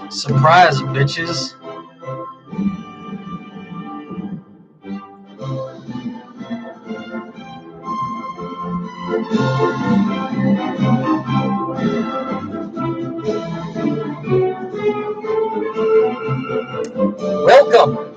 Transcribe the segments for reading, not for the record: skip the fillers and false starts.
Surprise, bitches. Welcome.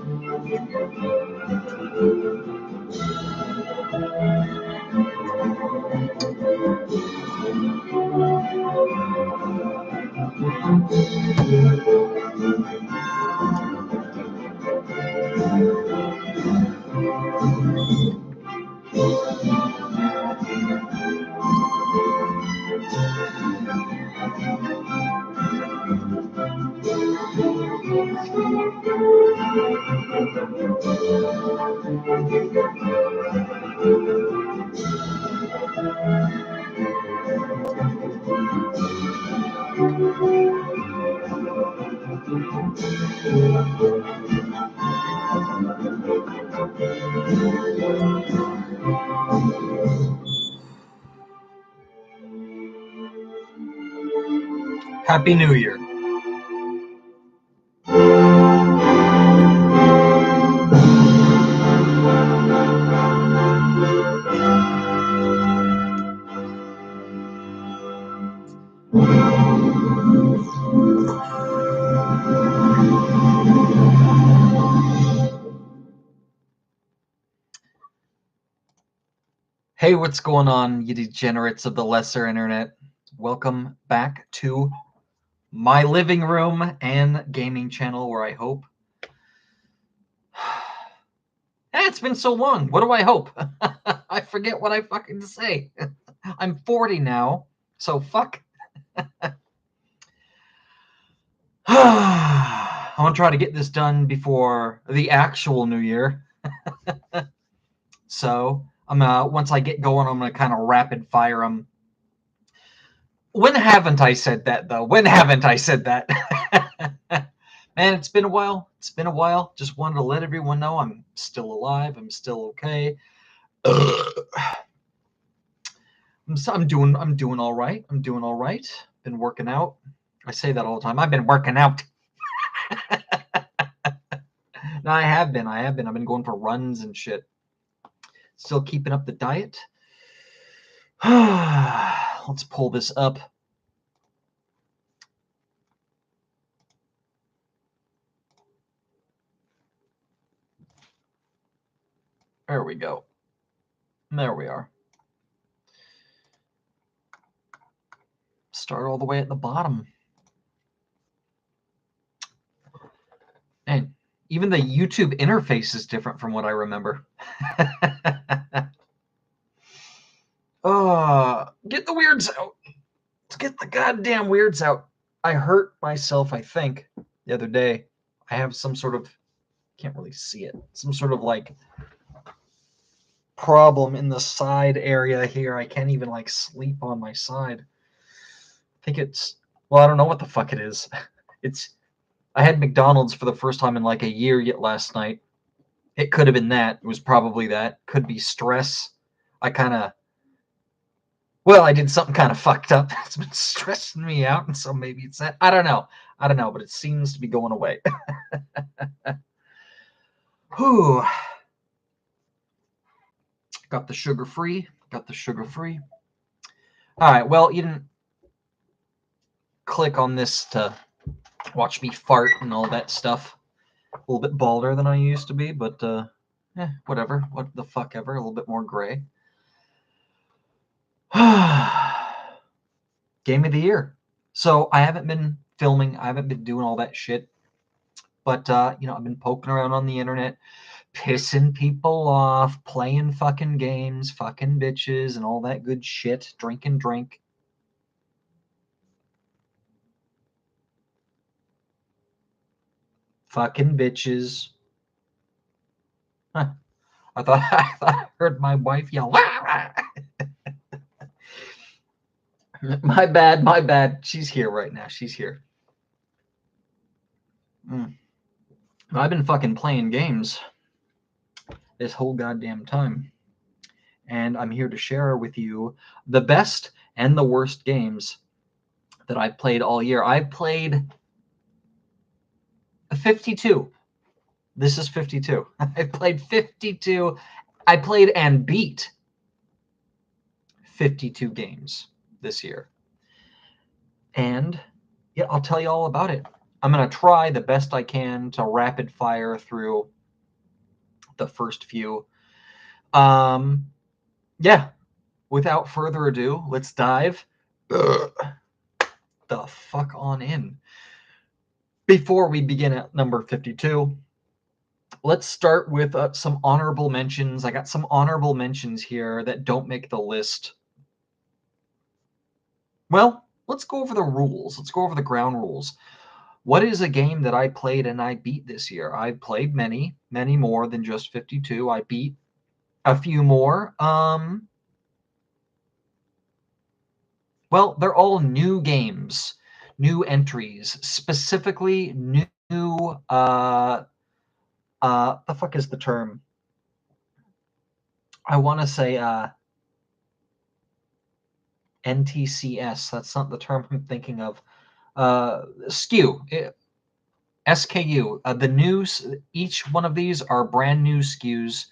Happy New Year. Hey, what's going on, you degenerates of the lesser internet? Welcome back to my living room and gaming channel, where I hope... It's been so long. What do I hope? I forget what I fucking say. I'm 40 now, so fuck. I want to try to get this done before the actual New Year. So once I get going, I'm gonna kind of rapid fire them. When haven't I said that, though? When haven't I said that? Man, it's been a while. It's been a while. Just wanted to let everyone know I'm still alive. I'm still okay. I'm doing all right. I'm doing all right. Been working out. I say that all the time. I've been working out. No, I have been. I've been going for runs and shit. Still keeping up the diet. Let's pull this up. There we go. There we are. Start all the way at the bottom. And even the YouTube interface is different from what I remember. Get the weirds out. Let's get the goddamn weirds out. I hurt myself, I think, the other day. I have some sort of, can't really see it, some sort of like problem in the side area here. I can't even like sleep on my side. I think it's, well, I don't know what the fuck it is. I had McDonald's for the first time in like a year yet last night. It could have been that. It was probably that. Could be stress. I did something kind of fucked up. It's been stressing me out, and so maybe it's that. I don't know, but it seems to be going away. Whew. Got the sugar-free. All right, well, you didn't click on this to watch me fart and all that stuff. A little bit balder than I used to be, but whatever. What the fuck ever. A little bit more gray. Game of the year. So I haven't been filming. I haven't been doing all that shit. But, I've been poking around on the internet, pissing people off, playing fucking games, fucking bitches, and all that good shit. Drink. Fucking bitches. Huh. I thought I heard my wife yell. My bad. She's here right now. She's here. I've been fucking playing games. this whole goddamn time. And I'm here to share with you the best and the worst games that I've played all year. I've played 52. This is 52. I played 52. I played and beat 52 games this year. And yeah, I'll tell you all about it. I'm going to try the best I can to rapid fire through the first few. Yeah, without further ado, let's dive the fuck on in. Before we begin at number 52, let's start with some honorable mentions. I got some honorable mentions here that don't make the list. Well, let's go over the rules. Let's go over the ground rules. What is a game that I played and I beat this year? I played many, many more than just 52. I beat a few more. Well, they're all new games, new entries, specifically new, the fuck is the term? I want to say, NTCS. That's not the term I'm thinking of. SKU. SKU. The news, each one of these are brand new SKUs,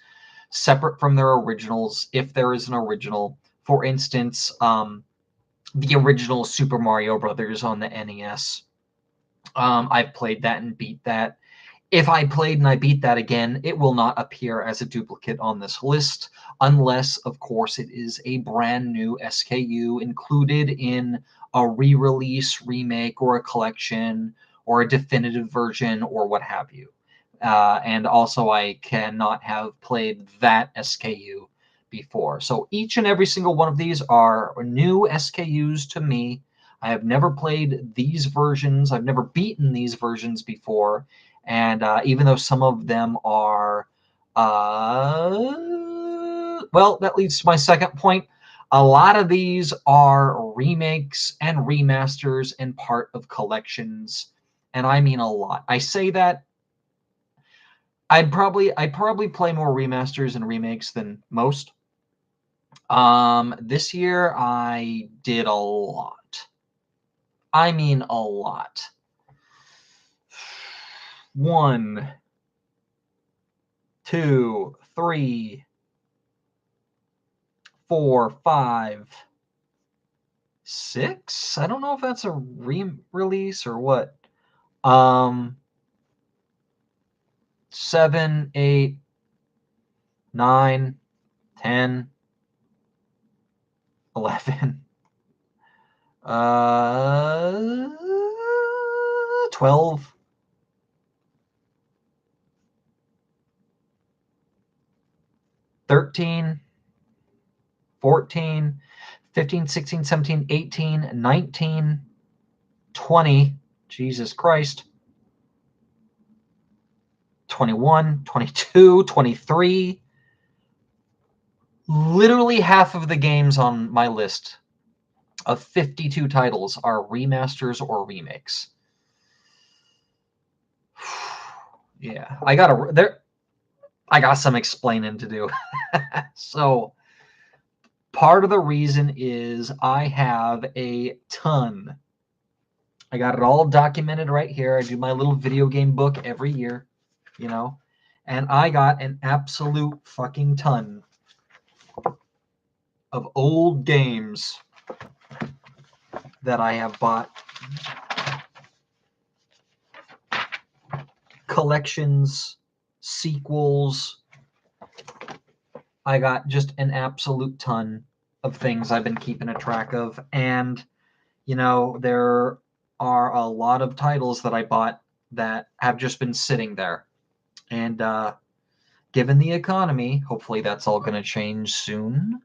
separate from their originals, if there is an original. For instance, the original Super Mario Brothers on the NES. I've played that and beat that. If I played and I beat that again, it will not appear as a duplicate on this list, unless, of course, it is a brand new SKU included in a re-release, remake, or a collection, or a definitive version, or what have you. And also, I cannot have played that SKU before. So each and every single one of these are new SKUs to me. I have never played these versions. I've never beaten these versions before. And even though some of them are, well, that leads to my second point. A lot of these are remakes and remasters and part of collections. And I mean a lot. I say that I'd probably play more remasters and remakes than most. This year I did a lot. I mean a lot. 1, 2, 3, 4, 5, 6. I don't know if that's a re-release or what. 7, 8, 9, 10, 11, 12, 13, 14, 15, 16, 17, 18, 19, 20, Jesus Christ, 21, 22, 23. Literally half of the games on my list of 52 titles are remasters or remakes. Yeah, I got some explaining to do. So part of the reason is I have a ton. I got it all documented right here. I do my little video game book every year, you know, and I got an absolute fucking ton of old games that I have bought. Collections, sequels. I got just an absolute ton of things I've been keeping a track of. And, you know, there are a lot of titles that I bought that have just been sitting there. And given the economy, hopefully that's all going to change soon.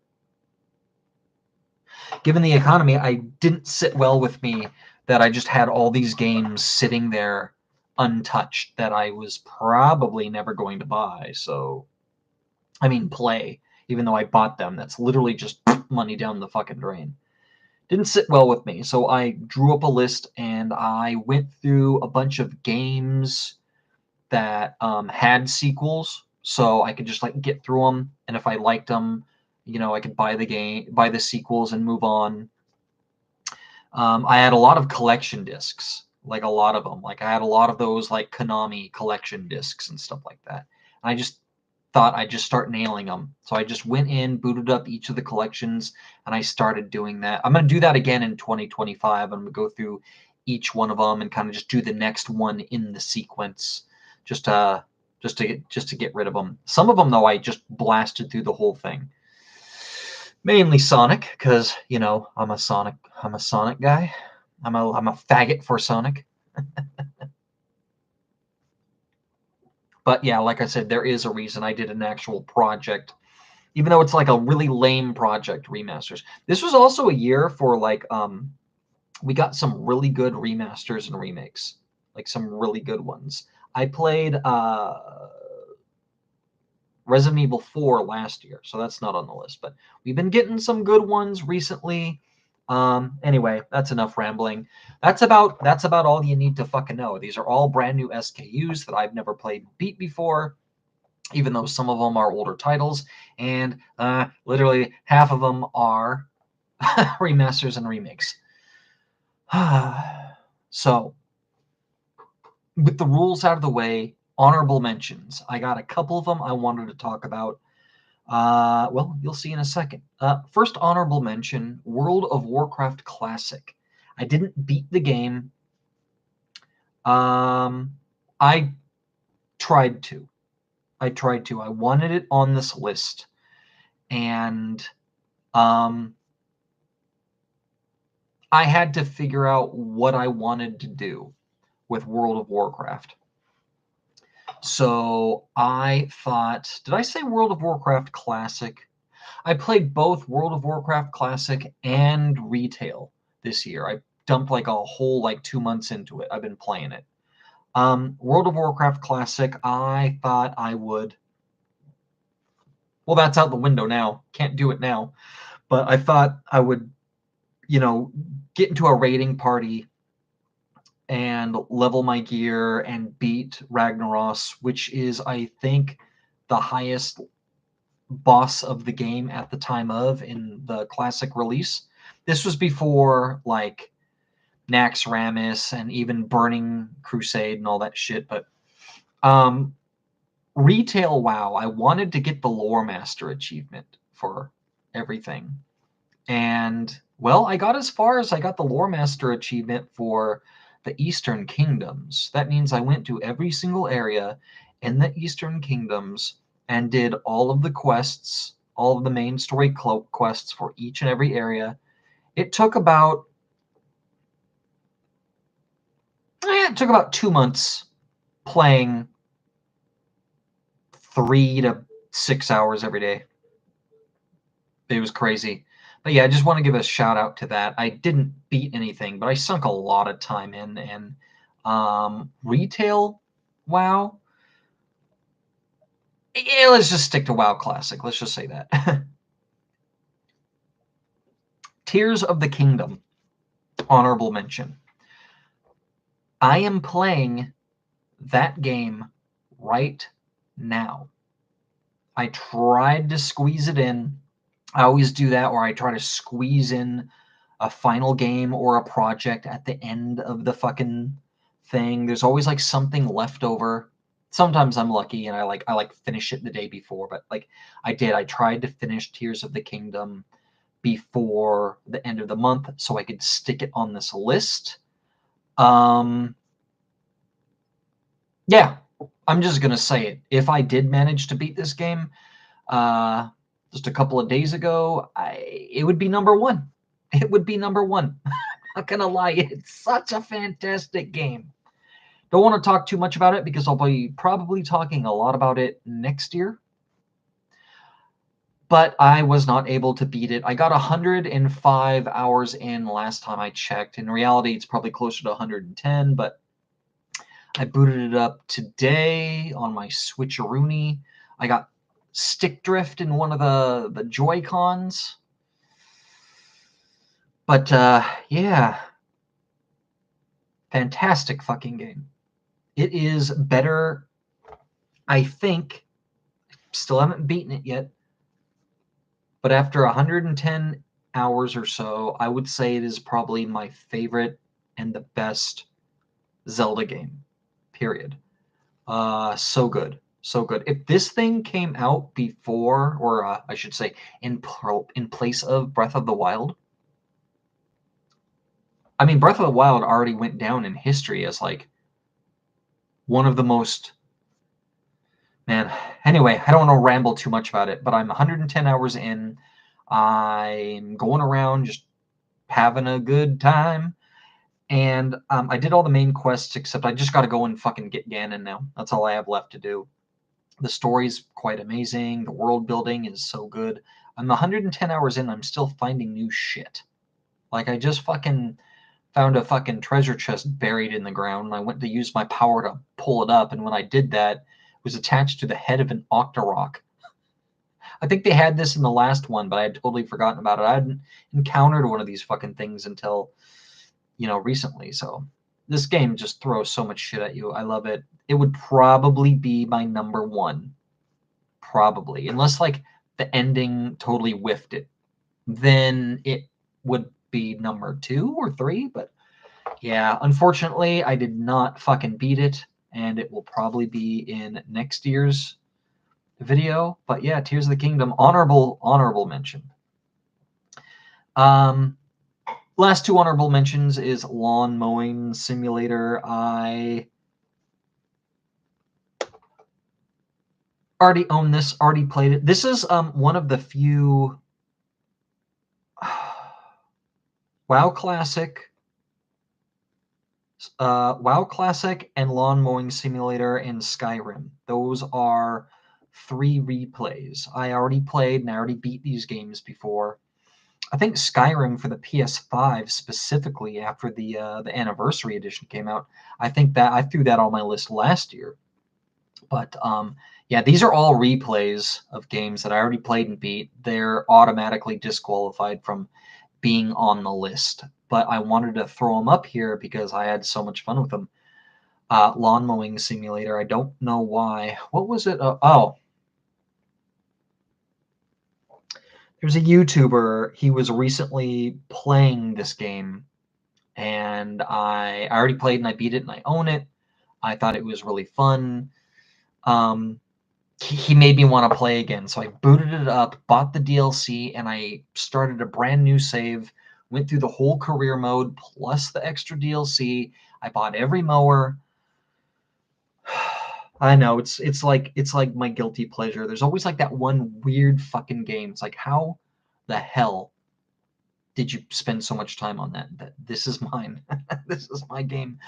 Given the economy, I didn't sit well with me that I just had all these games sitting there untouched that I was probably never going to buy. So, I mean, play, even though I bought them. That's literally just money down the fucking drain. Didn't sit well with me. So I drew up a list and I went through a bunch of games that had sequels. so I could just like get through them, and if I liked them, you know, I could buy the sequels and move on. I had a lot of collection discs, like a lot of them. Like I had a lot of those like Konami collection discs and stuff like that. And I just thought I'd just start nailing them. So I just went in, booted up each of the collections, and I started doing that. I'm going to do that again in 2025. I'm going to go through each one of them and kind of just do the next one in the sequence, just to get rid of them. Some of them though, I just blasted through the whole thing. Mainly Sonic, because you know I'm a Sonic guy. I'm a faggot for Sonic. But yeah, like I said, there is a reason I did an actual project, even though it's like a really lame project, remasters. This was also a year for like we got some really good remasters and remakes, like some really good ones. I played Resident Evil 4 last year, so that's not on the list. But we've been getting some good ones recently. Anyway, that's enough rambling. That's about all you need to fucking know. These are all brand new SKUs that I've never played beat before, even though some of them are older titles, and literally half of them are remasters and remakes. So, with the rules out of the way, honorable mentions. I got a couple of them I wanted to talk about. Well, you'll see in a second. First honorable mention, World of Warcraft Classic. I didn't beat the game. I tried to. I wanted it on this list. And I had to figure out what I wanted to do with World of Warcraft. So I thought, did I say World of Warcraft Classic? I played both World of Warcraft Classic and Retail this year. I dumped like a whole like 2 months into it. I've been playing it. World of Warcraft Classic, I thought I would. Well, that's out the window now. Can't do it now. But I thought I would, you know, get into a raiding party and level my gear and beat Ragnaros, which is, I think, the highest boss of the game at the time of in the classic release. This was before like Naxxramas and even Burning Crusade and all that shit. But Retail WoW, I wanted to get the Lore Master achievement for everything. And well, I got as far as I got the Lore Master achievement for the Eastern Kingdoms. That means I went to every single area in the Eastern Kingdoms and did all of the quests, all of the main story quests for each and every area. It took about 2 months playing 3 to 6 hours every day. It was crazy. But yeah, I just want to give a shout out to that. I didn't beat anything, but I sunk a lot of time in. And Retail WoW, yeah, let's just stick to WoW Classic. Let's just say that. Tears of the Kingdom, honorable mention. I am playing that game right now. I tried to squeeze it in. I always do that, or I try to squeeze in a final game or a project at the end of the fucking thing. There's always like something left over. Sometimes I'm lucky and I like finish it the day before, but like I tried to finish Tears of the Kingdom before the end of the month so I could stick it on this list. Yeah, I'm just gonna say it. If I did manage to beat this game, just a couple of days ago, it would be number one. It would be number one. Not gonna lie, it's such a fantastic game. Don't want to talk too much about it because I'll be probably talking a lot about it next year. But I was not able to beat it. I got 105 hours in last time I checked. In reality, it's probably closer to 110, but I booted it up today on my Switcheroony. I got stick drift in one of the Joy-Cons. But yeah, fantastic fucking game. It is better, I think, Still haven't beaten it yet. But after 110 hours or so, I would say it is probably my favorite and the best Zelda game, period. So good. So good. If this thing came out before, or I should say in place of Breath of the Wild, I mean, Breath of the Wild already went down in history as like one of the most, man. Anyway, I don't want to ramble too much about it, but I'm 110 hours in. I'm going around just having a good time. And I did all the main quests, except I just got to go and fucking get Ganon now. That's all I have left to do. The story's quite amazing. The world building is so good. I'm 110 hours in. I'm still finding new shit. Like, I just fucking found a fucking treasure chest buried in the ground, and I went to use my power to pull it up, and when I did that, it was attached to the head of an Octorok. I think they had this in the last one, but I had totally forgotten about it. I hadn't encountered one of these fucking things until, recently. So this game just throws so much shit at you. I love it. It would probably be my number one. Probably. Unless, like, the ending totally whiffed it. Then it would be number 2 or 3, but yeah, unfortunately, I did not fucking beat it, and it will probably be in next year's video. But yeah, Tears of the Kingdom, honorable mention. Last 2 honorable mentions is Lawn Mowing Simulator. I already own this, already played it. This is one of the few WoW Classic and Lawn Mowing Simulator and Skyrim. Those are 3 replays. I already played and I already beat these games before. I think Skyrim for the PS5 specifically after the Anniversary Edition came out. I think that I threw that on my list last year. But yeah, these are all replays of games that I already played and beat. They're automatically disqualified from being on the list. But I wanted to throw them up here because I had so much fun with them. Lawn Mowing Simulator. I don't know why. What was it? There's a YouTuber. He was recently playing this game, and I already played and I beat it and I own it. I thought it was really fun. He made me want to play again, so I booted it up, bought the DLC, and I started a brand new save. Went through the whole career mode plus the extra DLC. I bought every mower. I know it's like my guilty pleasure. There's always like that one weird fucking game. It's like, how the hell did you spend so much time on that? This is mine. This is my game.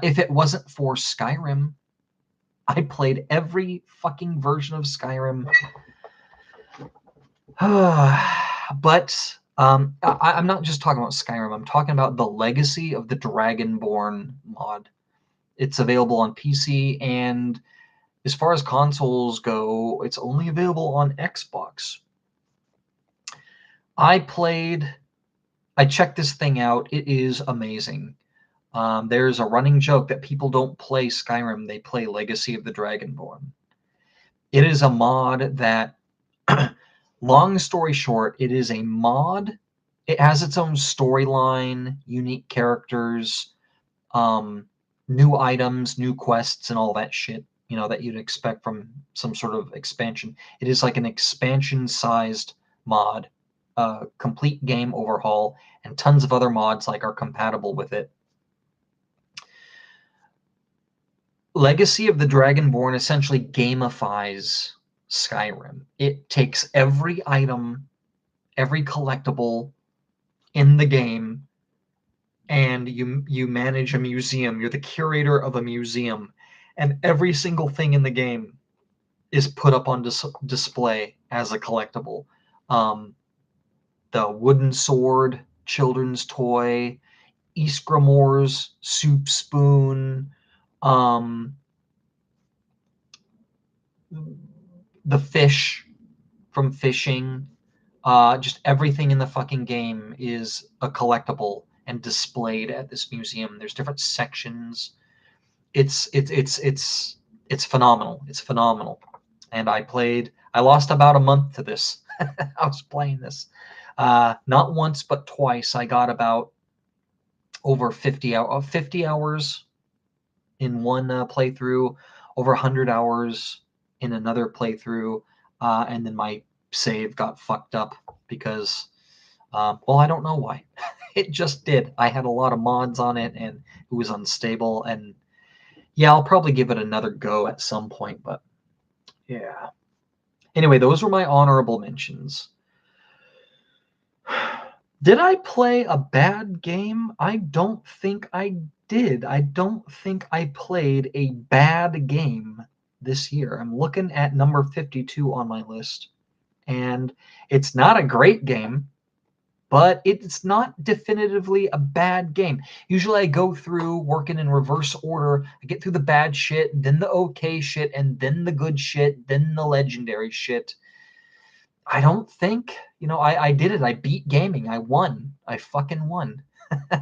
If it wasn't for Skyrim, I played every fucking version of Skyrim. But I'm not just talking about Skyrim. I'm talking about the Legacy of the Dragonborn mod. It's available on PC, and as far as consoles go, it's only available on Xbox. I checked this thing out. It is amazing. There's a running joke that people don't play Skyrim, they play Legacy of the Dragonborn. It is a mod that, long story short, it is a mod. It has its own storyline, unique characters, new items, new quests, and all that shit, that you'd expect from some sort of expansion. It is like an expansion-sized mod, complete game overhaul, and tons of other mods are compatible with it. Legacy of the Dragonborn essentially gamifies Skyrim. It takes every item, every collectible in the game, and you manage a museum. You're the curator of a museum, and every single thing in the game is put up on display as a collectible. The wooden sword, children's toy, Ysgramor's soup spoon, the fish from fishing, just everything in the fucking game is a collectible and displayed at this museum. There's different sections. It's phenomenal. It's phenomenal. And I played I lost about a month to this. I was playing this. Not once, but twice. I got about over 50 hours in one playthrough, over 100 hours in another playthrough, and then my save got fucked up because, well, I don't know why. It just did. I had a lot of mods on it, and it was unstable, and yeah, I'll probably give it another go at some point, but yeah. Anyway, those were my honorable mentions. Did I play a bad game? I don't think I did. I don't think I played a bad game this year. I'm looking at number 52 on my list, and it's not a great game, but it's not definitively a bad game. Usually I go through working in reverse order. I get through the bad shit, then the okay shit, and then the good shit, then the legendary shit. I don't think, I did it. I beat gaming. I won. I fucking won.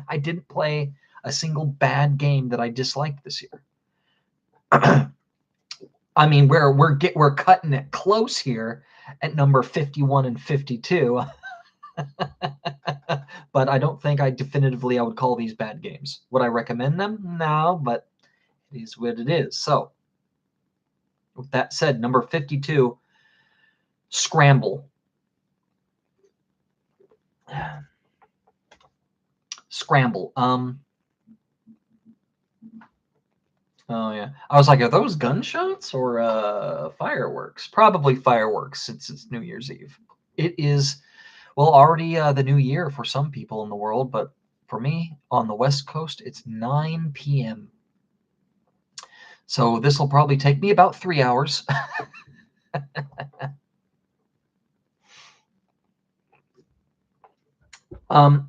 I didn't play a single bad game that I disliked this year. I mean, we're cutting it close here at number 51 and 52. But I don't think I would call these bad games. Would I recommend them? No, but it is what it is. So, with that said, number 52, Scramble. Scramble. Oh yeah. I was like, are those gunshots or fireworks? Probably fireworks since it's New Year's Eve. It is, well, already the new year for some people in the world, but for me on the West Coast, it's 9 p.m. So this will probably take me about 3 hours. One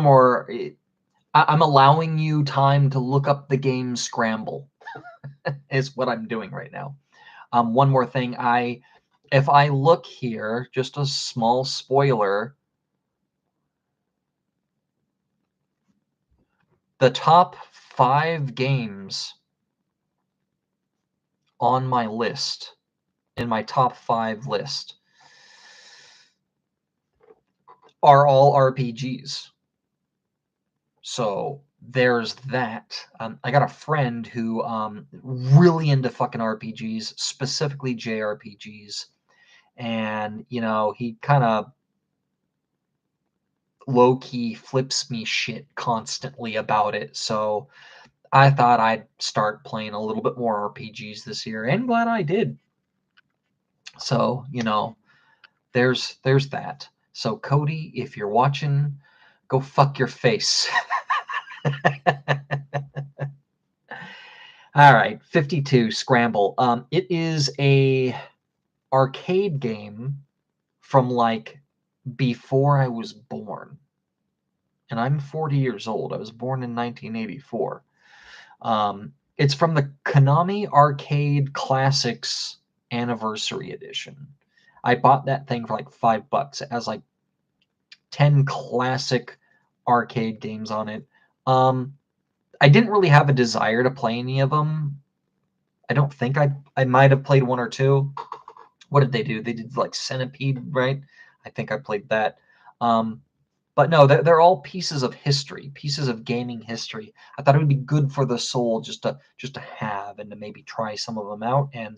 more. I'm allowing you time to look up the game Scramble. Is what I'm doing right now. One more thing. If I look here, just a small spoiler. The top 5 games on my list, in my top 5 list, are all RPGs. So there's that. I got a friend who really into fucking RPGs, specifically JRPGs, and he kind of low-key flips me shit constantly about it. So I thought I'd start playing a little bit more RPGs this year, and glad I did. So there's that. So Cody, if you're watching, go fuck your face. All right, 52, Scramble. It is a arcade game from like before I was born. And I'm 40 years old. I was born in 1984. It's from the Konami Arcade Classics Anniversary Edition. I bought that thing for like $5. It has like 10 classic arcade games on it. I didn't really have a desire to play any of them. I don't think I might have played one or two. What did they do? They did like Centipede, right? I think I played that. But no, they're all pieces of history, pieces of gaming history. I thought it would be good for the soul just to have and to maybe try some of them out. And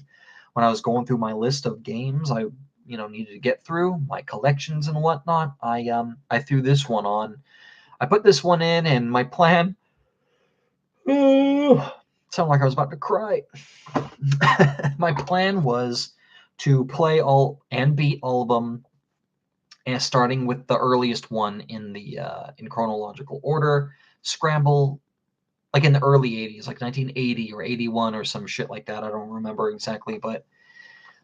when I was going through my list of games I needed to get through, my collections and whatnot, I threw this one on. I put this one in, and my plan. Sound like I was about to cry. My plan was to play all and beat all of them, and starting with the earliest one in chronological order, Scramble, like in the early 80s, like 1980 or 81 or some shit like that. I don't remember exactly, but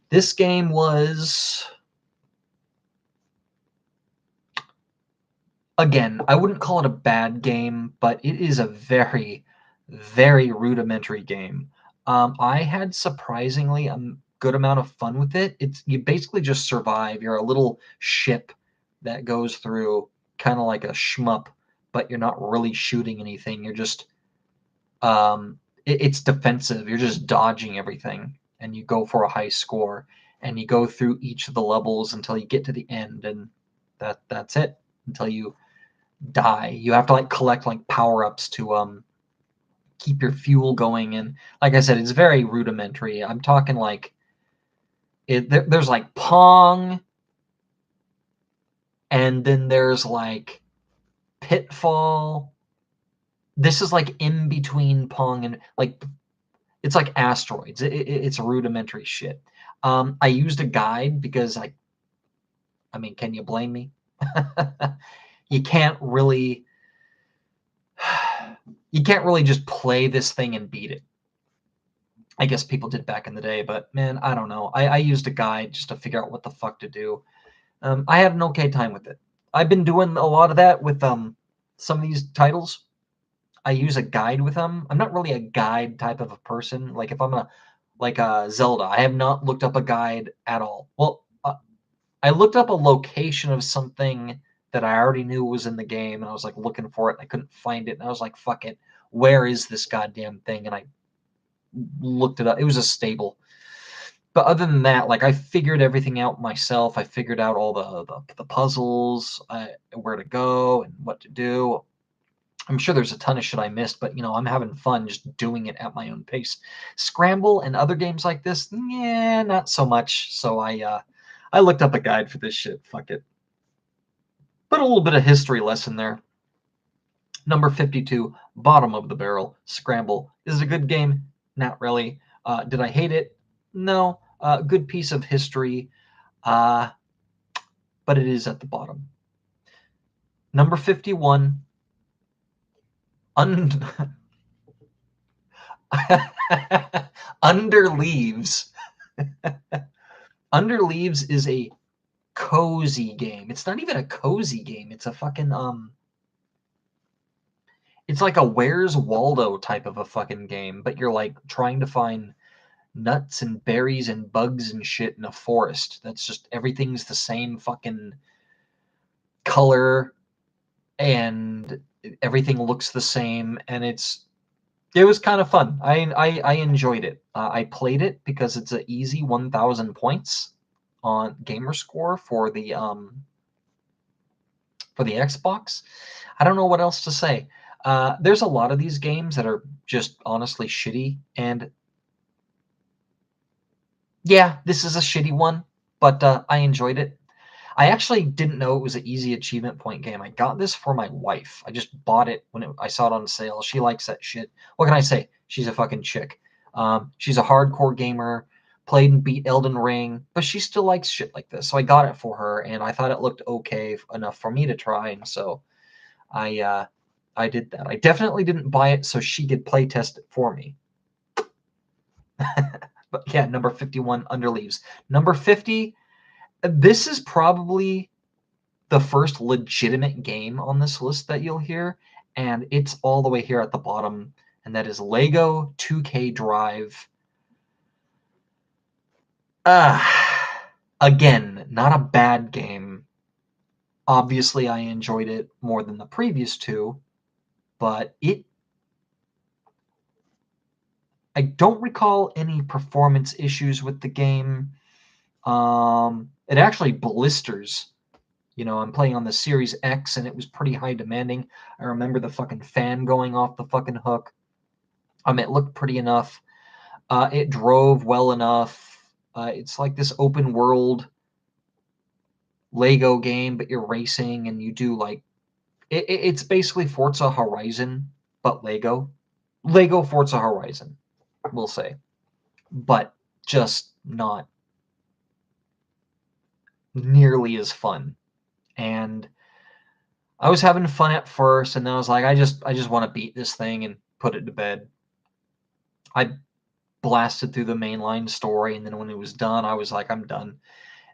this game was, again, I wouldn't call it a bad game, but it is a very, very rudimentary game. I had surprisingly a good amount of fun with it. You basically just survive. You're a little ship that goes through, kind of like a shmup, but you're not really shooting anything. You're just it's defensive. You're just dodging everything. and you go for a high score, and you go through each of the levels until you get to the end, and that's it, until you die. You have to like collect like power-ups to keep your fuel going, and like I said, it's very rudimentary. I'm talking like there's like Pong, and then there's like Pitfall. This is like in between Pong and like it's like asteroids. It's rudimentary shit. I used a guide because I mean, can you blame me? You can't really just play this thing and beat it. I guess people did back in the day, but man, I don't know. I used a guide just to figure out what the fuck to do. I had an okay time with it. I've been doing a lot of that with some of these titles. I use a guide with them. I'm not really a guide type of a person. Like if I'm like Zelda, I have not looked up a guide at all. Well, I looked up a location of something that I already knew was in the game, and I was like looking for it, and I couldn't find it, and I was like, "Fuck it, where is this goddamn thing?" And I looked it up. It was a stable. But other than that, like I figured everything out myself. I figured out all the puzzles, where to go and what to do. I'm sure there's a ton of shit I missed, but you know, I'm having fun just doing it at my own pace. Scramble and other games like this, yeah, not so much. So I looked up a guide for this shit. Fuck it. But a little bit of history lesson there. Number 52, bottom of the barrel, Scramble. Is it a good game? Not really. Did I hate it? No. Good piece of history, but it is at the bottom. Number 51, Under Leaves. Under Leaves is a cozy game. It's not even a cozy game. It's a fucking it's like a Where's Waldo type of a fucking game, but you're like trying to find nuts and berries and bugs and shit in a forest. That's just everything's the same fucking color and everything looks the same, and it was kind of fun. I enjoyed it. I played it because it's an easy 1,000 points on gamer score for the Xbox. I don't know what else to say. There's a lot of these games that are just honestly shitty, and yeah, this is a shitty one, but I enjoyed it. I actually didn't know it was an easy achievement point game. I got this for my wife. I just bought it when I saw it on sale. She likes that shit. What can I say? She's a fucking chick. She's a hardcore gamer, played and beat Elden Ring, but she still likes shit like this. So I got it for her, and I thought it looked okay enough for me to try, and so I did that. I definitely didn't buy it so she could play test it for me. But yeah, number 51, Under Leaves. Number 50, this is probably the first legitimate game on this list that you'll hear, and it's all the way here at the bottom, and that is Lego 2K Drive. Again, not a bad game. Obviously, I enjoyed it more than the previous two, but I don't recall any performance issues with the game. It actually blisters. You know, I'm playing on the Series X, and it was pretty high demanding. I remember the fucking fan going off the fucking hook. It looked pretty enough. It drove well enough. It's like this open world Lego game, but you're racing, and you do like it's basically Forza Horizon, but Lego. Lego Forza Horizon, we'll say, but just not nearly as fun. And I was having fun at first, and then I was like, I just want to beat this thing and put it to bed. I blasted through the mainline story, and then when it was done, I was like, I'm done.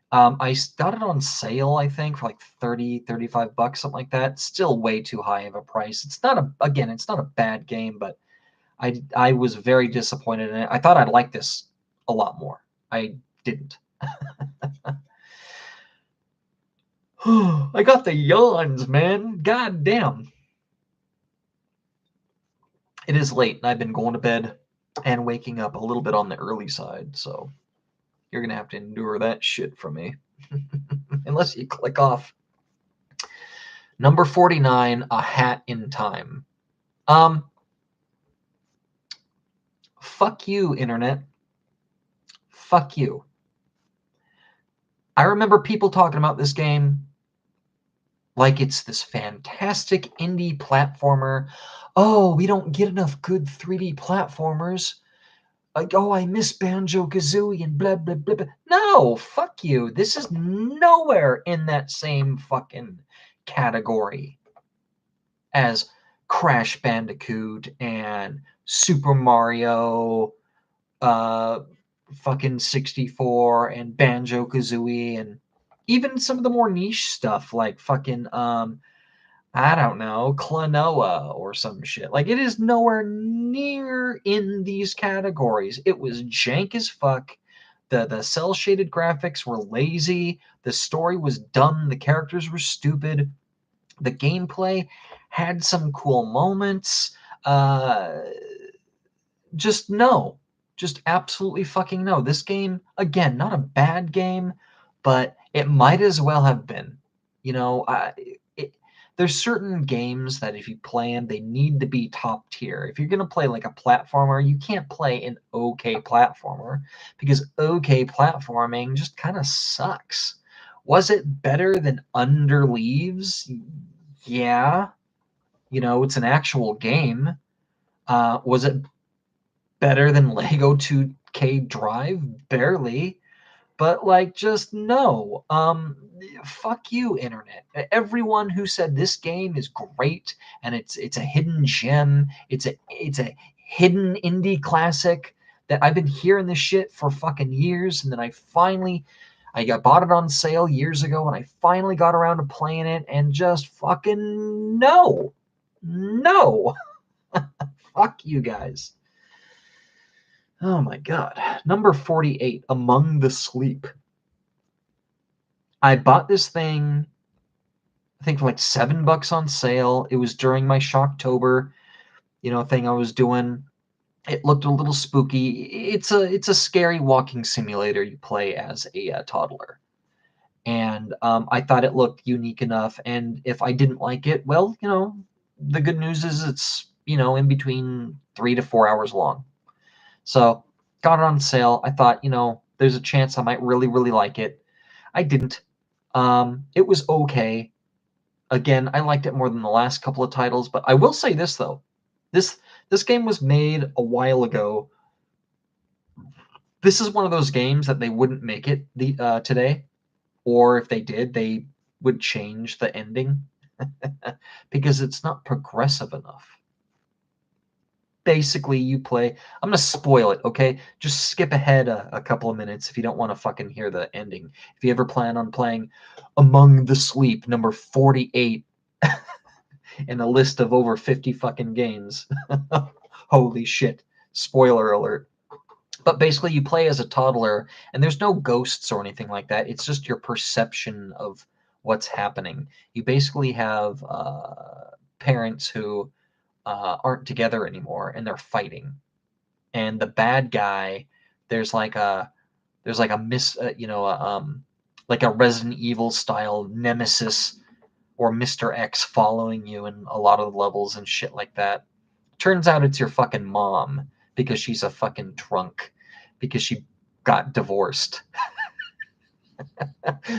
I got it on sale, I think, for like 30, 35 bucks, something like that. Still way too high of a price. It's not a bad game, but I was very disappointed in it. I thought I'd like this a lot more. I didn't. I got the yawns, man. God damn. It is late, and I've been going to bed. and waking up a little bit on the early side. So you're going to have to endure that shit from me. Unless you click off. Number 49, A Hat in Time. Fuck you, internet. Fuck you. I remember people talking about this game like it's this fantastic indie platformer. Oh, we don't get enough good 3D platformers. Like, oh, I miss Banjo-Kazooie and blah, blah, blah, blah. No, fuck you. This is nowhere in that same fucking category as Crash Bandicoot and Super Mario fucking 64 and Banjo-Kazooie and even some of the more niche stuff like fucking I don't know, Klonoa or some shit. Like, it is nowhere near in these categories. It was jank as fuck. The cell shaded graphics were lazy. The story was dumb. The characters were stupid. The gameplay had some cool moments. Just no. Just absolutely fucking no. This game, again, not a bad game, but it might as well have been. You know, there's certain games that if you play them, they need to be top tier. If you're going to play like a platformer, you can't play an okay platformer because okay platforming just kind of sucks. Was it better than Under Leaves? Yeah. You know, it's an actual game. Was it better than Lego 2K Drive? Barely. But like, just no. Fuck you, internet. Everyone who said this game is great and it's a hidden gem, it's a hidden indie classic that I've been hearing this shit for fucking years, and then I got bought it on sale years ago, and I finally got around to playing it, and just fucking no, no, fuck you guys. Oh my god. Number 48, Among the Sleep. I bought this thing, I think for like $7 on sale. It was during my Shocktober, thing I was doing. It looked a little spooky. It's a scary walking simulator you play as a toddler. And I thought it looked unique enough. And if I didn't like it, well, the good news is it's, in between 3 to 4 hours long. So got it on sale. I thought, there's a chance I might really, really like it. I didn't. It was okay. Again, I liked it more than the last couple of titles, but I will say this though. This game was made a while ago. This is one of those games that they wouldn't make it today, or if they did, they would change the ending because it's not progressive enough. Basically, you play. I'm gonna spoil it, okay? Just skip ahead a couple of minutes if you don't want to fucking hear the ending. If you ever plan on playing Among the Sleep, number 48 in a list of over 50 fucking games. Holy shit. Spoiler alert. But basically, you play as a toddler, and there's no ghosts or anything like that. It's just your perception of what's happening. You basically have parents who aren't together anymore, and they're fighting. And the bad guy, there's like a like a Resident Evil style nemesis or Mr. X following you in a lot of the levels and shit like that. Turns out it's your fucking mom because she's a fucking drunk because she got divorced.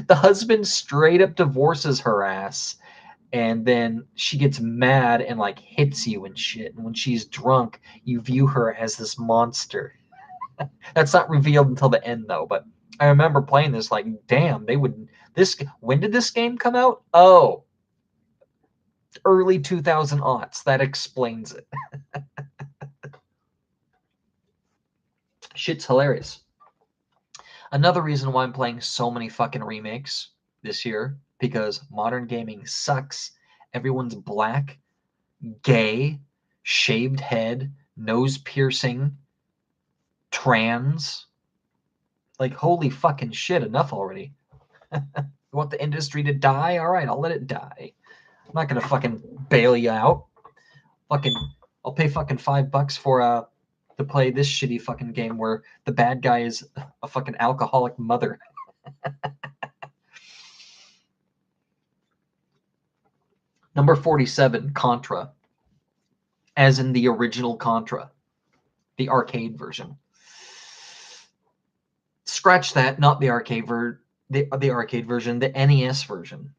The husband straight up divorces her ass, and then she gets mad and like hits you and shit. And when she's drunk, you view her as this monster. That's not revealed until the end though, but I remember playing this like, damn, when did this game come out? Oh, early 2000 aughts. That explains it. Shit's hilarious. Another reason why I'm playing so many fucking remakes this year, because modern gaming sucks. Everyone's black, gay, shaved head, nose piercing, trans. Like, holy fucking shit, enough already. You want the industry to die? All right, I'll let it die. I'm not gonna fucking bail you out. I'll pay fucking $5 for to play this shitty fucking game where the bad guy is a fucking alcoholic mother. Number 47, Contra. As in the original Contra. The arcade version. Scratch that, not the arcade the arcade version, the NES version.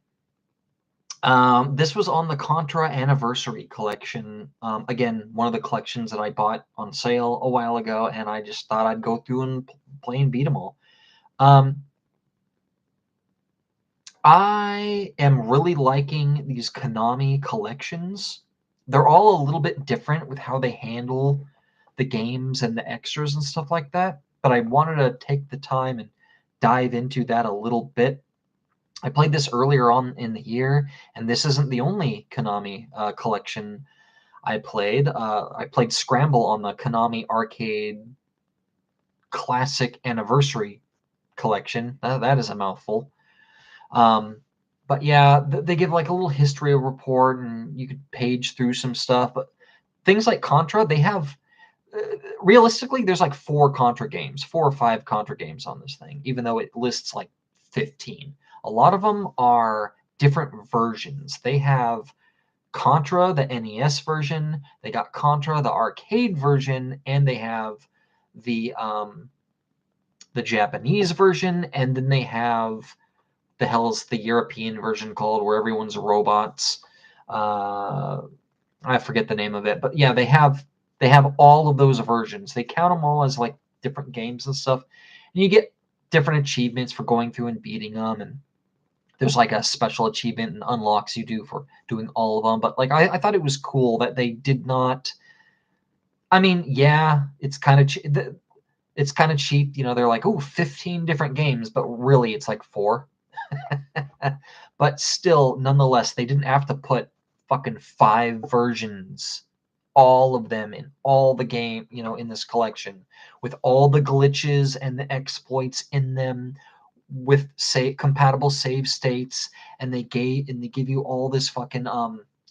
This was on the Contra Anniversary Collection. Again, one of the collections that I bought on sale a while ago, and I just thought I'd go through and play and beat them all. I am really liking these Konami collections. They're all a little bit different with how they handle the games and the extras and stuff like that, but I wanted to take the time and dive into that a little bit. I played this earlier on in the year, and this isn't the only Konami collection I played. I played Scramble on the Konami Arcade Classic Anniversary Collection. That is a mouthful. But yeah, they give like a little history report, and you could page through some stuff. But things like Contra, they have realistically, there's like 4 or 5 Contra games on this thing, even though it lists like 15. A lot of them are different versions. They have Contra, the NES version. They got Contra, the arcade version, and they have the Japanese version, and then they have the hell's the European version called, where everyone's robots. I forget the name of it, but yeah, they have all of those versions. They count them all as like different games and stuff, and you get different achievements for going through and beating them, and there's like a special achievement and unlocks you do for doing all of them. But like I thought it was cool that they did not. I mean, yeah, it's kind of it's kind of cheap, you know. They're like, oh, 15 different games, but really it's like 4. But still, nonetheless, they didn't have to put fucking 5 versions, all of them in all the game, you know, in this collection, with all the glitches and the exploits in them, with compatible save states, and they give you all this fucking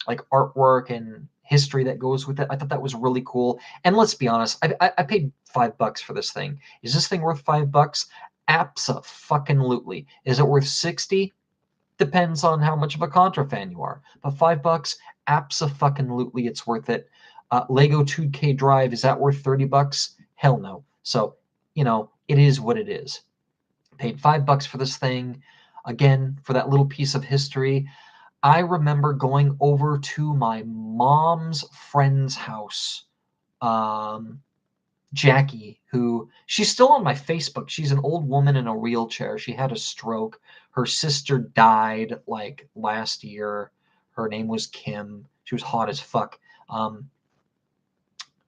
like artwork and history that goes with it. I thought that was really cool. And let's be honest, I paid $5 for this thing. Is this thing worth $5? Abso-fucking-lutely. Is it worth 60? Depends on how much of a Contra fan you are. But $5, abso-fucking-lutely, it's worth it. Lego 2K Drive, is that worth $30? Hell no. So, you know, it is what it is. Paid $5 for this thing. Again, for that little piece of history. I remember going over to my mom's friend's house. Jackie, who she's still on my Facebook. She's an old woman in a wheelchair. She had a stroke. Her sister died like last year. Her name was Kim. She was hot as fuck.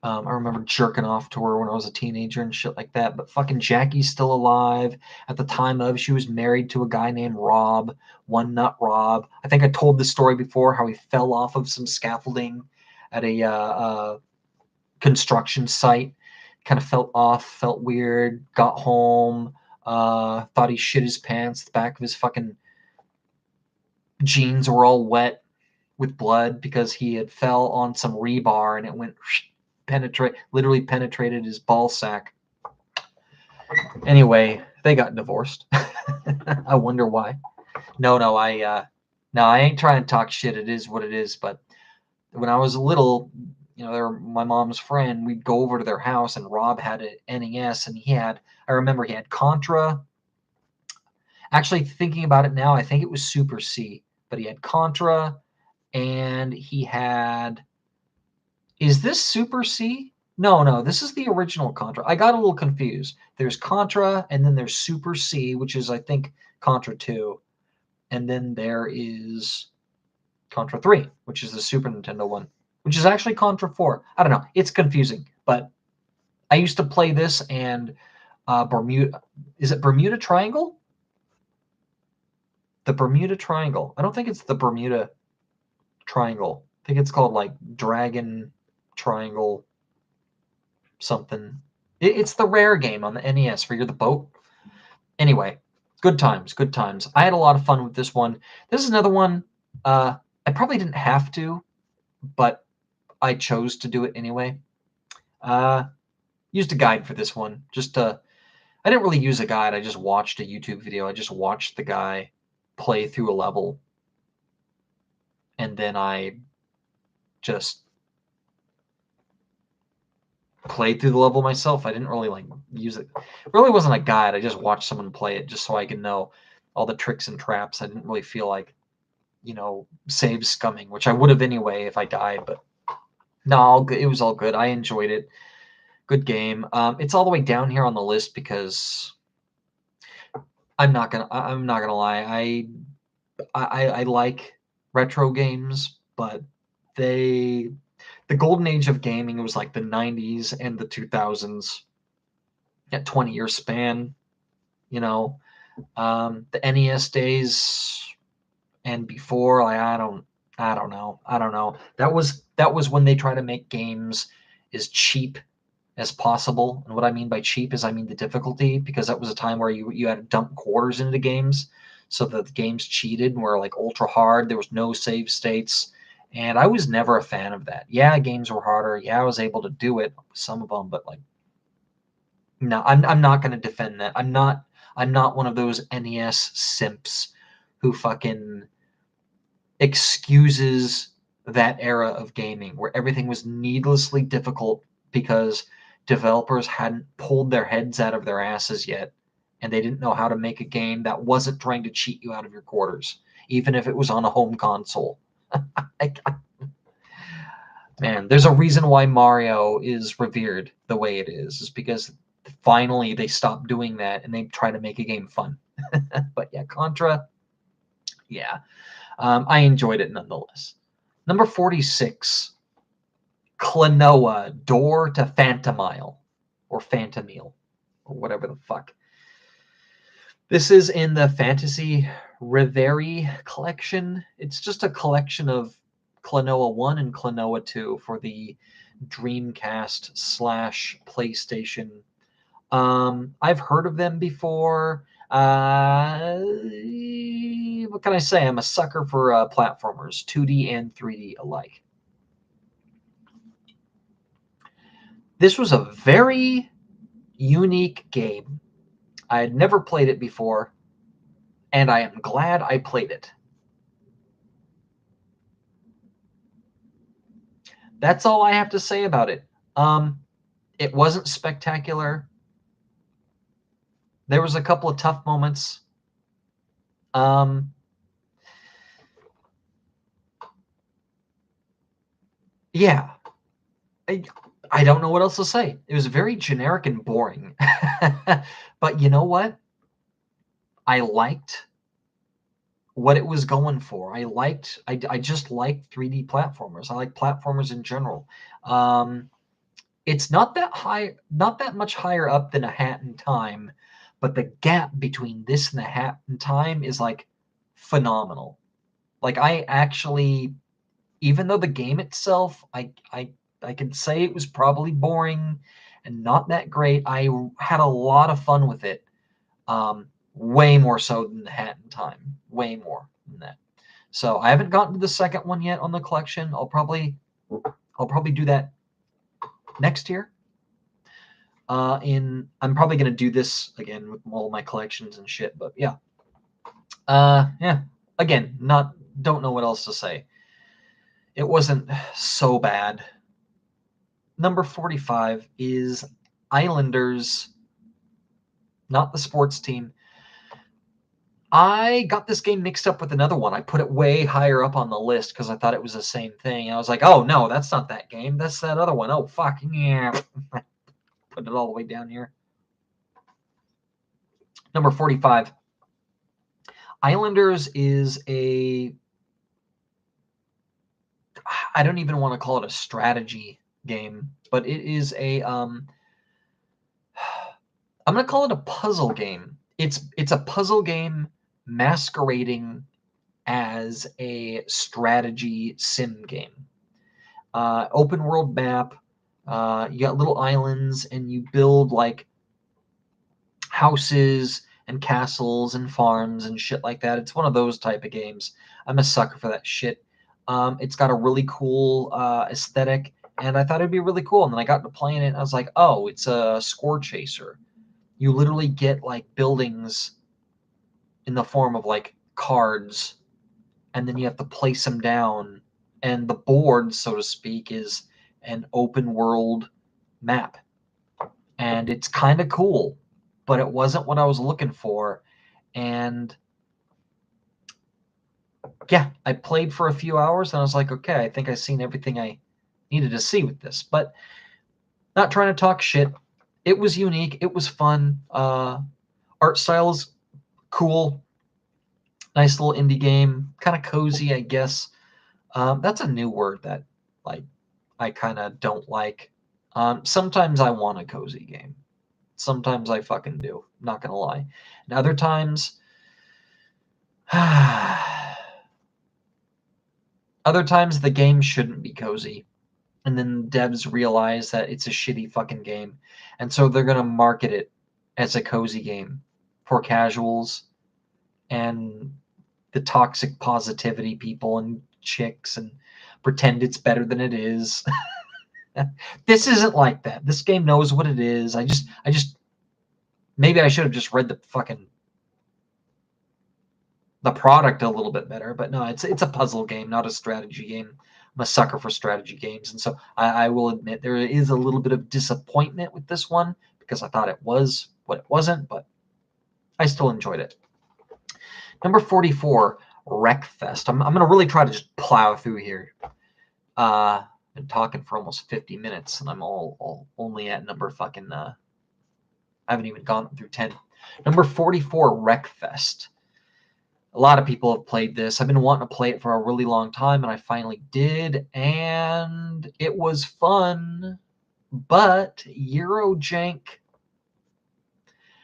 I remember jerking off to her when I was a teenager and shit like that. But fucking Jackie's still alive. At the time of, she was married to a guy named Rob, One Nut Rob. I think I told this story before, how he fell off of some scaffolding at a construction site. Kind of felt weird, got home, thought he shit his pants. The back of his fucking jeans were all wet with blood because he had fell on some rebar and it went literally penetrated his ball sack. Anyway, they got divorced. I wonder why. No, I ain't trying to talk shit. It is what it is. But when I was little, you know, they were my mom's friend. We'd go over to their house, and Rob had an NES, and I remember he had Contra. Actually, thinking about it now, I think it was Super C, but he had Contra, and he had. Is this Super C? No, this is the original Contra. I got a little confused. There's Contra, and then there's Super C, which is, I think, Contra 2. And then there is Contra 3, which is the Super Nintendo one, which is actually Contra 4. I don't know. It's confusing, but I used to play this and Bermuda. Is it Bermuda Triangle? The Bermuda Triangle. I don't think it's the Bermuda Triangle. I think it's called like Dragon Triangle something. It's the rare game on the NES where you're the boat. Anyway, good times. I had a lot of fun with this one. This is another one. I probably didn't have to, but I chose to do it anyway. Used a guide for this one. I didn't really use a guide. I just watched a YouTube video. I just watched the guy play through a level, and then I just played through the level myself. I didn't really like use it. It really wasn't a guide. I just watched someone play it just so I could know all the tricks and traps. I didn't really feel like, save scumming, which I would have anyway if I died, but no, it was all good. I enjoyed it. Good game. It's all the way down here on the list because I'm not gonna lie. I like retro games, but the golden age of gaming was like the 90s and the 2000s, that 20-year span, the NES days and before, like, I don't know. That was when they try to make games as cheap as possible. And what I mean by cheap is I mean the difficulty, because that was a time where you had to dump quarters into games so that the games cheated and were like ultra hard. There was no save states. And I was never a fan of that. Yeah, games were harder. Yeah, I was able to do it, some of them, but like, no, I'm not going to defend that. I'm not one of those NES simps who fucking excuses that era of gaming where everything was needlessly difficult because developers hadn't pulled their heads out of their asses yet, and they didn't know how to make a game that wasn't trying to cheat you out of your quarters, even if it was on a home console. Man, there's a reason why Mario is revered the way it is because finally they stopped doing that and they try to make a game fun. But yeah, Contra, yeah, I enjoyed it nonetheless. Number 46, Klonoa, Door to Phantomile, or Phantomile, or whatever the fuck. This is in the Fantasy Reverie collection. It's just a collection of Klonoa 1 and Klonoa 2 for the Dreamcast / PlayStation. I've heard of them before. What can I say? I'm a sucker for platformers, 2D and 3D alike. This was a very unique game. I had never played it before, and I am glad I played it. That's all I have to say about it. It wasn't spectacular. There was a couple of tough moments. Yeah. I don't know what else to say. It was very generic and boring. But you know what? I liked what it was going for. I just liked 3D platformers. I like platformers in general. It's not that much higher up than A Hat in Time, but the gap between this and A Hat in Time is like phenomenal. Like I actually, even though the game itself, I can say it was probably boring and not that great. I had a lot of fun with it. Way more so than The Hat in Time. Way more than that. So I haven't gotten to the second one yet on the collection. I'll probably do that next year. I'm probably gonna do this again with all my collections and shit. But yeah, yeah. Again, don't know what else to say. It wasn't so bad. Number 45 is Islanders, not the sports team. I got this game mixed up with another one. I put it way higher up on the list because I thought it was the same thing. I was like, oh, no, that's not that game. That's that other one. Oh, fuck. Yeah. Put it all the way down here. Number 45. Islanders is I don't even want to call it a strategy game, but it is I'm going to call it a puzzle game. It's a puzzle game masquerading as a strategy sim game. Open world map. You got little islands, and you build like houses and castles and farms and shit like that. It's one of those type of games. I'm a sucker for that shit. It's got a really cool aesthetic. and I thought it'd be really cool. And then I got to playing it, and I was like, oh, it's a score chaser. You literally get like buildings in the form of like cards, and then you have to place them down. And the board, so to speak, is an open world map. And it's kind of cool, but it wasn't what I was looking for. And yeah, I played for a few hours and I was like, okay, I think I've seen everything I needed to see with this. But not trying to talk shit. It was unique. It was fun. Art style is cool. Nice little indie game. Kind of cozy, I guess. That's a new word that like I kind of don't like. Sometimes I want a cozy game. Sometimes I fucking do. Not gonna lie. And other times, other times the game shouldn't be cozy. And then devs realize that it's a shitty fucking game. And so they're gonna market it as a cozy game for casuals and the toxic positivity people and chicks and pretend it's better than it is. This isn't like that. This game knows what it is. I just maybe I should have just read the product a little bit better, but no, it's a puzzle game, not a strategy game. I'm a sucker for strategy games, and so I will admit there is a little bit of disappointment with this one because I thought it was what it wasn't, but I still enjoyed it. Number 44, Wreckfest. I'm going to really try to just plow through here. Been talking for almost 50 minutes, and I'm all only at number fucking. I haven't even gone through 10. Number 44, Wreckfest. A lot of people have played this. I've been wanting to play it for a really long time, and I finally did, and it was fun. But Eurojank,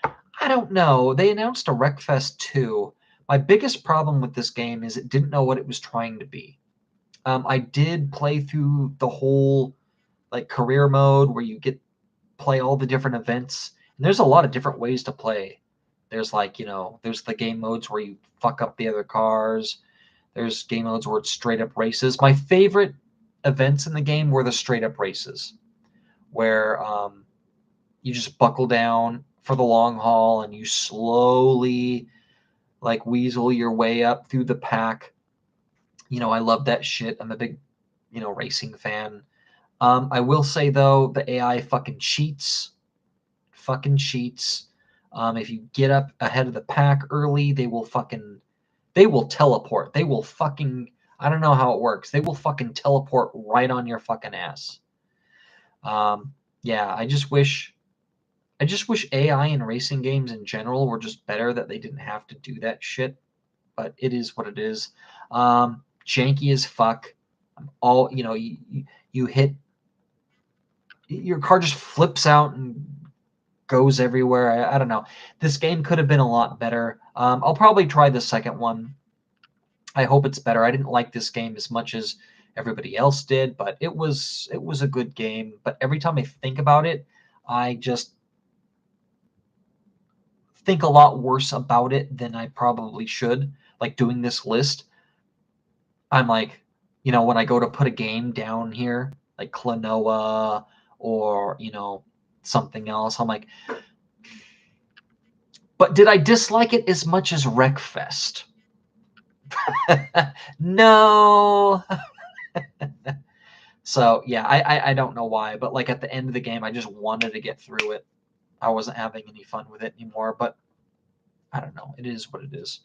I don't know. They announced a Wreckfest 2. My biggest problem with this game is it didn't know what it was trying to be. I did play through the whole like career mode where you get play all the different events. And there's a lot of different ways to play. There's like, there's the game modes where you fuck up the other cars. There's game modes where it's straight up races. My favorite events in the game were the straight up races, where you just buckle down for the long haul and you slowly like weasel your way up through the pack. I love that shit. I'm a big, racing fan. I will say though, the AI fucking cheats. If you get up ahead of the pack early, they will teleport. I don't know how it works. They will fucking teleport right on your fucking ass. Yeah, I just wish AI in racing games in general were just better, that they didn't have to do that shit. But it is what it is. Janky as fuck. You hit, your car just flips out and goes everywhere. I don't know. This game could have been a lot better. I'll probably try the second one. I hope it's better. I didn't like this game as much as everybody else did, but it was a good game. But every time I think about it, I just think a lot worse about it than I probably should. Like doing this list, I'm like, when I go to put a game down here, like Klonoa or, something else, I'm like, but did I dislike it as much as Wreckfest? No. So yeah, I don't know why, but like at the end of the game, I just wanted to get through it. I wasn't having any fun with it anymore, but I don't know. It is what it is.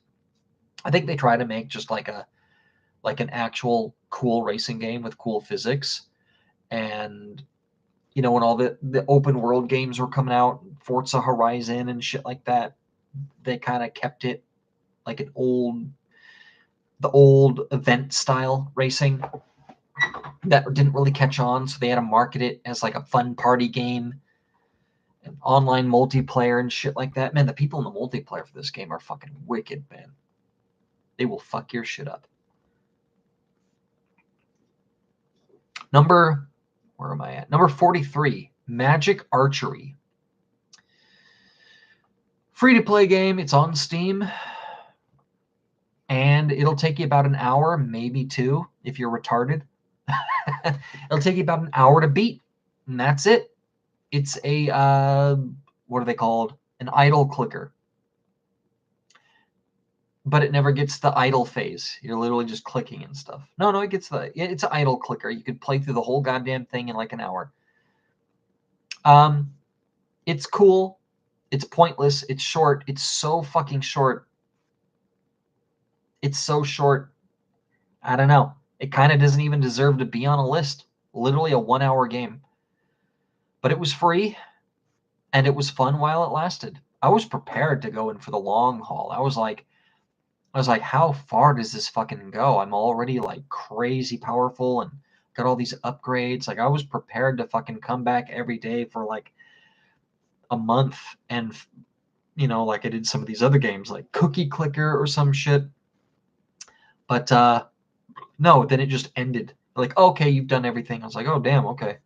I think they try to make just like an actual cool racing game with cool physics. And when all the open world games were coming out, Forza Horizon and shit like that, they kind of kept it like the old event style racing that didn't really catch on, so they had to market it as like a fun party game and online multiplayer and shit like that. Man, the people in the multiplayer for this game are fucking wicked, man. They will fuck your shit up. Where am I at? Number 43, Magic Archery. Free to play game. It's on Steam. And it'll take you about an hour, maybe two, if you're retarded. It'll take you about an hour to beat, and that's it. It's a what are they called? An idle clicker. But it never gets the idle phase. You're literally just clicking and stuff. No, it gets it's an idle clicker. You could play through the whole goddamn thing in like an hour. It's cool. It's pointless. It's short. It's so fucking short. It's so short. I don't know. It kind of doesn't even deserve to be on a list. Literally a 1 hour game. But it was free and it was fun while it lasted. I was prepared to go in for the long haul. I was like, how far does this fucking go? I'm already like crazy powerful and got all these upgrades. Like I was prepared to fucking come back every day for like a month and, like I did some of these other games like Cookie Clicker or some shit. But no, then it just ended. Like, okay, you've done everything. I was like, oh, damn, okay.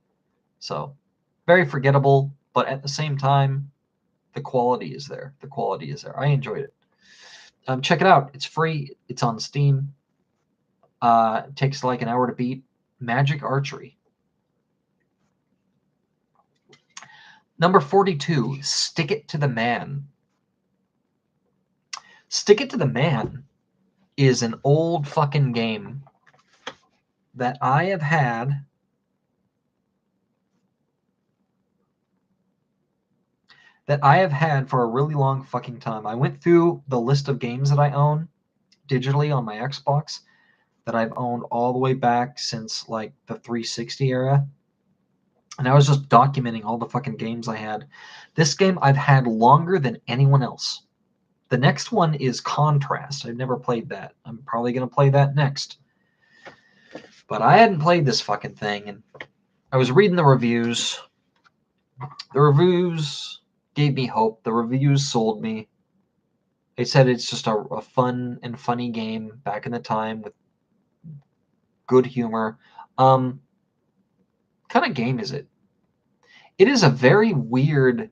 So very forgettable, but at the same time, the quality is there. The quality is there. I enjoyed it. Check it out. It's free. It's on Steam. It takes like an hour to beat. Magic Archery. Number 42, Stick It to the Man. Stick It to the Man is an old fucking game that I have had for a really long fucking time. I went through the list of games that I own digitally on my Xbox that I've owned all the way back since like the 360 era. And I was just documenting all the fucking games I had. This game I've had longer than anyone else. The next one is Contrast. I've never played that. I'm probably going to play that next. But I hadn't played this fucking thing, and I was reading the reviews. The reviews gave me hope. The reviews sold me. They said it's just a fun and funny game back in the time with good humor. Kind of game is it? It is a very weird...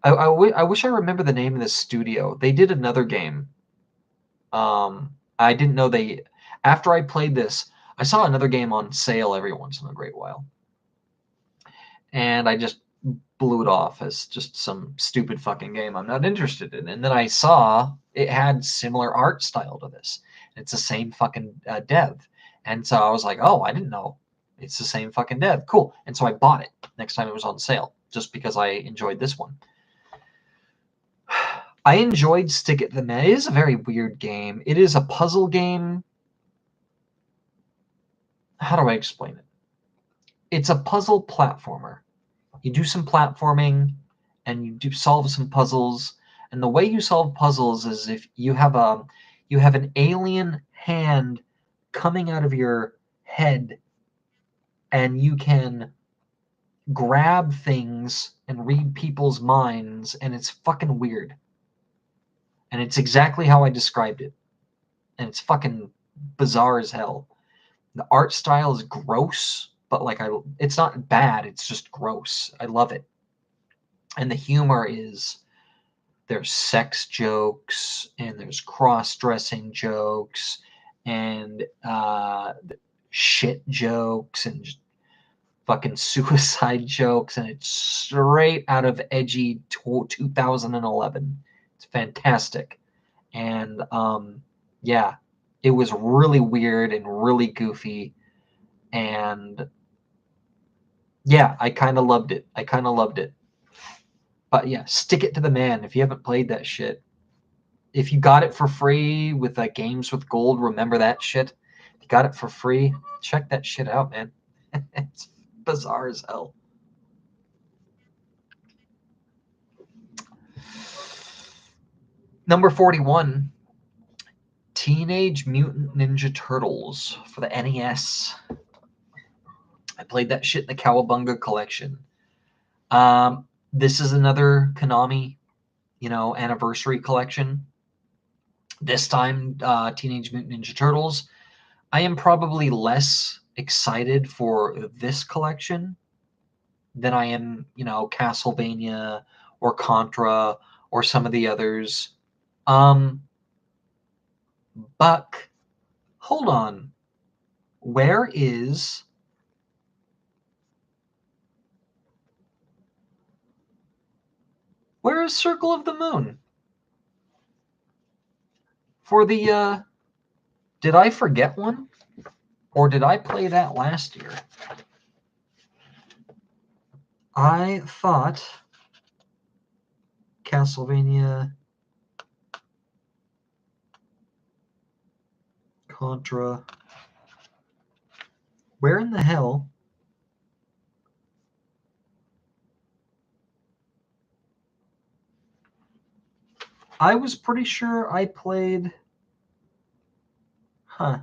I wish I remember the name of the studio. They did another game. I didn't know they... After I played this, I saw another game on sale every once in a great while. And I just blew it off as just some stupid fucking game I'm not interested in. And then I saw it had similar art style to this. It's the same fucking dev. And so I was like, oh, I didn't know. It's the same fucking dev. Cool. And so I bought it next time it was on sale, just because I enjoyed this one. I enjoyed Stick It to the Man. It is a very weird game. It is a puzzle game. How do I explain it? It's a puzzle platformer. You do some platforming and you do solve some puzzles. And the way you solve puzzles is if you have an alien hand coming out of your head, and you can grab things and read people's minds, and it's fucking weird. And it's exactly how I described it. And it's fucking bizarre as hell. The art style is gross, but it's not bad, it's just gross. I love it. And the humor is, there's sex jokes and there's cross-dressing jokes and shit jokes and fucking suicide jokes, and it's straight out of edgy 2011. It's fantastic. And yeah, it was really weird and really goofy, and yeah, I kind of loved it. But yeah, Stick It to the Man. If you haven't played that shit, if you got it for free with Games with Gold, remember that shit? If you got it for free, check that shit out, man. It's bizarre as hell. Number 41, Teenage Mutant Ninja Turtles for the NES. I played that shit in the Cowabunga collection. This is another Konami, anniversary collection. This time, Teenage Mutant Ninja Turtles. I am probably less excited for this collection than I am, Castlevania or Contra or some of the others. Buck, hold on. Where is Circle of the Moon? For the, did I forget one? Or did I play that last year? I thought Castlevania Contra. Where in the hell? I was pretty sure I played. Huh.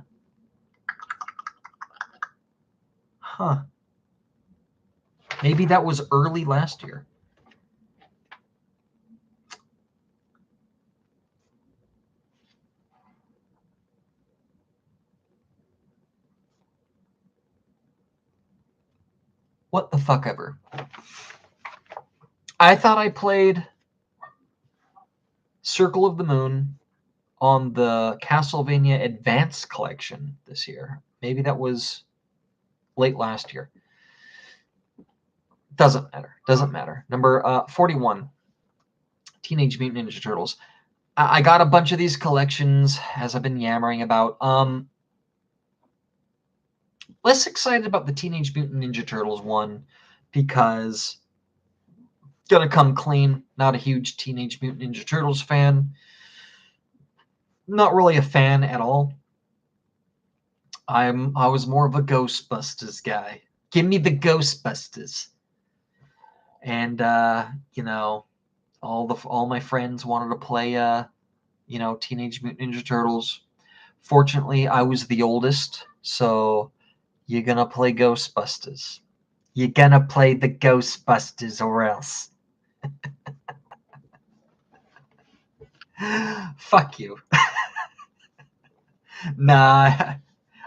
Maybe that was early last year. What the fuck ever. I thought I played Circle of the Moon on the Castlevania Advance Collection this year. Maybe that was late last year. Doesn't matter. Number 41, Teenage Mutant Ninja Turtles. I got a bunch of these collections, as I've been yammering about. Less excited about the Teenage Mutant Ninja Turtles one because, gonna come clean, not a huge Teenage Mutant Ninja Turtles fan. Not really a fan at all. I was more of a Ghostbusters guy. Give me the Ghostbusters. And all my friends wanted to play Teenage Mutant Ninja Turtles. Fortunately, I was the oldest, so you're gonna play Ghostbusters. You're gonna play the Ghostbusters or else. Fuck you. Nah,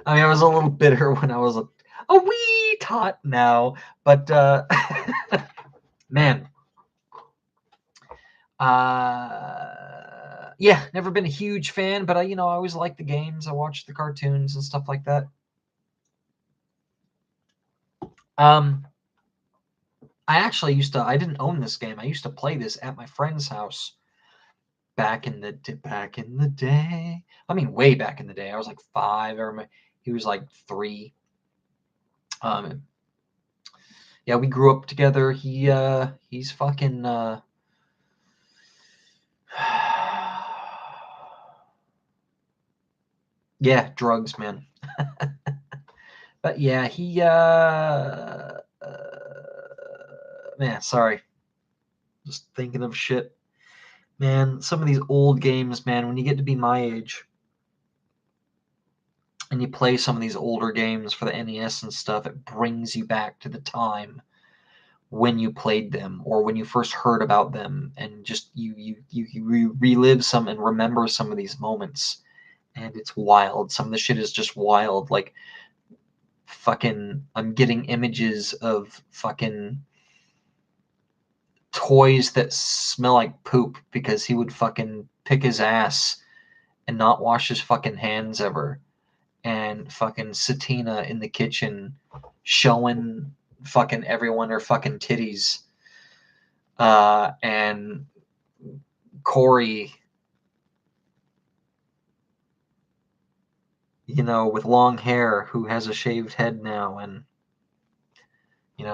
I mean, I was a little bitter when I was a wee tot now, but man, yeah, never been a huge fan, but I always liked the games. I watched the cartoons and stuff like that. I actually I didn't own this game. I used to play this at my friend's house back in the day. I mean, way back in the day. I was like 5, or he was like 3. Yeah, we grew up together. He's fucking yeah, drugs, man. But yeah, he man, sorry. Just thinking of shit. Man, some of these old games, man, when you get to be my age and you play some of these older games for the NES and stuff, it brings you back to the time when you played them or when you first heard about them, and just you relive some and remember some of these moments, and it's wild. Some of the shit is just wild. Like, fucking, I'm getting images of fucking toys that smell like poop because he would fucking pick his ass and not wash his fucking hands ever. And fucking Satina in the kitchen showing fucking everyone her fucking titties. And Corey, with long hair, who has a shaved head now, and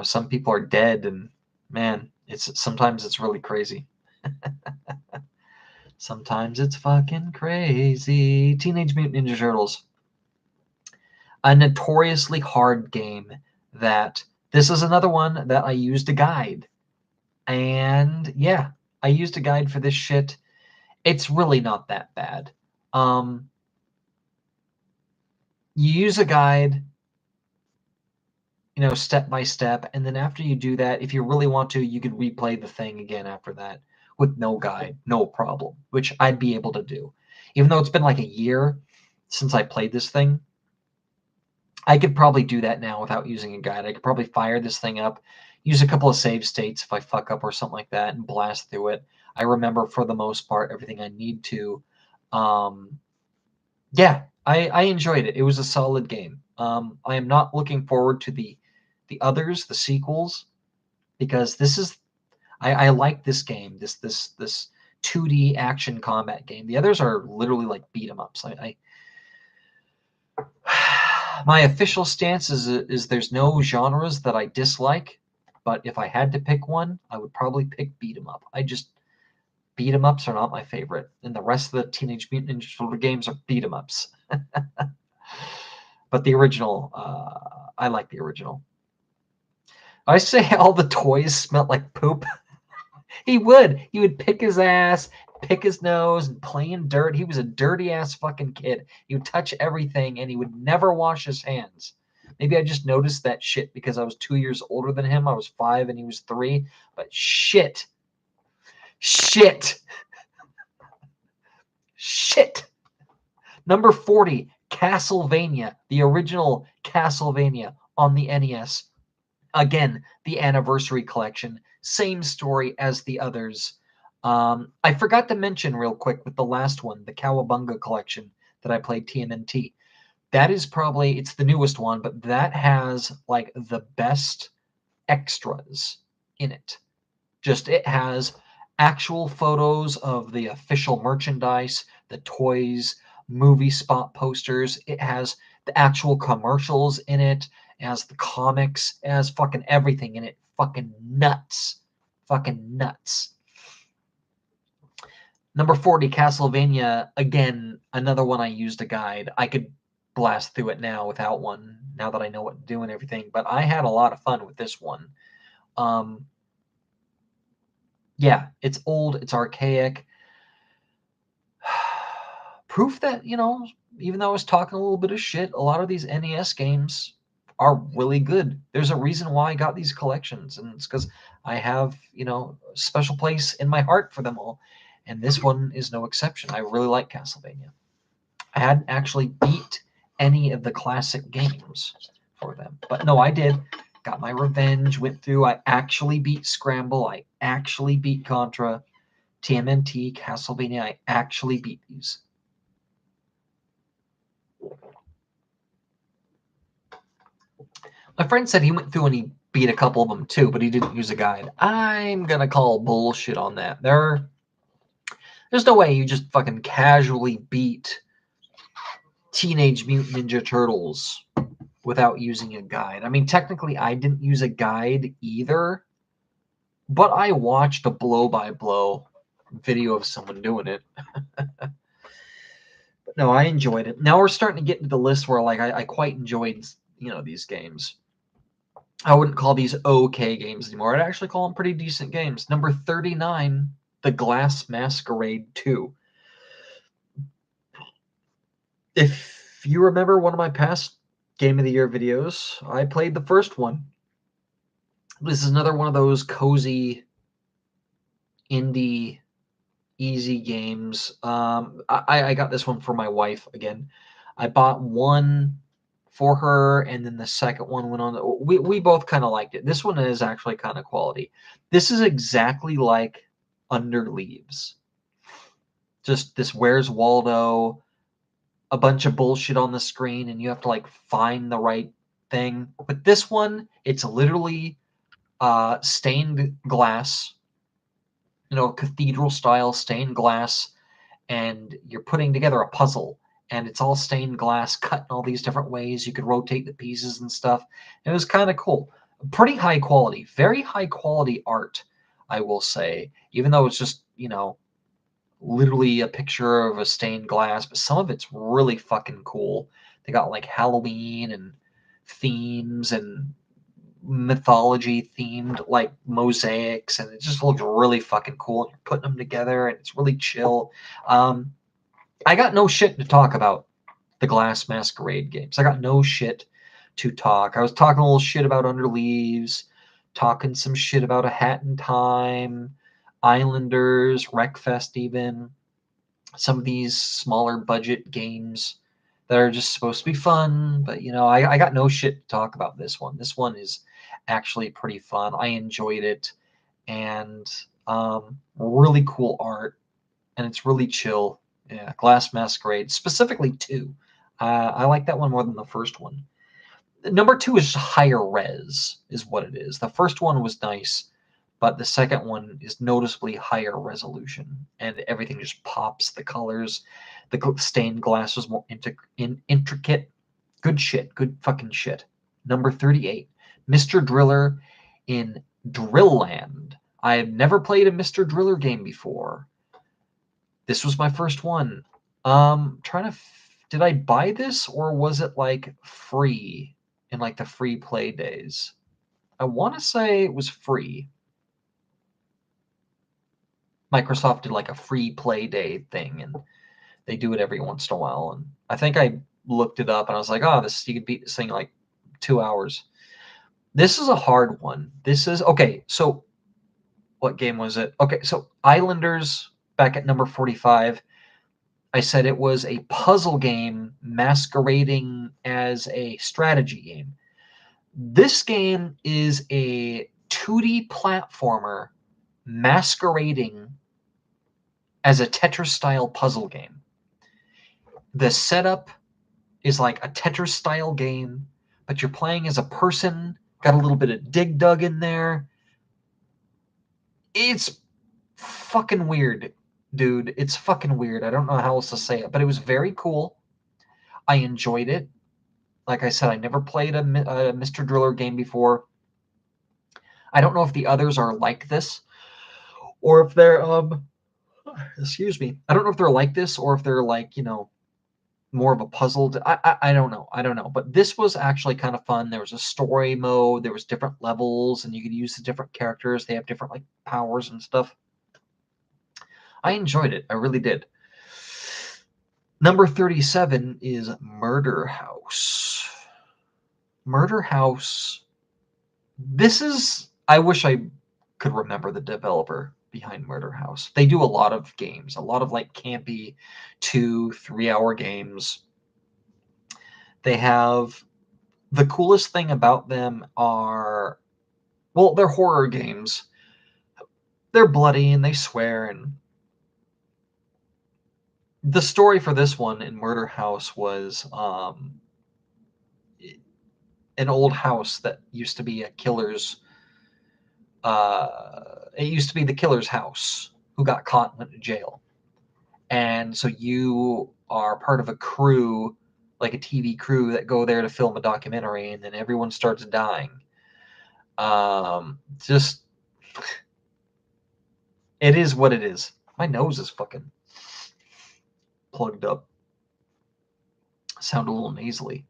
some people are dead, and man, sometimes it's really crazy. Sometimes it's fucking crazy. Teenage Mutant Ninja Turtles. A notoriously hard game that this is another one that I used a guide. And yeah, I used a guide for this shit. It's really not that bad. You use a guide, step by step, and then after you do that, if you really want to, you could replay the thing again after that with no guide, no problem, which I'd be able to do. Even though it's been like a year since I played this thing, I could probably do that now without using a guide. I could probably fire this thing up, use a couple of save states if I fuck up or something like that, and blast through it. I remember, for the most part, everything I need to. Yeah, I enjoyed it. It was a solid game. I am not looking forward to the others, the sequels, because this is I like this game, this 2D action combat game. The others are literally like beat 'em ups. My official stance is there's no genres that I dislike, but if I had to pick one, I would probably pick beat 'em up. Beat 'em ups are not my favorite, and the rest of the Teenage Mutant Ninja Turtle games are beat 'em ups. But the original, I like the original. I say all the toys smelled like poop. He would. He would pick his ass, pick his nose, and play in dirt. He was a dirty ass fucking kid. He would touch everything, and he would never wash his hands. Maybe I just noticed that shit because I was 2 years older than him. I was 5 and he was 3. But shit. Number 40, Castlevania, the original Castlevania on the NES. Again, the Anniversary Collection. Same story as the others. I forgot to mention real quick with the last one, the Cowabunga Collection that I played TMNT. That is probably, it's the newest one, but that has like the best extras in it. Just it has actual photos of the official merchandise, the toys, movie spot posters. It has the actual commercials in it. It has the comics. It has fucking everything in it. Fucking nuts. Fucking nuts. Number 40, Castlevania. Again, another one I used a guide. I could blast through it now without one, now that I know what to do and everything. But I had a lot of fun with this one. Yeah, it's old, it's archaic. Proof that, even though I was talking a little bit of shit, a lot of these NES games are really good. There's a reason why I got these collections, and it's because I have, a special place in my heart for them all. And this one is no exception. I really like Castlevania. I hadn't actually beat any of the classic games for them. But no, I did. Got my revenge, went through. I actually beat Scramble. I actually beat Contra. TMNT, Castlevania. I actually beat these. My friend said he went through and he beat a couple of them too, but he didn't use a guide. I'm going to call bullshit on that. There's no way you just fucking casually beat Teenage Mutant Ninja Turtles without using a guide. I mean, technically, I didn't use a guide either, but I watched a blow-by-blow video of someone doing it. But no, I enjoyed it. Now we're starting to get into the list where like I quite enjoyed, these games. I wouldn't call these okay games anymore. I'd actually call them pretty decent games. Number 39, The Glass Masquerade 2. If you remember one of my past Game of the Year videos, I played the first one. This is another one of those cozy, indie, easy games. I got this one for my wife again. I bought one for her, and then the second one went on. We both kind of liked it. This one is actually kind of quality. This is exactly like Under Leaves. Just this Where's Waldo, a bunch of bullshit on the screen, and you have to like find the right thing. But this one, it's literally stained glass, cathedral style stained glass, and you're putting together a puzzle, and it's all stained glass cut in all these different ways. You could rotate the pieces and stuff. It was kind of cool. Pretty high quality, very high quality art, I will say, even though it's just, literally a picture of a stained glass, but some of it's really fucking cool. They got like Halloween and themes and mythology themed like mosaics, and it just looked really fucking cool. You're putting them together and it's really chill. I got no shit to talk about the Glass Masquerade games. I got no shit to talk. I was talking a little shit about Under Leaves, talking some shit about A Hat in Time, Islanders, Wreckfest, even some of these smaller budget games that are just supposed to be fun. But I got no shit to talk about this one. This one is actually pretty fun. I enjoyed it, and really cool art, and it's really chill. Yeah, Glass Masquerade, specifically 2. I like that one more than the first one. Number 2 is higher res, is what it is. The first one was nice, but the second one is noticeably higher resolution, and everything just pops. The colors, the stained glass was more intricate. Good shit. Good fucking shit. Number 38, Mr. Driller in Drill Land. I have never played a Mr. Driller game before. This was my first one. Did I buy this, or was it like free in like the free play days? I want to say it was free. Microsoft did like a free play day thing, and they do it every once in a while. And I think I looked it up, and I was like, oh, you could beat this thing in like 2 hours. This is a hard one. This is okay. So, what game was it? Okay, so Islanders back at number 45. I said it was a puzzle game masquerading as a strategy game. This game is a 2D platformer masquerading as a Tetris-style puzzle game. The setup is like a Tetris-style game, but you're playing as a person, got a little bit of Dig Dug in there. It's fucking weird, dude. It's fucking weird. I don't know how else to say it, but it was very cool. I enjoyed it. Like I said, I never played a Mr. Driller game before. I don't know if the others are like this, or if they're excuse me. I don't know if they're like this, or if they're like, you know, more of a puzzle. I don't know. I don't know. But this was actually kind of fun. There was a story mode. There was different levels, and you could use the different characters. They have different like powers and stuff. I enjoyed it. I really did. Number 37 is Murder House. Murder House. This is, I wish I could remember the developer behind Murder House. They do a lot of games, a lot of like campy 2-3 hour games. They have, the coolest thing about them are, well, they're horror games. They're bloody and they swear, and the story for this one in Murder House was an old house that used to be a killer's. It used to be the killer's house who got caught and went to jail, and so you are part of a crew, like a TV crew, that go there to film a documentary, and then everyone starts dying. Just it is what it is. My nose is fucking plugged up. Sound a little nasally.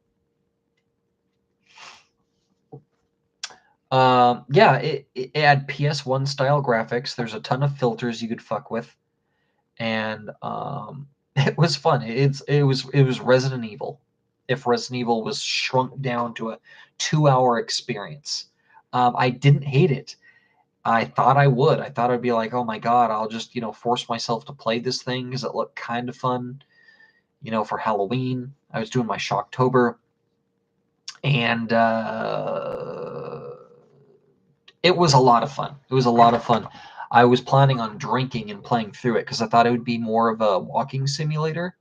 Yeah, it had PS1 style graphics. There's a ton of filters you could fuck with, and it was fun. It was Resident Evil. If Resident Evil was shrunk down to a 2-hour experience, I didn't hate it. I thought I would. I thought I'd be like, oh my god, I'll just force myself to play this thing because it looked kind of fun. For Halloween, I was doing my Shocktober, and it was a lot of fun. It was a lot of fun. I was planning on drinking and playing through it because I thought it would be more of a walking simulator.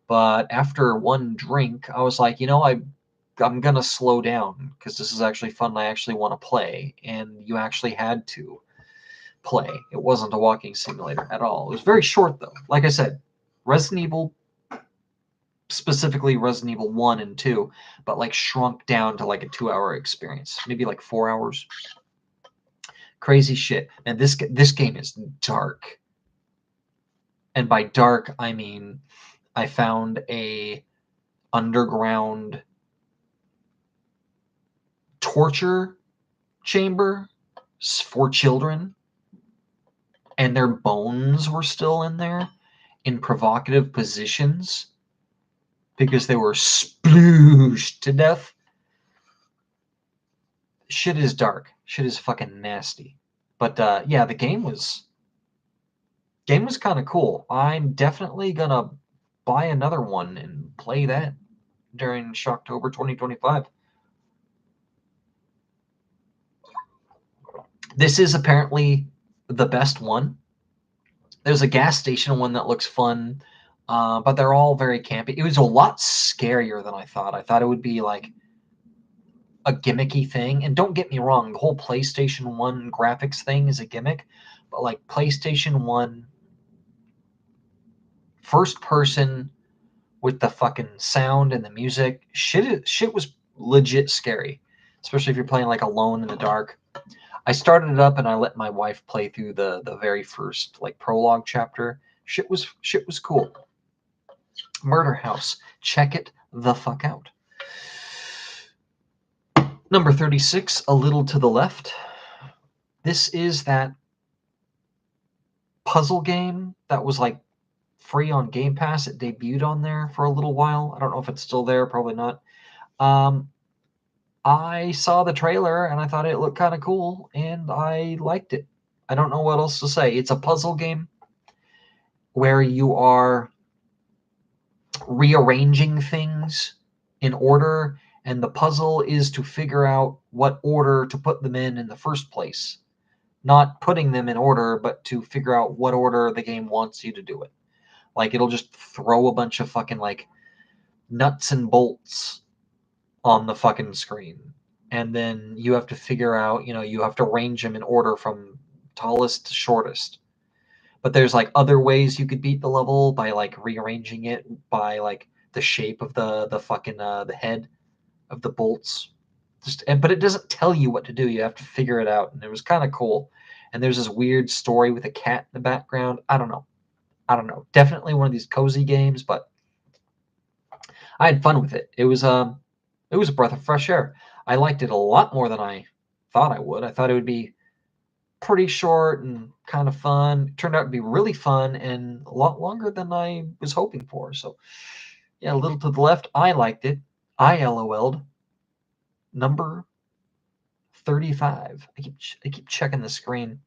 But after one drink, I was like, I'm going to slow down because this is actually fun. I actually want to play. And you actually had to play. It wasn't a walking simulator at all. It was very short, though. Like I said, Resident Evil, specifically Resident Evil 1 and 2, but like shrunk down to like a 2-hour experience, maybe like 4 hours. Crazy shit. And this game is dark. And by dark, I mean I found a underground torture chamber for children, and their bones were still in there in provocative positions because they were splooshed to death. Shit is dark. Shit is fucking nasty. But yeah, the game was kind of cool. I'm definitely gonna buy another one and play that during Shocktober 2025. This is apparently the best one. There's a gas station one that looks fun, but they're all very campy. It was a lot scarier than I thought. I thought it would be like a gimmicky thing. And don't get me wrong, the whole PlayStation 1 graphics thing is a gimmick, but like PlayStation 1 first person with the fucking sound and the music, shit was legit scary, especially if you're playing like alone in the dark. I started it up and I let my wife play through the very first like prologue chapter. Shit was cool. Murder House, check it the fuck out. Number 36, A Little to the Left. This is that puzzle game that was like free on Game Pass. It debuted on there for a little while. I don't know if it's still there, probably not. I saw the trailer and I thought it looked kind of cool and I liked it. I don't know what else to say. It's a puzzle game where you are rearranging things in order, and the puzzle is to figure out what order to put them in the first place. Not putting them in order, but to figure out what order the game wants you to do it. Like, it'll just throw a bunch of fucking, like, nuts and bolts on the fucking screen. And then you have to figure out, you have to arrange them in order from tallest to shortest. But there's, like, other ways you could beat the level by, like, rearranging it by, like, the shape of the fucking, the head of the bolts. But it doesn't tell you what to do. You have to figure it out. And it was kind of cool. And there's this weird story with a cat in the background. I don't know. Definitely one of these cozy games, but I had fun with it. It was a breath of fresh air. I liked it a lot more than I thought I would. I thought it would be pretty short and kind of fun. It turned out to be really fun and a lot longer than I was hoping for. So, yeah, A Little to the Left. I liked it. I LOL'd. Number 35. I keep checking the screen.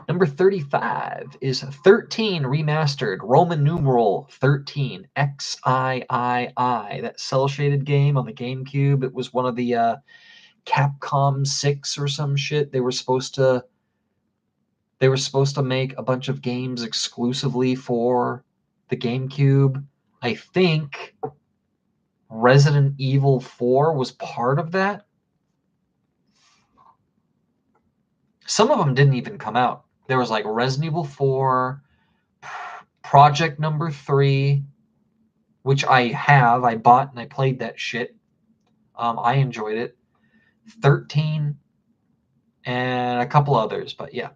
Number 35 is 13 Remastered, Roman numeral 13, XIII. That cel-shaded game on the GameCube. It was one of the Capcom 6 or some shit. They were supposed to make a bunch of games exclusively for the GameCube. I think Resident Evil 4 was part of that. Some of them didn't even come out. There was like Resident Evil 4, Project Number 3, which I bought and I played that shit. I enjoyed it. 13 and a couple others, but yeah.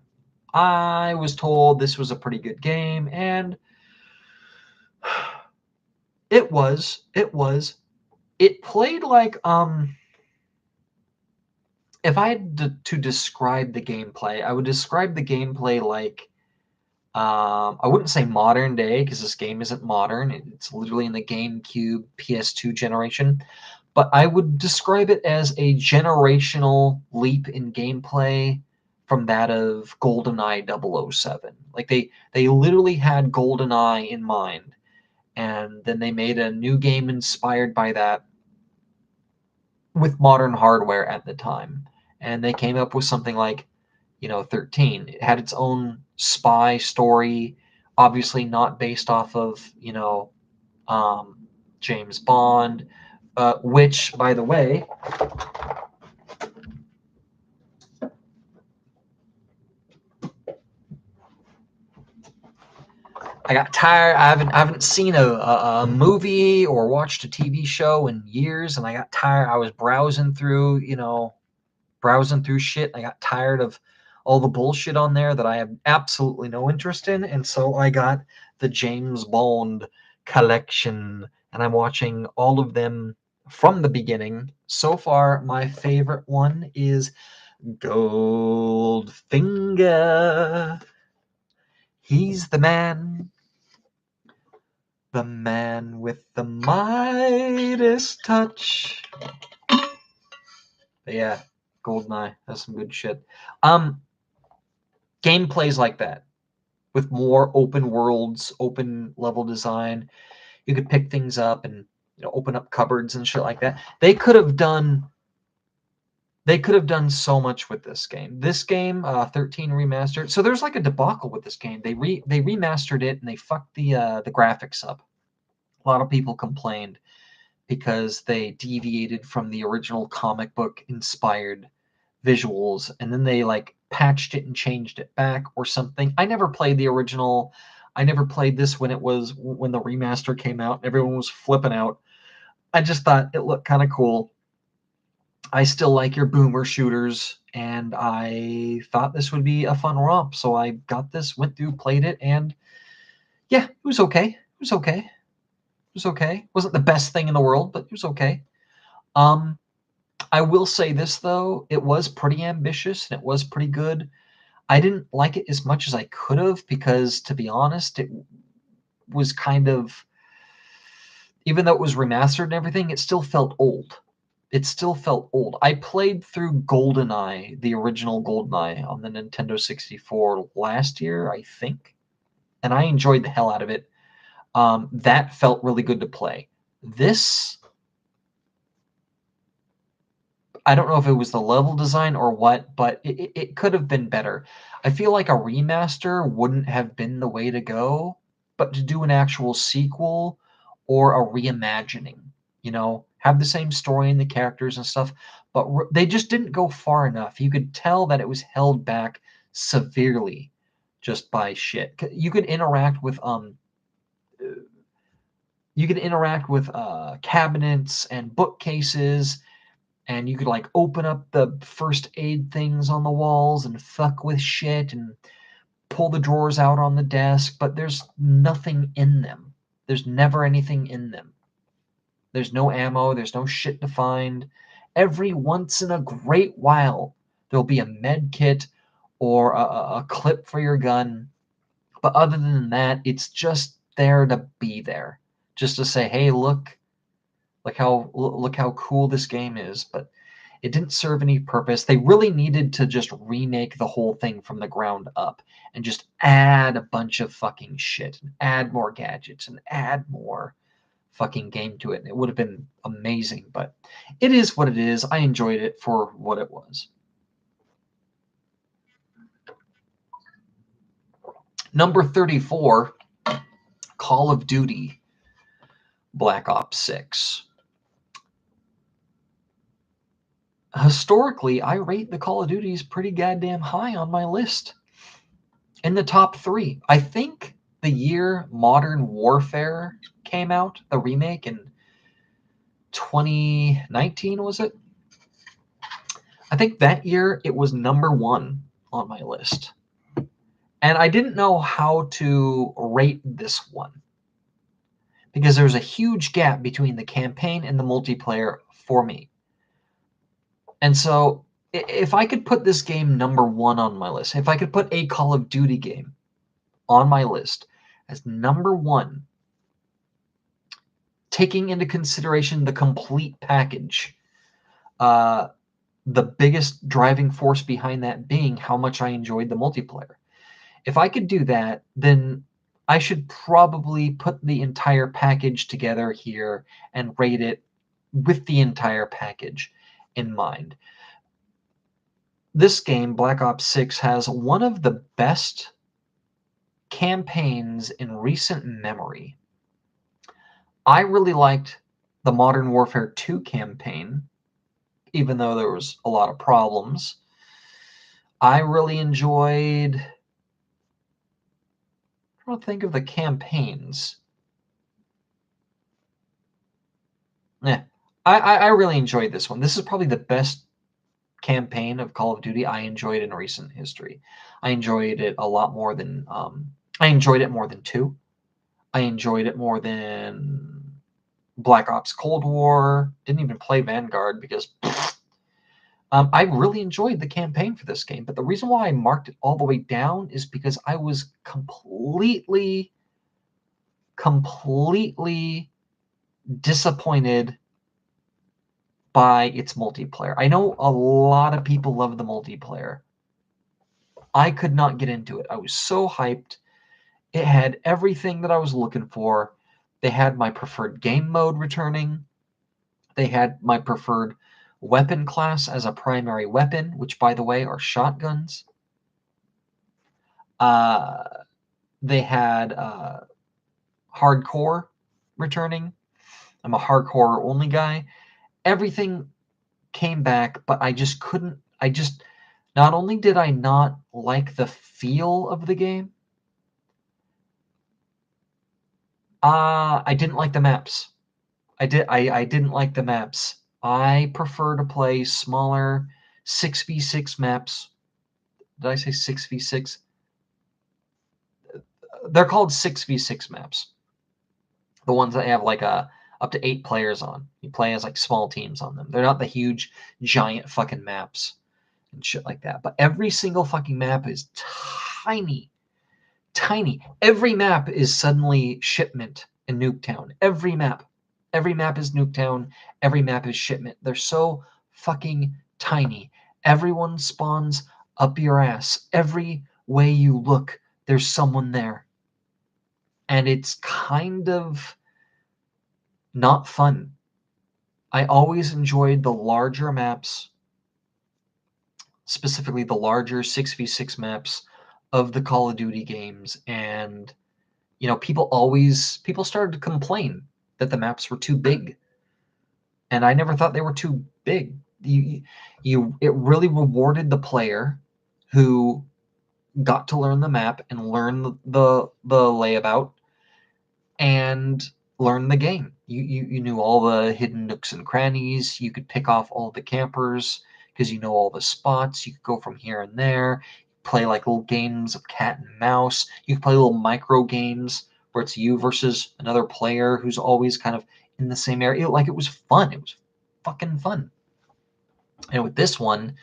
I was told this was a pretty good game, and it was. It played like if I had to describe the gameplay, I would describe the gameplay like I wouldn't say modern day, because this game isn't modern. It's literally in the GameCube PS2 generation. But I would describe it as a generational leap in gameplay from that of GoldenEye 007. Like they literally had GoldenEye in mind, and then they made a new game inspired by that with modern hardware at the time. And they came up with something like, 13. It had its own spy story, obviously not based off of, James Bond, which, by the way, I got tired. I haven't seen a movie or watched a TV show in years, and I got tired. I was browsing through shit. I got tired of all the bullshit on there that I have absolutely no interest in, and so I got the James Bond collection, and I'm watching all of them from the beginning. So far, my favorite one is Goldfinger. He's the man with the Midas touch. But yeah, GoldenEye, that's some good shit. Gameplays like that, with more open worlds, open level design. You could pick things up and open up cupboards and shit like that. They could have done so much with this game. This game, 13 remastered. So there's like a debacle with this game. They remastered it and they fucked the graphics up. A lot of people complained because they deviated from the original comic book inspired visuals, and then they like patched it and changed it back or something. I never played the original. I never played this when the remaster came out and everyone was flipping out. I just thought it looked kind of cool. I still like your boomer shooters, and I thought this would be a fun romp. So I got this, went through, played it, and yeah, it was okay. It was okay. It was okay. It wasn't the best thing in the world, but it was okay. Um, I will say this though, it was pretty ambitious and it was pretty good. I didn't like it as much as I could have because, to be honest, it was kind of, even though it was remastered and everything, it still felt old. It still felt old. I played through GoldenEye, the original GoldenEye on the Nintendo 64 last year, I think, and I enjoyed the hell out of it. That felt really good to play. This, I don't know if it was the level design or what, but it could have been better. I feel like a remaster wouldn't have been the way to go, but to do an actual sequel or a reimagining, have the same story and the characters and stuff, but they just didn't go far enough. You could tell that it was held back severely just by shit. You could interact with cabinets and bookcases, and you could like open up the first aid things on the walls and fuck with shit and pull the drawers out on the desk, but there's nothing in them. There's never anything in them. There's no ammo, there's no shit to find. Every once in a great while, there'll be a med kit or a clip for your gun. But other than that, it's just there to be there. Just to say, hey, look how cool this game is. But it didn't serve any purpose. They really needed to just remake the whole thing from the ground up and just add a bunch of fucking shit and add more gadgets and add more fucking game to it. And it would have been amazing, but it is what it is. I enjoyed it for what it was. Number 34, Call of Duty Black Ops 6. Historically, I rate the Call of Duties pretty goddamn high on my list. In the top 3. I think the year Modern Warfare came out, the remake in 2019, was it? I think that year it was number 1 on my list. And I didn't know how to rate this one because there's a huge gap between the campaign and the multiplayer for me. And so if I could put this game number 1 on my list, if I could put a Call of Duty game on my list as number 1, taking into consideration the complete package, the biggest driving force behind that being how much I enjoyed the multiplayer. If I could do that, then I should probably put the entire package together here and rate it with the entire package in mind. This game, Black Ops 6, has one of the best campaigns in recent memory. I really liked the Modern Warfare 2 campaign, even though there was a lot of problems. I really enjoyed... I don't think of the campaigns. Yeah, I really enjoyed this one. This is probably the best campaign of Call of Duty I enjoyed in recent history. I enjoyed it a lot more than I enjoyed it more than 2. I enjoyed it more than Black Ops Cold War. Didn't even play Vanguard because I really enjoyed the campaign for this game. But the reason why I marked it all the way down is because I was completely disappointed by its multiplayer. I know a lot of people love the multiplayer. I could not get into it. I was so hyped. It had everything that I was looking for. They had my preferred game mode returning. They had my preferred weapon class as a primary weapon, which, by the way, are shotguns. They had hardcore returning. I'm a hardcore only guy. Everything came back, but I just couldn't. Not only did I not like the feel of the game, I didn't like the maps. I didn't like the maps. I prefer to play smaller 6v6 maps. Did I say 6v6? They're called 6v6 maps. The ones that have like up to 8 players on. You play as like small teams on them. They're not the huge giant fucking maps and shit like that. But every single fucking map is tiny. Tiny. Every map is suddenly Shipment in Nuketown. Every map. Every map is Nuketown. Every map is Shipment. They're so fucking tiny. Everyone spawns up your ass. Every way you look, there's someone there. And it's kind of not fun. I always enjoyed the larger maps, specifically the larger 6v6 maps of the Call of Duty games. And people started to complain that the maps were too big, and I never thought they were too big. It really rewarded the player who got to learn the map and learn the layout and learn the game. You knew all the hidden nooks and crannies. You could pick off all the campers because you know all the spots. You could go from here and there, play like little games of cat and mouse. You could play little micro games where it's you versus another player who's always kind of in the same area. It was fun. It was fucking fun. And with this one,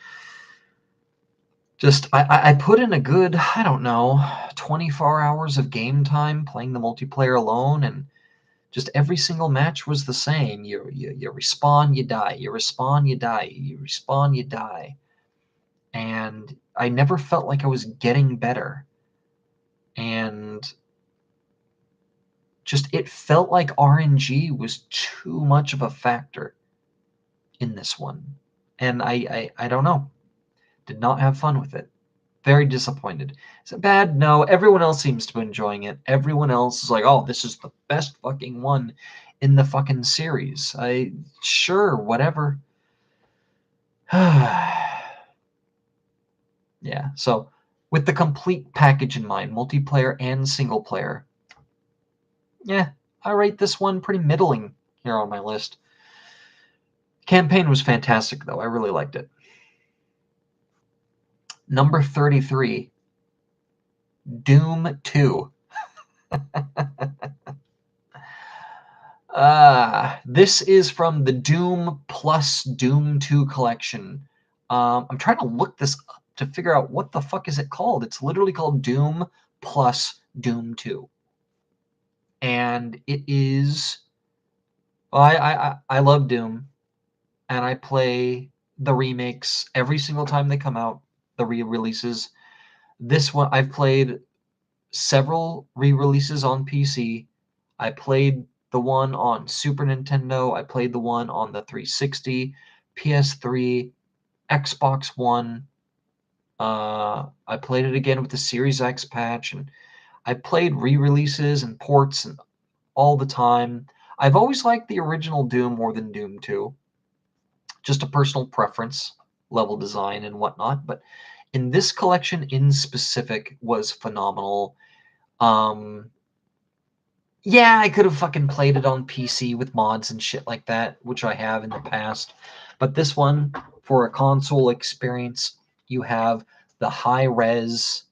just I put in a good, I don't know, 24 hours of game time playing the multiplayer alone, and just every single match was the same. You respawn, you die. You respawn, you die. You respawn, you die. And I never felt like I was getting better. And just it felt like RNG was too much of a factor in this one. And I don't know. Did not have fun with it. Very disappointed. Is it bad? No. Everyone else seems to be enjoying it. Everyone else is like, oh, this is the best fucking one in the fucking series. Sure, whatever. Yeah, so with the complete package in mind, multiplayer and single player, yeah, I rate this one pretty middling here on my list. Campaign was fantastic, though. I really liked it. Number 33, Doom 2. This is from the Doom plus Doom 2 collection. I'm trying to look this up to figure out what the fuck is it called. It's literally called Doom plus Doom 2. And it is... Well, I love Doom, and I play the remakes every single time they come out, the re-releases. This one, I've played several re-releases on PC. I played the one on Super Nintendo. I played the one on the 360, PS3, Xbox One. I played it again with the Series X patch, and I played re-releases and ports and all the time. I've always liked the original Doom more than Doom 2. Just a personal preference, level design and whatnot. But in this collection in specific was phenomenal. Yeah, I could have fucking played it on PC with mods and shit like that, which I have in the past. But this one, for a console experience, you have the high res.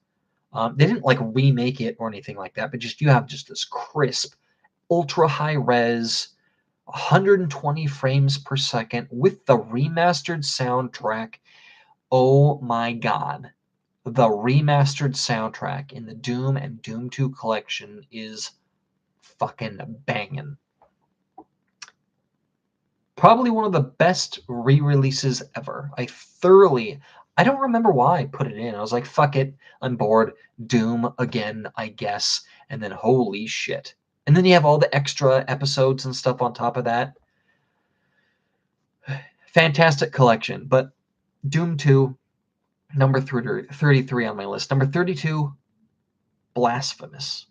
They didn't like remake it or anything like that, but just you have just this crisp, ultra high res, 120 frames per second with the remastered soundtrack. Oh my god. The remastered soundtrack in the Doom and Doom 2 collection is fucking banging. Probably one of the best re-releases ever. I don't remember why I put it in. I was like, fuck it, I'm bored. Doom again, I guess. And then holy shit. And then you have all the extra episodes and stuff on top of that. Fantastic collection. But Doom 2, number 33 on my list. Number 32, Blasphemous.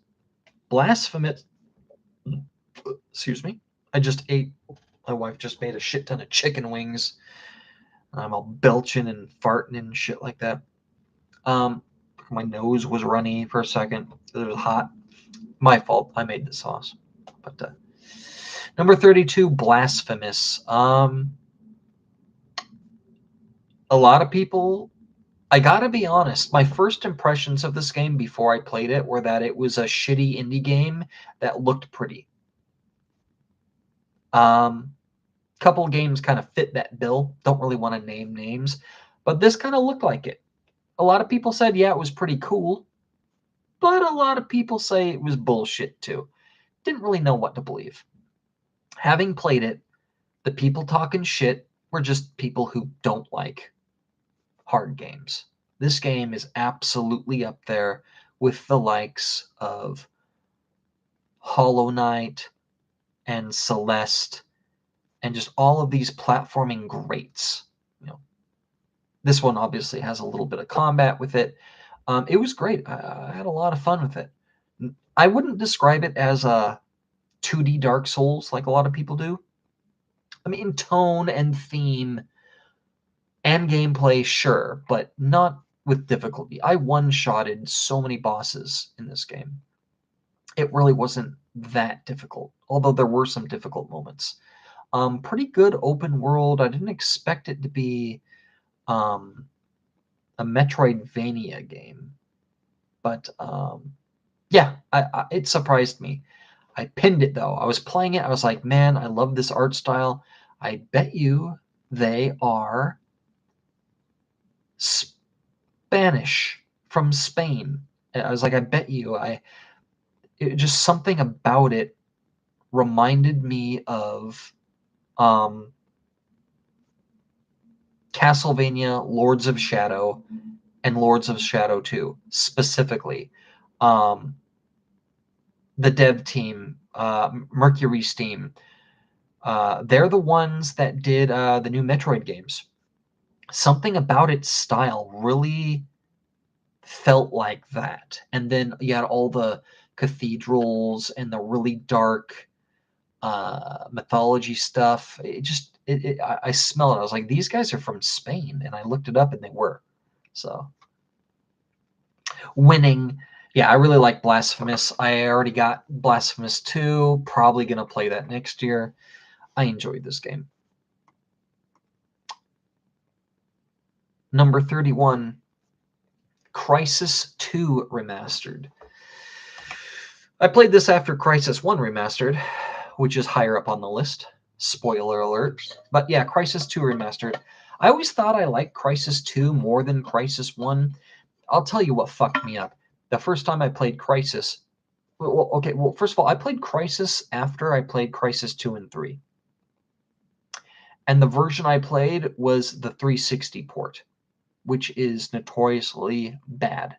Blasphemous, excuse me. I just ate. My wife just made a shit ton of chicken wings. I'm all belching and farting and shit like that. My nose was runny for a second. It was hot. My fault. I made the sauce. But number 32, Blasphemous. A lot of people. I gotta be honest. My first impressions of this game before I played it were that it was a shitty indie game that looked pretty. Couple of games kind of fit that bill. Don't really want to name names, but this kind of looked like it. A lot of people said, yeah, it was pretty cool, but a lot of people say it was bullshit too. Didn't really know what to believe. Having played it, the people talking shit were just people who don't like hard games. This game is absolutely up there with the likes of Hollow Knight and Celeste and just all of these platforming greats. You know, this one obviously has a little bit of combat with it. It was great. I had a lot of fun with it. I wouldn't describe it as a 2D Dark Souls like a lot of people do. I mean, in tone and theme and gameplay, sure, but not with difficulty. I one-shotted so many bosses in this game. It really wasn't that difficult, although there were some difficult moments. Pretty good open world. I didn't expect it to be a Metroidvania game, but yeah, it surprised me. I pinned it though. I was playing it. I was like, man, I love this art style. I bet you they are Spanish from Spain. I was like, I bet you. Just something about it reminded me of Castlevania, Lords of Shadow, and Lords of Shadow 2 specifically. The dev team, Mercury's team, they're the ones that did the new Metroid games. Something about its style really felt like that. And then you had all the cathedrals and the really dark mythology stuff. I smell it. I was like, these guys are from Spain, and I looked it up, and they were. So winning. Yeah, I really like Blasphemous. I already got Blasphemous 2. Probably gonna play that next year. I enjoyed this game. Number 31, Crisis 2 Remastered. I played this after Crisis 1 Remastered, which is higher up on the list. Spoiler alert. But yeah, Crisis 2 Remastered. I always thought I liked Crisis 2 more than Crisis 1. I'll tell you what fucked me up. The first time I played Crisis... Well, first of all, I played Crisis after I played Crisis 2 and 3. And the version I played was the 360 port, which is notoriously bad.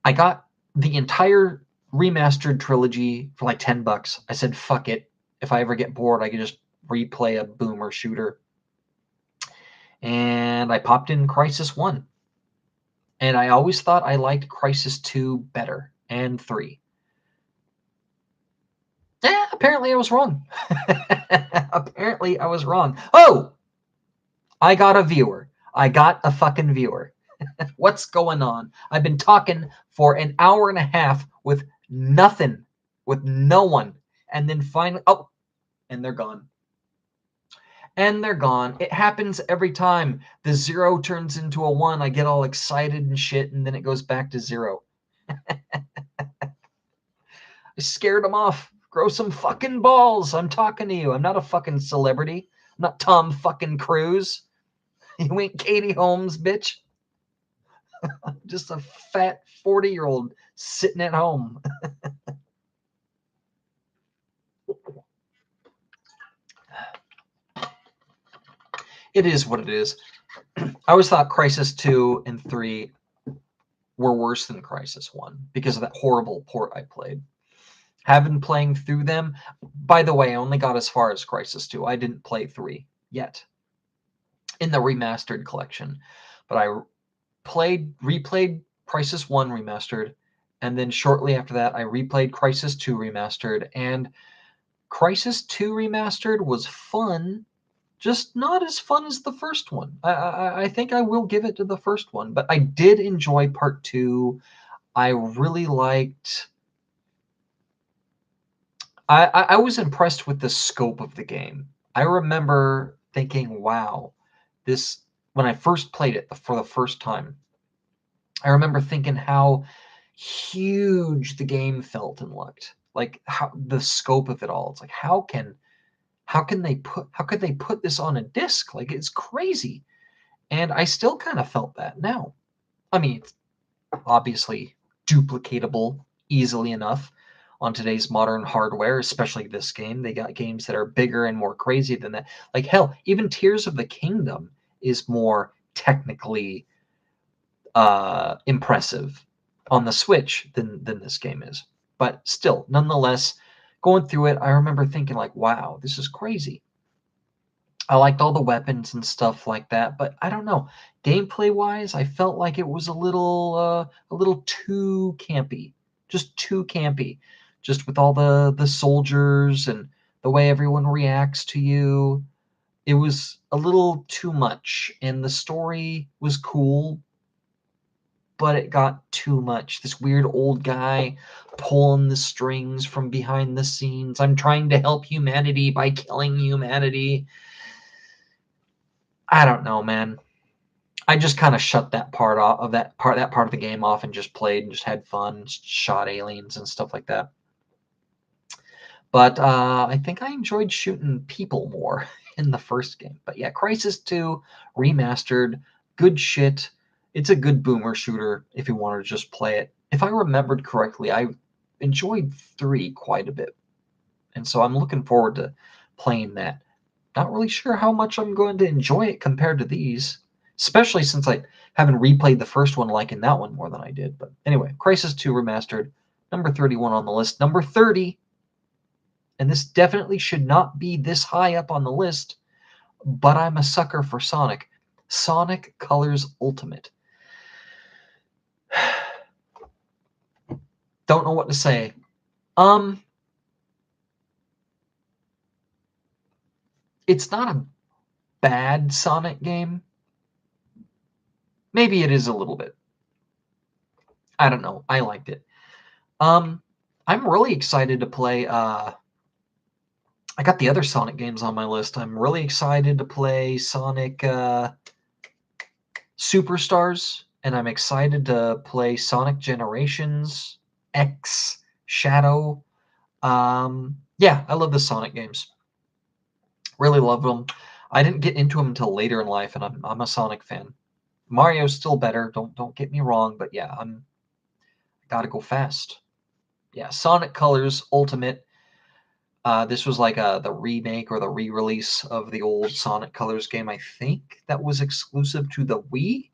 I got the entire remastered trilogy for like $10. I said, fuck it. If I ever get bored, I can just replay a boomer shooter. And I popped in Crisis 1. And I always thought I liked Crisis 2 better, and 3. Apparently I was wrong. Apparently I was wrong. Oh! I got a viewer. I got a fucking viewer. What's going on? I've been talking for an hour and a half with nothing, with no one. And then finally, oh, and they're gone. And they're gone. It happens every time. The 0 turns into a 1. I get all excited and shit, and then it goes back to 0. I scared them off. Grow some fucking balls. I'm talking to you. I'm not a fucking celebrity. I'm not Tom fucking Cruise. You ain't Katie Holmes, bitch. I'm just a fat 40-year-old sitting at home. It is what it is. I always thought Crisis 2 and 3 were worse than Crisis 1 because of that horrible port I played. Having playing through them, by the way, I only got as far as Crisis 2. I didn't play 3 yet in the remastered collection. But I replayed Crisis 1 remastered, and then shortly after that, I replayed Crisis 2 remastered, and Crysis 2 Remastered was fun, just not as fun as the first one. I think I will give it to the first one, but I did enjoy Part 2. I really liked... I was impressed with the scope of the game. I remember thinking, wow, this... When I first played it for the first time, I remember thinking how huge the game felt and looked. Like, how the scope of it all. It's like, how could they put this on a disc? Like, it's crazy. And I still kind of felt that now. I mean, it's obviously duplicatable easily enough on today's modern hardware, especially this game. They got games that are bigger and more crazy than that. Like, hell, even Tears of the Kingdom is more technically impressive on the Switch than this game is. But still, nonetheless, going through it, I remember thinking like, wow, this is crazy. I liked all the weapons and stuff like that, but I don't know. Gameplay wise, I felt like it was a little too campy, just too campy, just with all the soldiers and the way everyone reacts to you. It was a little too much, and the story was cool, but it got too much. This weird old guy pulling the strings from behind the scenes. I'm trying to help humanity by killing humanity. I don't know, man. I just kind of shut that part off of that part of the game off and just played and just had fun, shot aliens and stuff like that. But I think I enjoyed shooting people more in the first game. But yeah, Crysis 2 remastered, good shit. It's a good boomer shooter if you want to just play it. If I remembered correctly, I enjoyed 3 quite a bit. And so I'm looking forward to playing that. Not really sure how much I'm going to enjoy it compared to these, especially since I haven't replayed the first one liking that one more than I did. But anyway, Crysis 2 Remastered, number 31 on the list. Number 30, and this definitely should not be this high up on the list, but I'm a sucker for Sonic. Sonic Colors Ultimate. Don't know what to say. It's not a bad Sonic game. Maybe it is a little bit. I don't know. I liked it. I'm really excited to play. I got the other Sonic games on my list. I'm really excited to play Sonic Superstars, and I'm excited to play Sonic Generations X Shadow. Yeah, I love the Sonic games. Really love them. I didn't get into them until later in life, and I'm a Sonic fan. Mario's still better. Don't get me wrong, but yeah, gotta go fast. Yeah, Sonic Colors Ultimate. This was like the remake or the re-release of the old Sonic Colors game. I think that was exclusive to the Wii.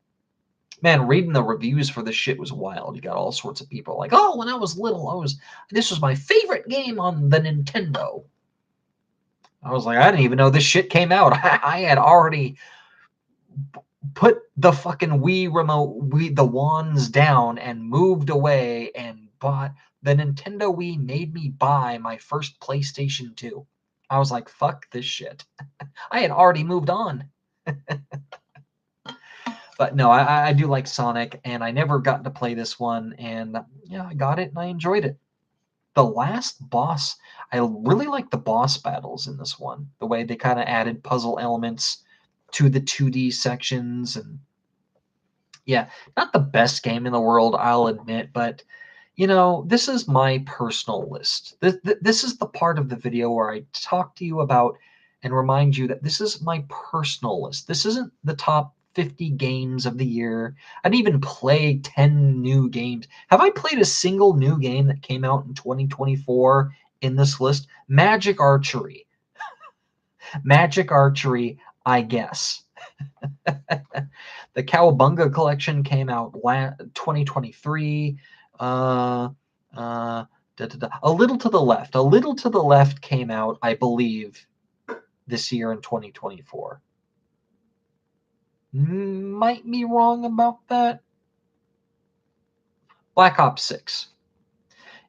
Man, reading the reviews for this shit was wild. You got all sorts of people like, "Oh, when I was little, this was my favorite game on the Nintendo." I was like, I didn't even know this shit came out. I had already put the fucking Wii remote, the wands down and moved away and bought the Nintendo Wii. Made me buy my first PlayStation 2. I was like, fuck this shit. I had already moved on. But no, I do like Sonic, and I never got to play this one, and yeah, I got it and I enjoyed it. The last boss, I really like the boss battles in this one. The way they kind of added puzzle elements to the 2D sections, and yeah, not the best game in the world, I'll admit, but you know, this is my personal list. This is the part of the video where I talk to you about and remind you that this is my personal list. This isn't the top 50 games of the year. I didn't even play 10 new games. Have I played a single new game that came out in 2024 in this list? Magic Archery. Magic Archery, I guess. The Cowabunga collection came out 2023. A Little to the Left. A Little to the Left came out, I believe, this year in 2024. Might be wrong about that. Black Ops 6.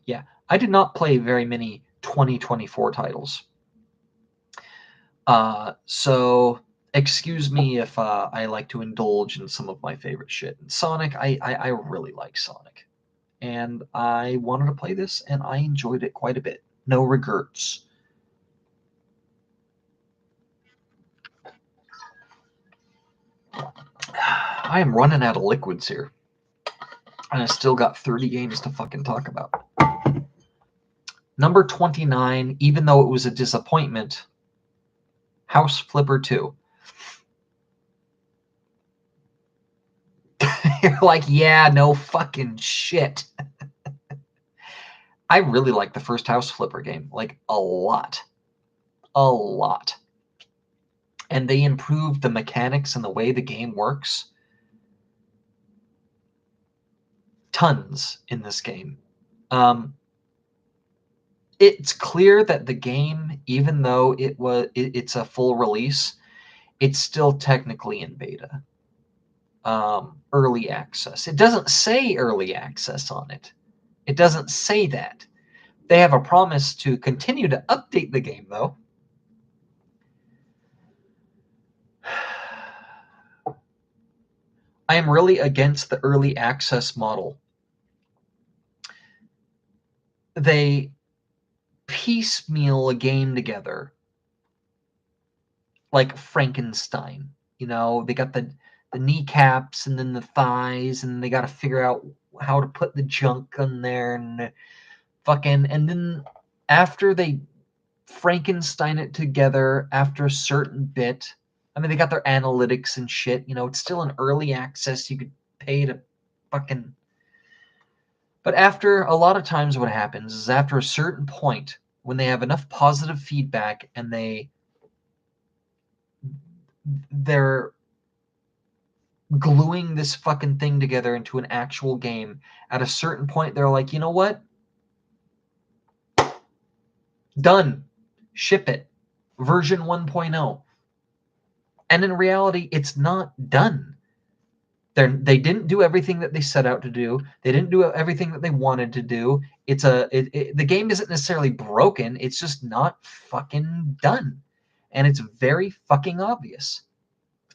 Yeah, I did not play very many 2024 titles. So excuse me if I like to indulge in some of my favorite shit. Sonic, I really like Sonic. And I wanted to play this, and I enjoyed it quite a bit. No regrets. I am running out of liquids here. And I still got 30 games to fucking talk about. Number 29, even though it was a disappointment, House Flipper 2. You're like, yeah, no fucking shit. I really like the first House Flipper game, like a lot. A lot. And they improved the mechanics and the way the game works. Tons in this game. It's clear that the game, even though it's a full release, it's still technically in beta. Early access. It doesn't say early access on it. It doesn't say that. They have a promise to continue to update the game, though. I am really against the early access model. They piecemeal a game together like Frankenstein. You know, they got the kneecaps and then the thighs, and they got to figure out how to put the junk on there and fucking. And then after they Frankenstein it together after a certain bit, I mean, they got their analytics and shit. You know, it's still an early access. You could pay to fucking. But after a lot of times, what happens is after a certain point, when they have enough positive feedback and they're gluing this fucking thing together into an actual game, at a certain point they're like, you know what, done, ship it, version 1.0. And in reality, it's not done. They didn't do everything that they set out to do. They didn't do everything that they wanted to do. The game isn't necessarily broken. It's just not fucking done. And it's very fucking obvious.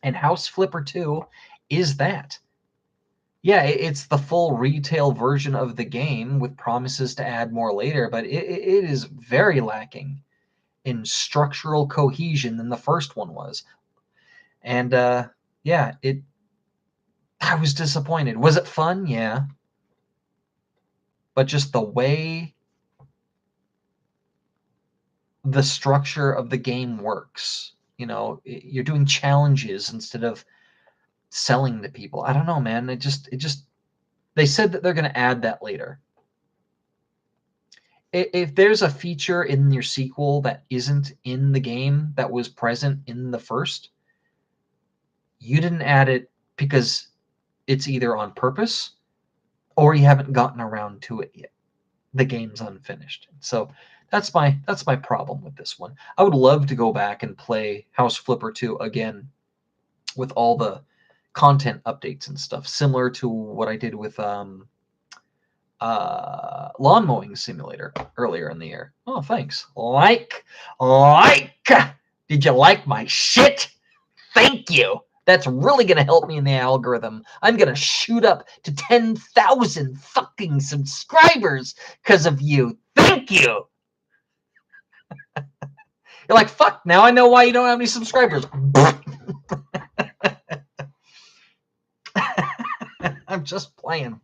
And House Flipper 2 is that. Yeah, it's the full retail version of the game with promises to add more later, but it is very lacking in structural cohesion than the first one was. And yeah, I was disappointed. Was it fun? Yeah. But just the way the structure of the game works, you know, you're doing challenges instead of selling to people. I don't know, man. It just they said that they're going to add that later. If there's a feature in your sequel that isn't in the game that was present in the first, you didn't add it because it's either on purpose or you haven't gotten around to it yet. The game's unfinished. So that's my problem with this one. I would love to go back and play House Flipper 2 again with all the content updates and stuff, similar to what I did with lawn mowing simulator earlier in the year. Oh, thanks. Like, did you like my shit? Thank you. That's really going to help me in the algorithm. I'm going to shoot up to 10,000 fucking subscribers because of you. Thank you. You're like, fuck, now I know why you don't have any subscribers. I'm just playing.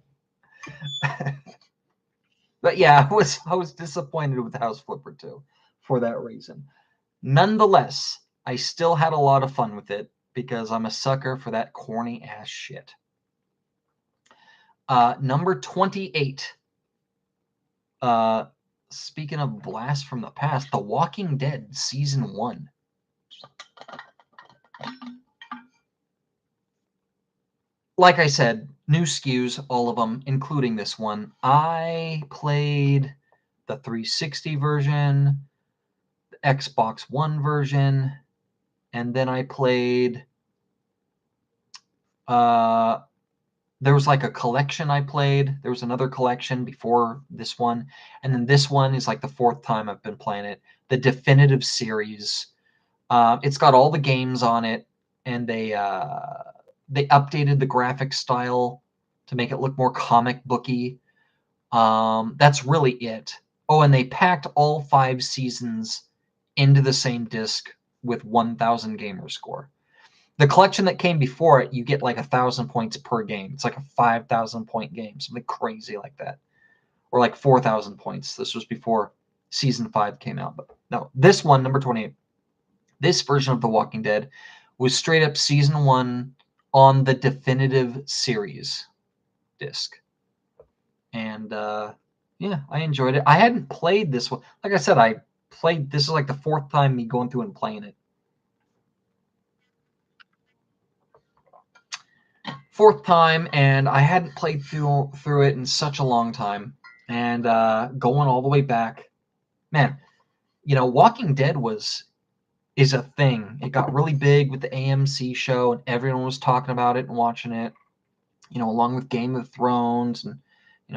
But yeah, I was disappointed with House Flipper 2 for that reason. Nonetheless, I still had a lot of fun with it because I'm a sucker for that corny ass shit. Number 28. Speaking of Blast from the Past, The Walking Dead Season 1. Like I said, new SKUs, all of them, including this one. I played the 360 version, the Xbox One version, and then I played there was like a collection I played. There was another collection before this one, and then this one is like the fourth time I've been playing it. The definitive series. It's got all the games on it, and they updated the graphic style to make it look more comic booky. That's really it. Oh, and they packed all 5 seasons into the same disc with 1,000 gamer score. The collection that came before it, you get like 1,000 points per game. It's like a 5,000 point game, something crazy like that, or like 4,000 points. This was before season 5 came out. But no, this one, number 28, this version of The Walking Dead was straight up season 1 on the definitive series disc. And yeah, I enjoyed it. I hadn't played this one. Like I said, this is like the 4th time me going through and playing it. 4th time, and I hadn't played through it in such a long time. And going all the way back, man, Walking Dead is a thing. It got really big with the AMC show, and everyone was talking about it and watching it. Along with Game of Thrones, and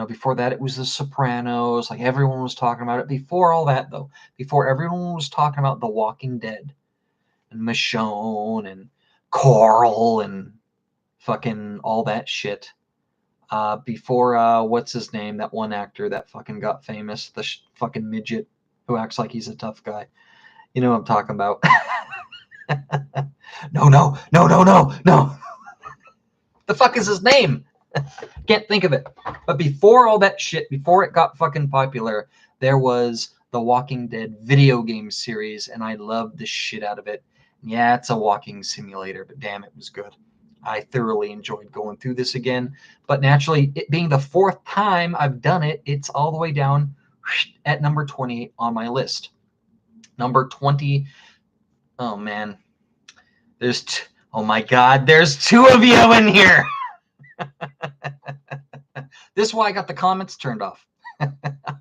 before that it was The Sopranos. Like, everyone was talking about it. Before all that, though, before everyone was talking about The Walking Dead and Michonne and Coral and fucking all that shit. Before what's his name? That one actor that fucking got famous, the fucking midget who acts like he's a tough guy. You know what I'm talking about? No. The fuck is his name? Can't think of it. But before all that shit, before it got fucking popular, there was the Walking Dead video game series, and I loved the shit out of it. Yeah, it's a walking simulator, but damn, it was good. I thoroughly enjoyed going through this again. But naturally, it being the 4th time I've done it, it's all the way down at number 28 on my list. Number 20. Oh, man. Oh, my God. There's 2 of you in here. This is why I got the comments turned off.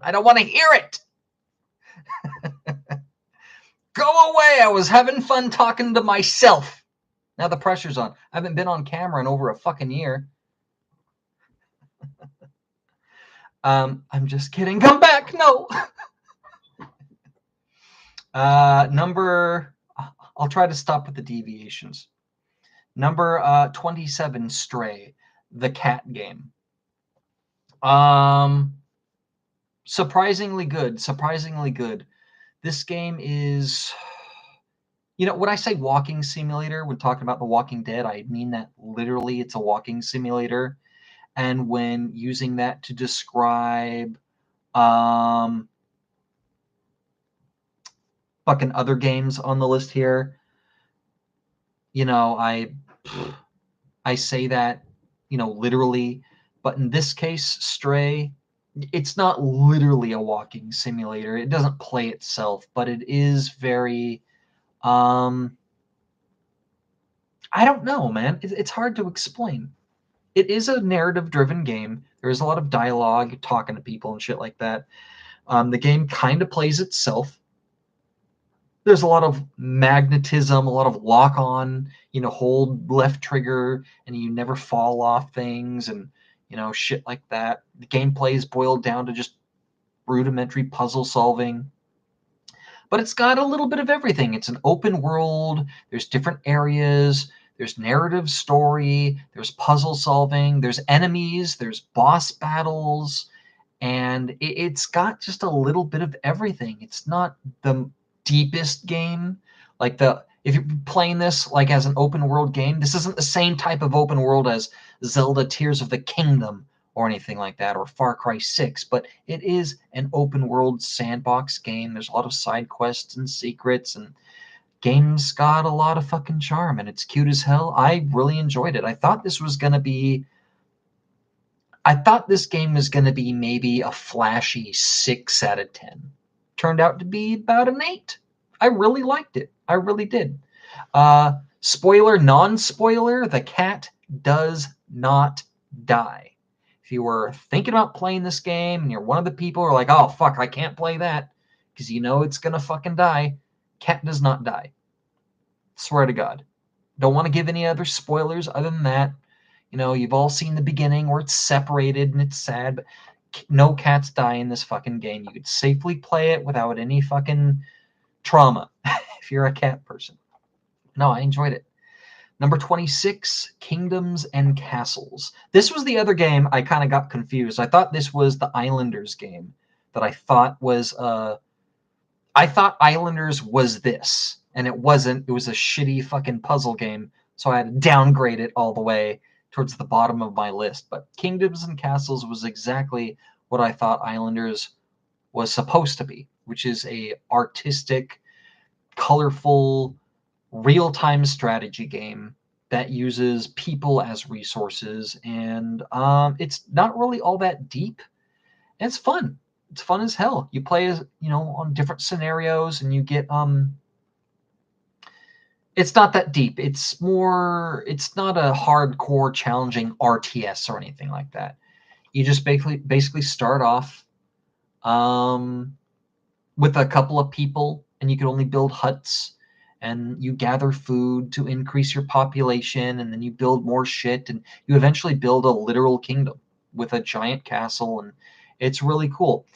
I don't want to hear it. Go away. I was having fun talking to myself. Now the pressure's on. I haven't been on camera in over a fucking year. I'm just kidding. Come back. No. I'll try to stop with the deviations. Number 27, Stray, the cat game. Surprisingly good. This game is, when I say walking simulator, when talking about The Walking Dead, I mean that literally. It's a walking simulator. And when using that to describe fucking other games on the list here, I say that, literally. But in this case, Stray, it's not literally a walking simulator. It doesn't play itself, but it is very, I don't know, man. It's hard to explain. It is a narrative-driven game. There is a lot of dialogue, talking to people and shit like that. The game kind of plays itself. There's a lot of magnetism, a lot of lock-on, hold left trigger, and you never fall off things, and shit like that. The gameplay is boiled down to just rudimentary puzzle solving. But it's got a little bit of everything. It's an open world. There's different areas. There's narrative story. There's puzzle solving. There's enemies. There's boss battles. And it's got just a little bit of everything. It's not the deepest game. If you're playing this like as an open world game, this isn't the same type of open world as Zelda Tears of the Kingdom or anything like that, or Far Cry 6, but it is an open world sandbox game. There's a lot of side quests and secrets, and game's got a lot of fucking charm, and it's cute as hell. I really enjoyed it. I thought this game was going to be maybe a flashy 6 out of 10. Turned out to be about an 8. I really liked it. I really did. Spoiler, non-spoiler, the cat does not die. If you were thinking about playing this game and you're one of the people who are like, oh, fuck, I can't play that because it's going to fucking die, cat does not die. Swear to God. Don't want to give any other spoilers other than that. You know, you've all seen the beginning where it's separated and it's sad, but no cats die in this fucking game. You could safely play it without any fucking trauma if you're a cat person. No, I enjoyed it. Number 26, Kingdoms and Castles. This was the other game I kind of got confused. I thought this was the Islanders game that I thought was I thought Islanders was this, and it wasn't. It was a shitty fucking puzzle game, so I had to downgrade it all the way towards the bottom of my list. But Kingdoms and Castles was exactly what I thought Islanders was supposed to be, which is a artistic, colorful, real-time strategy game that uses people as resources, and it's not really all that deep. And it's fun. It's fun as hell. You play as, you know, on different scenarios, and you get it's not that deep. It's not a hardcore challenging RTS or anything like that. You just basically start off with a couple of people, and you can only build huts, and you gather food to increase your population, and then you build more shit, and you eventually build a literal kingdom with a giant castle, and it's really cool.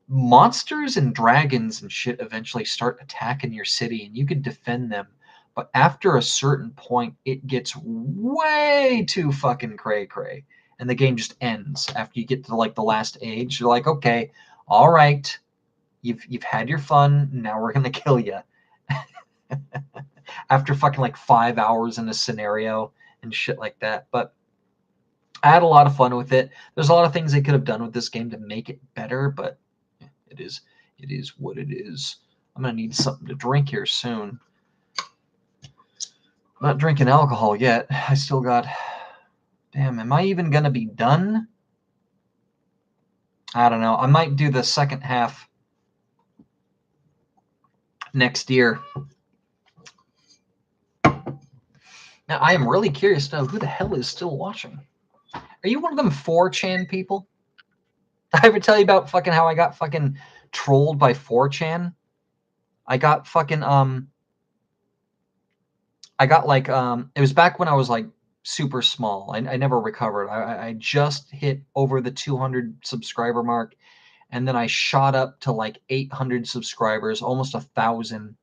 Monsters and dragons and shit eventually start attacking your city, and you can defend them. But after a certain point, it gets way too fucking cray-cray, and the game just ends after you get to like the last age. You're like, okay, all right, you've had your fun. Now we're gonna kill you. After fucking like 5 hours in a scenario and shit like that. But I had a lot of fun with it. There's a lot of things they could have done with this game to make it better, but it is what it is. I'm gonna need something to drink here soon. I'm not drinking alcohol yet. I still got. Damn, am I even gonna be done? I don't know. I might do the second half next year. Now, I am really curious to know who the hell is still watching. Are you one of them 4chan people? Did I ever tell you about fucking how I got fucking trolled by 4chan? I got fucking I got like it was back when I was like super small. I never recovered. I just hit over the 200 subscriber mark, and then I shot up to like 800 subscribers, almost 1,000.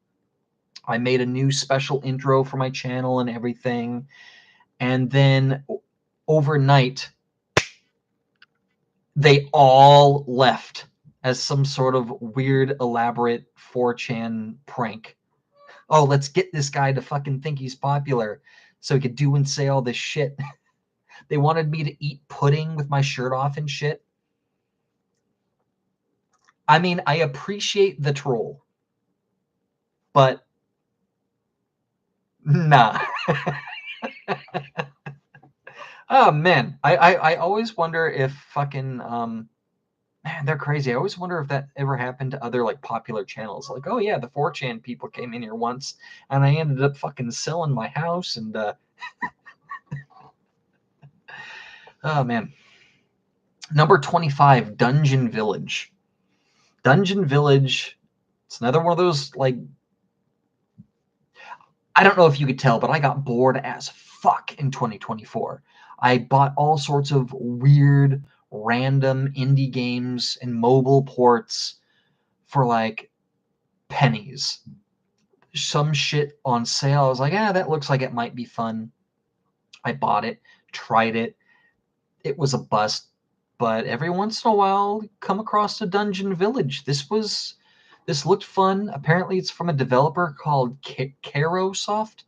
I made a new special intro for my channel and everything, and then overnight they all left as some sort of weird, elaborate 4chan prank. Oh, let's get this guy to fucking think he's popular so he could do and say all this shit. They wanted me to eat pudding with my shirt off and shit. I mean, I appreciate the troll, but nah. Oh, man. I always wonder if fucking man, they're crazy. I always wonder if that ever happened to other like popular channels. Like, oh yeah, the 4chan people came in here once, and I ended up fucking selling my house. And oh man, number 25, Dungeon Village. Dungeon Village. It's another one of those like. I don't know if you could tell, but I got bored as fuck in 2024. I bought all sorts of weird, random indie games and mobile ports for like pennies. Some shit on sale. I was like, that looks like it might be fun. I bought it, tried it. It was a bust. But every once in a while, come across a Dungeon Village. This looked fun. Apparently, it's from a developer called Kairosoft.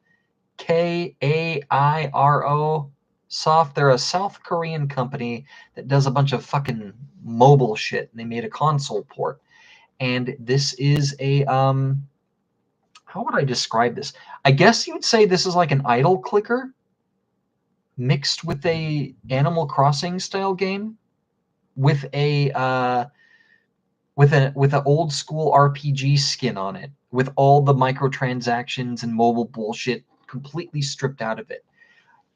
Kairo Soft. They're a South Korean company that does a bunch of fucking mobile shit. And they made a console port. And this is a how would I describe this? I guess you would say this is like an idle clicker mixed with a Animal Crossing style game with a with an old school RPG skin on it, with all the microtransactions and mobile bullshit completely stripped out of it.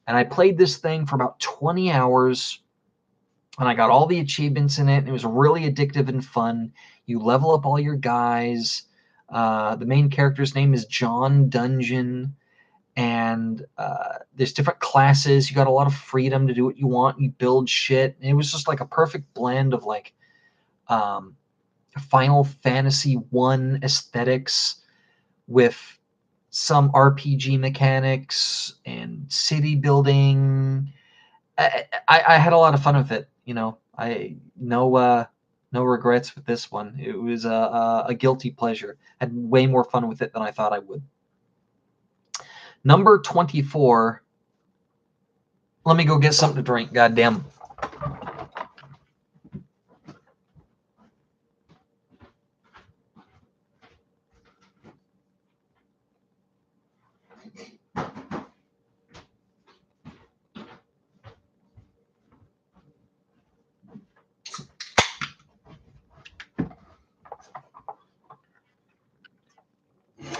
And I played this thing for about 20 hours, and I got all the achievements in it, and it was really addictive and fun. You level up all your guys. The main character's name is John Dungeon, and there's different classes. You got a lot of freedom to do what you want. You build shit. And it was just like a perfect blend of like Final Fantasy 1 aesthetics with some RPG mechanics and city building. I had a lot of fun with it. You know, I no regrets with this one. It was a guilty pleasure. I had way more fun with it than I thought I would. Number 24. Let me go get something to drink. Goddamn.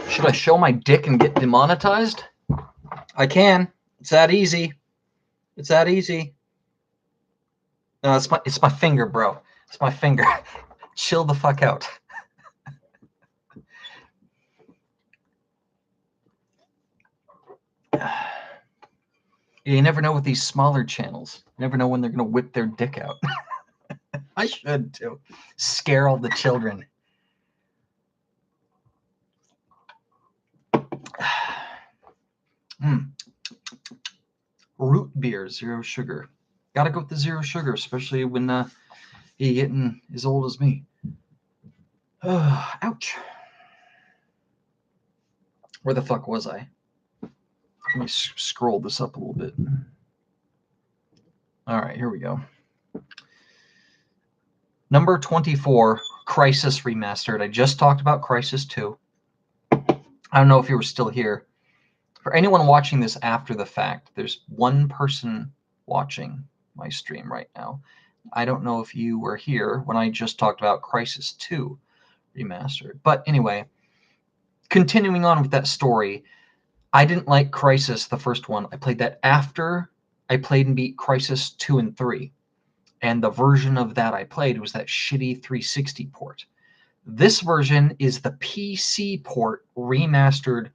Should I show my dick and get demonetized? I can. It's that easy. It's that easy. No, it's my finger, bro. It's my finger. Chill the fuck out. You never know with these smaller channels. You never know when they're gonna whip their dick out. I should too. Scare all the children. Root beer, 0 sugar. Gotta go with the 0 sugar, especially when you're getting as old as me. Ouch. Where the fuck was I? Let me scroll this up a little bit. All right, here we go. Number 24, Crysis Remastered. I just talked about Crysis 2. I don't know if you were still here. For anyone watching this after the fact, there's one person watching my stream right now. I don't know if you were here when I just talked about Crysis 2 Remastered. But anyway, continuing on with that story, I didn't like Crysis, the first one. I played that after I played and beat Crysis 2 and 3. And the version of that I played was that shitty 360 port. This version is the PC port remastered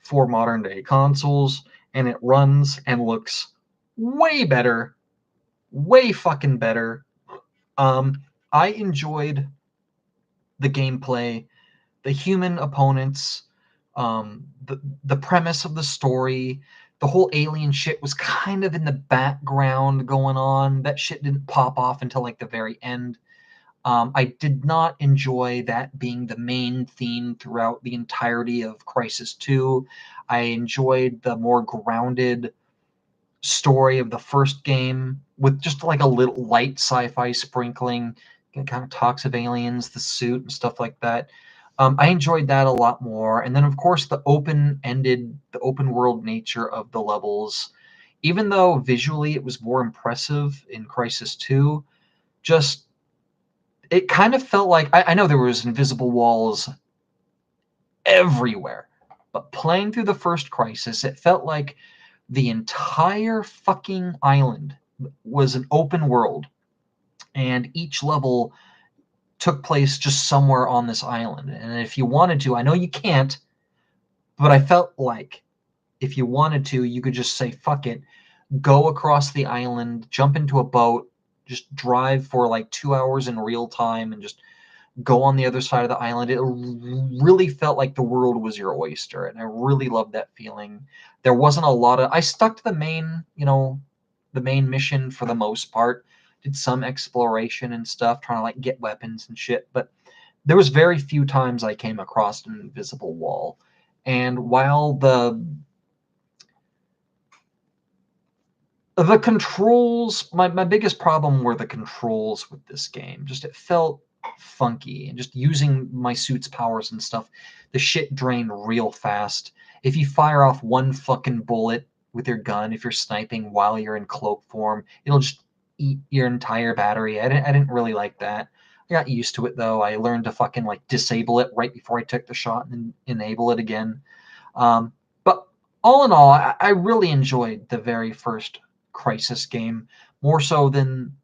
for modern day consoles, and it runs and looks way better, way fucking better. I enjoyed the gameplay, the human opponents, the premise of the story. The whole alien shit was kind of in the background going on. That shit didn't pop off until like the very end. I did not enjoy that being the main theme throughout the entirety of Crysis 2. I enjoyed the more grounded story of the first game with just like a little light sci-fi sprinkling. It kind of talks of aliens, the suit, and stuff like that. I enjoyed that a lot more. And then, of course, the open world nature of the levels. Even though visually it was more impressive in Crysis 2, just it kind of felt like I know there was invisible walls everywhere, but playing through the first Crysis, it felt like the entire fucking island was an open world, and each level took place just somewhere on this island. And if you wanted to, I know you can't, but I felt like if you wanted to, you could just say, fuck it, go across the island, jump into a boat, just drive for like 2 hours in real time and just go on the other side of the island. It really felt like the world was your oyster, and I really loved that feeling. There wasn't a lot of... I stuck to the main mission for the most part. Did some exploration and stuff, trying to like get weapons and shit, but there was very few times I came across an invisible wall. And while the controls, my biggest problem were the controls with this game. Just it felt funky, and just using my suit's powers and stuff, the shit drained real fast. If you fire off one fucking bullet with your gun, if you're sniping while you're in cloak form, it'll just eat your entire battery. I didn't really like that. I got used to it though. I learned to fucking like disable it right before I took the shot and then enable it again. But all in all, I really enjoyed the very first Crysis game, more so than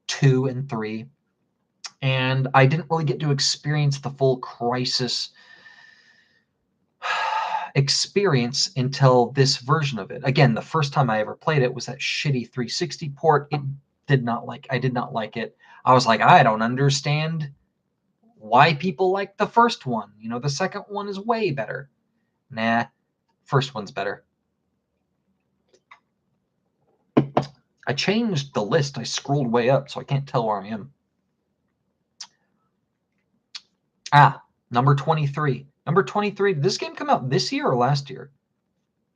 2 and 3. And I didn't really get to experience the full Crysis experience until this version of it. Again, the first time I ever played it was that shitty 360 port. I did not like it. I was like, I don't understand why people like the first one. You know, the second one is way better. Nah, first one's better. I changed the list. I scrolled way up, so I can't tell where I am. Number 23. Number 23. Did this game come out this year or last year?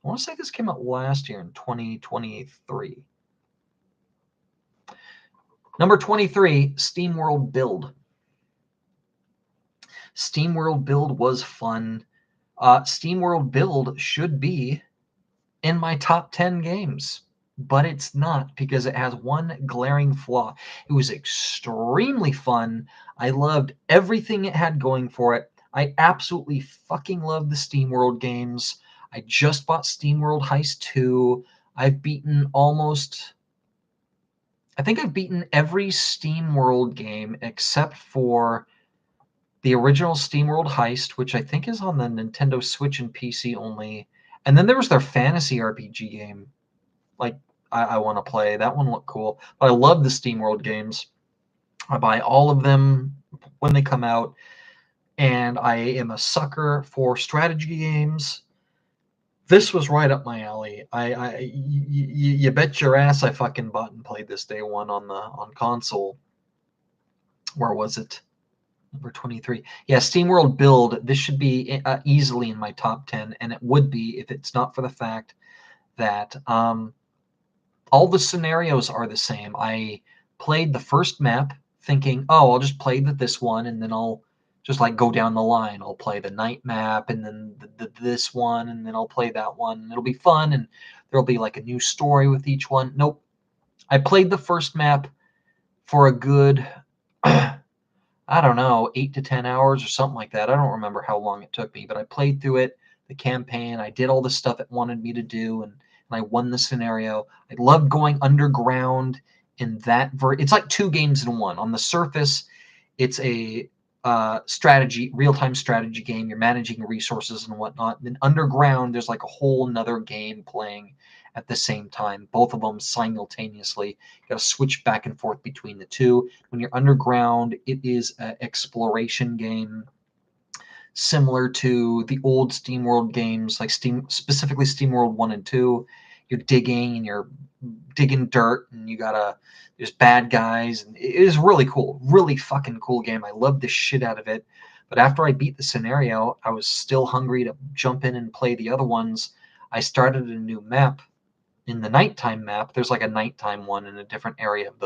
I want to say this came out last year in 2023. Number 23, SteamWorld Build. SteamWorld Build was fun. SteamWorld Build should be in my top 10 games, but it's not because it has one glaring flaw. It was extremely fun. I loved everything it had going for it. I absolutely fucking love the SteamWorld games. I just bought SteamWorld Heist 2. I've beaten every SteamWorld game except for the original SteamWorld Heist, which I think is on the Nintendo Switch and PC only. And then there was their fantasy RPG game. Like, I want to play. That one looked cool. But I love the SteamWorld games. I buy all of them when they come out. And I am a sucker for strategy games. This was right up my alley. You bet your ass I fucking bought and played this day one on console. Where was it? Number 23. Yeah, SteamWorld Build. This should be easily in my top 10, and it would be if it's not for the fact that all the scenarios are the same. I played the first map thinking, oh, I'll just play this one, and then I'll just like go down the line. I'll play the night map, and then this one, and then I'll play that one. It'll be fun, and there'll be like a new story with each one. Nope. I played the first map for a good I don't know, 8 to 10 hours or something like that. I don't remember how long it took me, but I played through it, the campaign. I did all the stuff it wanted me to do, and I won the scenario. I loved going underground in that. It's like two games in one. On the surface, it's a real-time strategy game. You're managing resources and whatnot. And then underground, there's like a whole nother game playing at the same time, both of them simultaneously. You got to switch back and forth between the two. When you're underground, it is an exploration game similar to the old SteamWorld games, like specifically SteamWorld 1 and 2. You're digging and you're digging dirt, and there's bad guys, and it is really cool, really fucking cool game. I love the shit out of it. But after I beat the scenario, I was still hungry to jump in and play the other ones. I started a new map. In the nighttime map, there's like a nighttime one in a different area of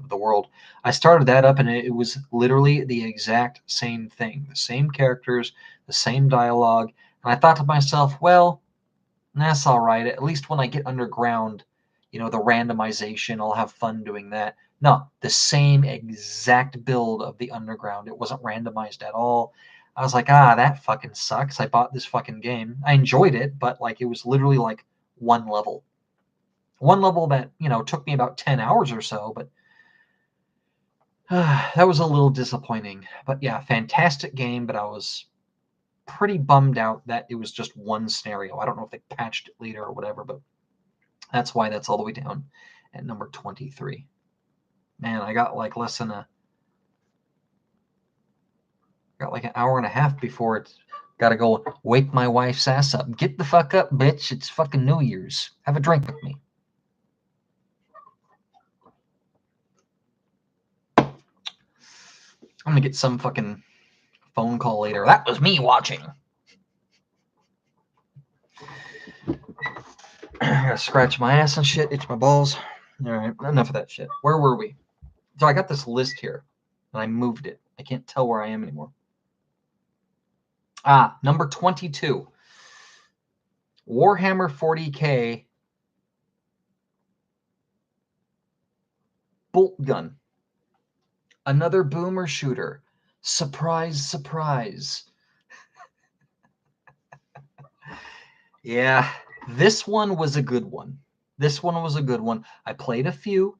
the world. I started that up, and it was literally the exact same thing, the same characters, the same dialogue. And I thought to myself, well, that's all right. At least when I get underground, the randomization, I'll have fun doing that. No, the same exact build of the underground. It wasn't randomized at all. I was like, that fucking sucks. I bought this fucking game. I enjoyed it, but like it was literally like one level. One level that, took me about 10 hours or so, but that was a little disappointing. But yeah, fantastic game, but I was pretty bummed out that it was just one scenario. I don't know if they patched it later or whatever, but that's why that's all the way down at number 23. Man, I got like an hour and a half before it's got to go wake my wife's ass up. Get the fuck up, bitch. It's fucking New Year's. Have a drink with me. I'm going to get some fucking phone call later. That was me watching. I gotta scratch my ass and shit, itch my balls. All right, enough of that shit. Where were we? So I got this list here, and I moved it. I can't tell where I am anymore. Number 22. Warhammer 40K bolt gun. Another boomer shooter. Surprise, surprise. Yeah, this one was a good one. I played a few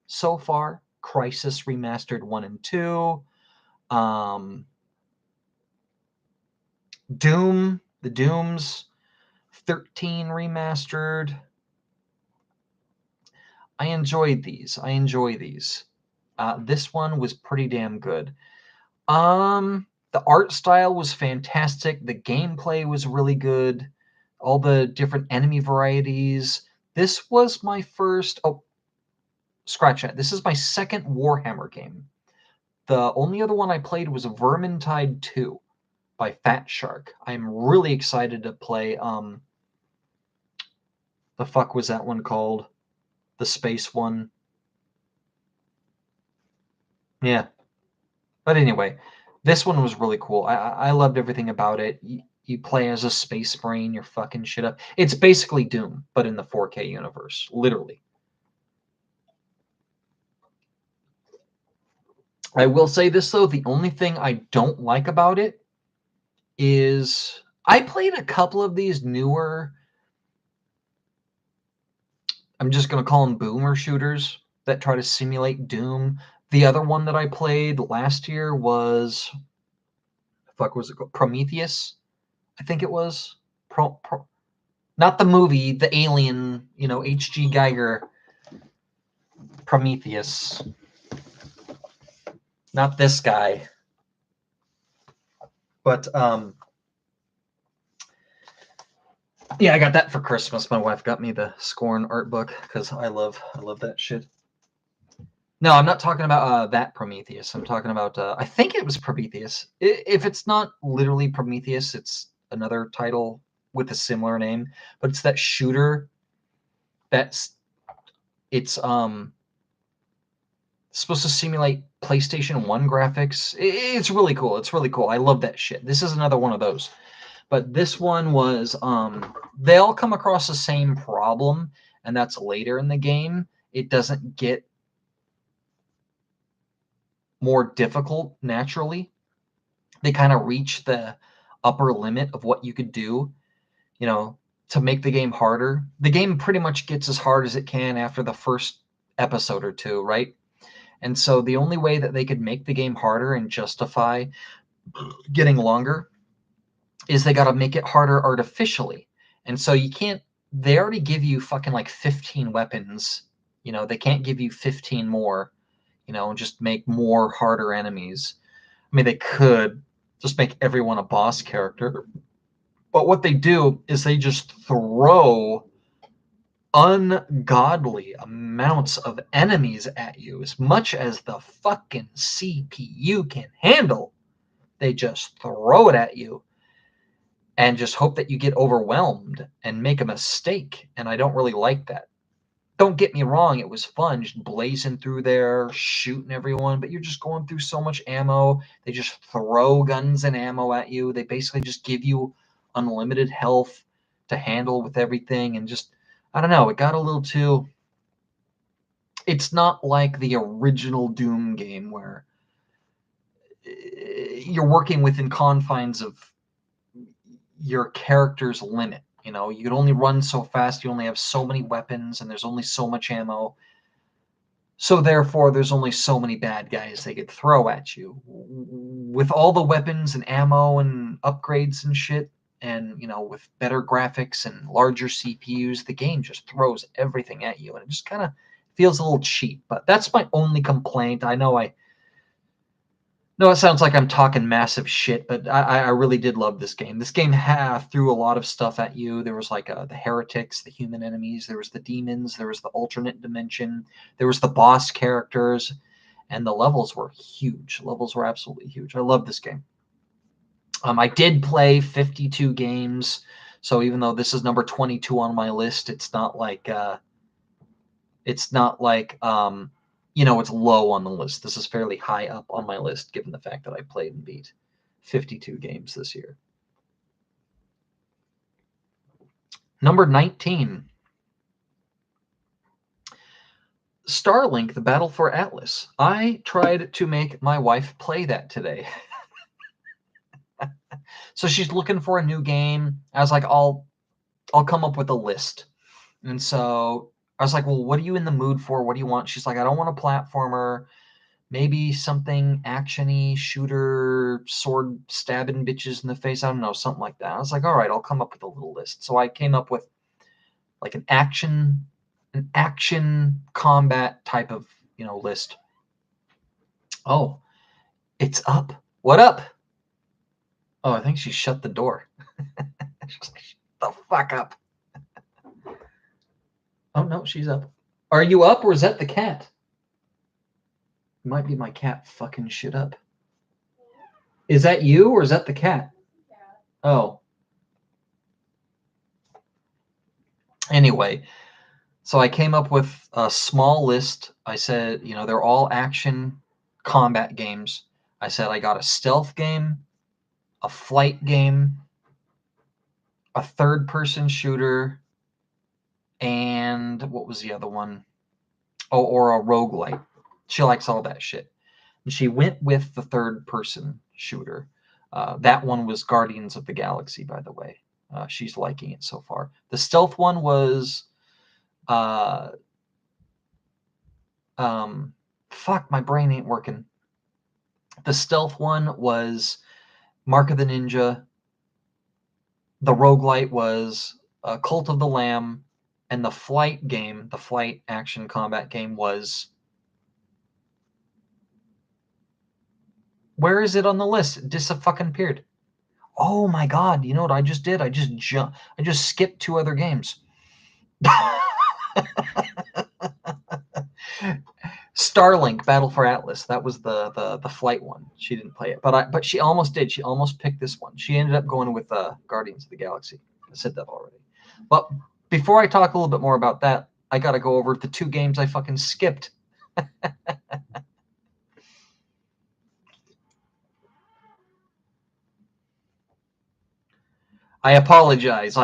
so far. Crisis Remastered 1 and 2. Doom, the Dooms. 13 remastered. I enjoyed these. I enjoy these. This one was pretty damn good. The art style was fantastic. The gameplay was really good. All the different enemy varieties. This was my first. Oh, scratch that. This is my second Warhammer game. The only other one I played was Vermintide 2 by Fat Shark. I'm really excited to play. The fuck was that one called? The space one. Yeah. But anyway, this one was really cool. I loved everything about it. You play as a space marine, you're fucking shit up. It's basically Doom, but in the 4K universe, literally. I will say this though, the only thing I don't like about it is I played a couple of these newer, I'm just going to call them boomer shooters that try to simulate Doom. The other one that I played last year was, fuck was it called? Prometheus, I think it was. Not the movie, the alien, H.G. Geiger Prometheus. Not this guy. But yeah, I got that for Christmas. My wife got me the Scorn art book because I love that shit. No, I'm not talking about that Prometheus. I'm talking about I think it was Prometheus. If it's not literally Prometheus, it's another title with a similar name. But it's that shooter. It's supposed to simulate PlayStation 1 graphics. It's really cool. It's really cool. I love that shit. This is another one of those. But this one was they all come across the same problem, and that's later in the game. It doesn't get more difficult naturally. They kind of reach the upper limit of what you could do, to make the game harder. The game pretty much gets as hard as it can after the first episode or two, right? And so the only way that they could make the game harder and justify getting longer is they got to make it harder artificially. And so you can't, they already give you fucking like 15 weapons. They can't give you 15 more, and just make more harder enemies. I mean, they could just make everyone a boss character. But what they do is they just throw ungodly amounts of enemies at you, as much as the fucking CPU can handle. They just throw it at you and just hope that you get overwhelmed and make a mistake. And I don't really like that. Don't get me wrong, it was fun just blazing through there, shooting everyone, but you're just going through so much ammo. They just throw guns and ammo at you. They basically just give you unlimited health to handle with everything. And just, I don't know, it got a little too... It's not like the original Doom game where you're working within confines of your character's limit. You can only run so fast, you only have so many weapons, and there's only so much ammo. So therefore, there's only so many bad guys they could throw at you. With all the weapons and ammo and upgrades and shit, and, with better graphics and larger CPUs, the game just throws everything at you, and it just kind of feels a little cheap. But that's my only complaint. I know No, it sounds like I'm talking massive shit, but I really did love this game. This game threw a lot of stuff at you. There was like the heretics, the human enemies. There was the demons. There was the alternate dimension. There was the boss characters. And the levels were huge. Levels were absolutely huge. I love this game. I did play 52 games. So even though this is number 22 on my list, it's not like... it's low on the list. This is fairly high up on my list, given the fact that I played and beat 52 games this year. Number 19. Starlink, the Battle for Atlas. I tried to make my wife play that today. So she's looking for a new game. I was like, I'll come up with a list. And so I was like, well, what are you in the mood for? What do you want? She's like, I don't want a platformer. maybe something actiony, shooter, sword stabbing bitches in the face. I don't know, something like that. I was like, all right, I'll come up with a little list. So I came up with like an action combat type of, list. Oh, it's up. What up? Oh, I think she shut the door. She's like, shut the fuck up. Oh no, she's up. Are you up, or is that the cat? It might be my cat fucking shit up. Is that you, or is that the cat? Oh. Anyway, so I came up with a small list. I said, they're all action combat games. I said I got a stealth game, a flight game, a third-person shooter, and what was the other one? Oh, or a roguelite. She likes all that shit. And she went with the third-person shooter. That one was Guardians of the Galaxy, by the way. She's liking it so far. The stealth one was... fuck, my brain ain't working. The stealth one was Mark of the Ninja. The roguelite was Cult of the Lamb. And the flight game, the flight action combat game was... Where is it on the list? It dis-fucking-appeared. Oh my god, you know what I just did? I just skipped 2 other games. Starlink Battle for Atlas. That was the flight one. She didn't play it, but she almost did. She almost picked this one. She ended up going with Guardians of the Galaxy. I said that already. But before I talk a little bit more about that, I got to go over the 2 games I fucking skipped. I apologize.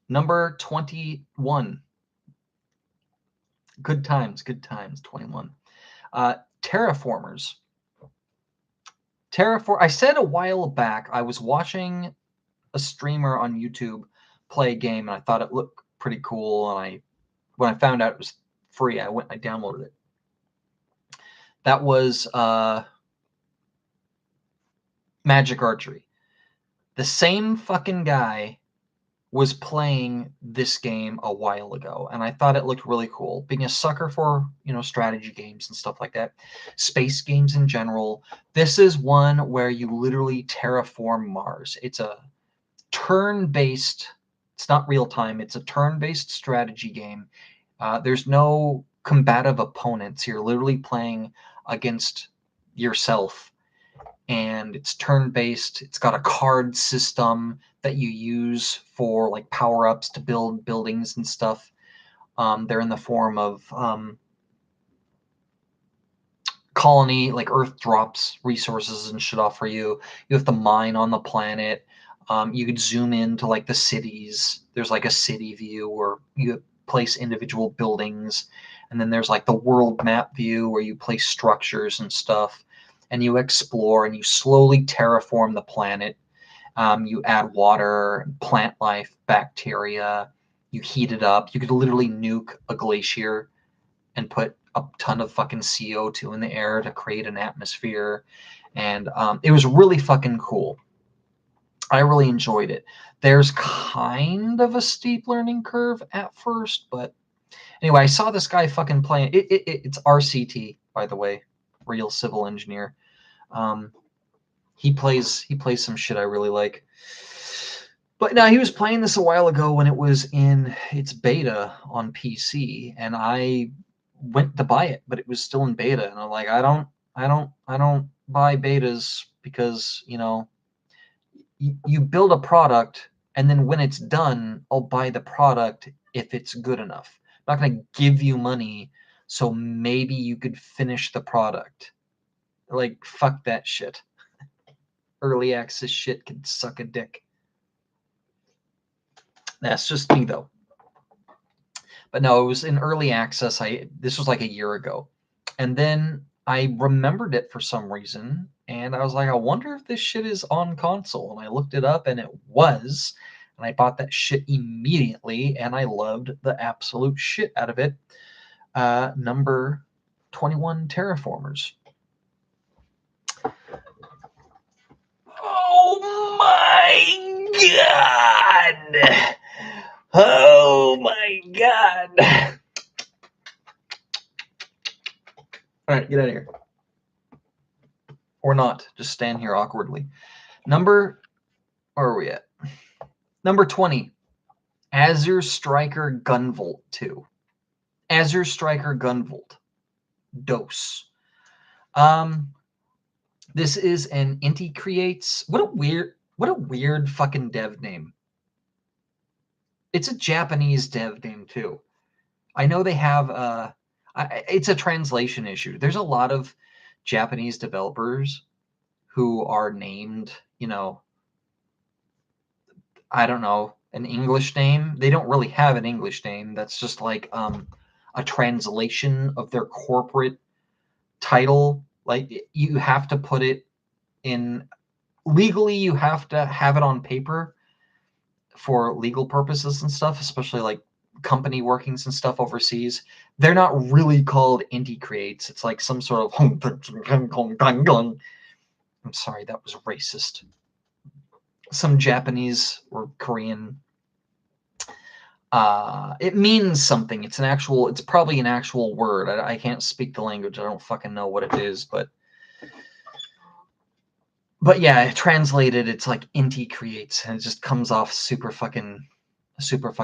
Number 21. Good times, 21. Terraformers. I said a while back, I was watching a streamer on YouTube play a game, and I thought it looked pretty cool, and when I found out it was free, I downloaded it. That was Magic Archery. The same fucking guy was playing this game a while ago, and I thought it looked really cool. Being a sucker for, strategy games and stuff like that, space games in general, this is one where you literally terraform Mars. It's a turn-based, it's not real-time, it's a turn-based strategy game. There's no combative opponents. You're literally playing against yourself, and it's turn-based. It's got a card system that you use for like power-ups to build buildings and stuff. They're in the form of colony, like Earth drops resources and shit off for you. You have to mine on the planet. You could zoom into like the cities. There's like a city view where you place individual buildings, and then there's like the world map view where you place structures and stuff, and you explore and you slowly terraform the planet. You add water, plant life, bacteria. You heat it up. You could literally nuke a glacier and put a ton of fucking CO2 in the air to create an atmosphere. And it was really fucking cool. I really enjoyed it. There's kind of a steep learning curve at first, but anyway, I saw this guy fucking playing. It's RCT, by the way, Real Civil Engineer. He plays some shit I really like. But now he was playing this a while ago when it was in its beta on PC, and I went to buy it, but it was still in beta, and I'm like, I don't buy betas because, you build a product, and then when it's done, I'll buy the product if it's good enough. I'm not going to give you money so maybe you could finish the product. Like, fuck that shit. Early access shit can suck a dick. That's just me, though. But no, it was in early access. This was like a year ago. And then I remembered it for some reason, and I was like, I wonder if this shit is on console. And I looked it up, and it was. And I bought that shit immediately, and I loved the absolute shit out of it. Number 21, Terraformers. Oh my god! Oh my god! Alright, get out of here. Or not. Just stand here awkwardly. Where are we at? Number 20. Azure Striker Gunvolt 2. Azure Striker Gunvolt. DOS. This is an Inti Creates. What a weird fucking dev name. It's a Japanese dev name too. I know they have it's a translation issue. There's a lot of Japanese developers who are named, I don't know, an English name. They don't really have an English name. That's just like a translation of their corporate title. Like you have to put it in legally, you have to have it on paper for legal purposes and stuff, especially like company workings and stuff overseas. They're not really called Inti Creates. It's like some sort of I'm sorry, that was racist. Some Japanese or Korean. It means something. It's probably an actual word. I can't speak the language. I don't fucking know what it is, but yeah, translated, it's like Inti Creates, and it just comes off super fucking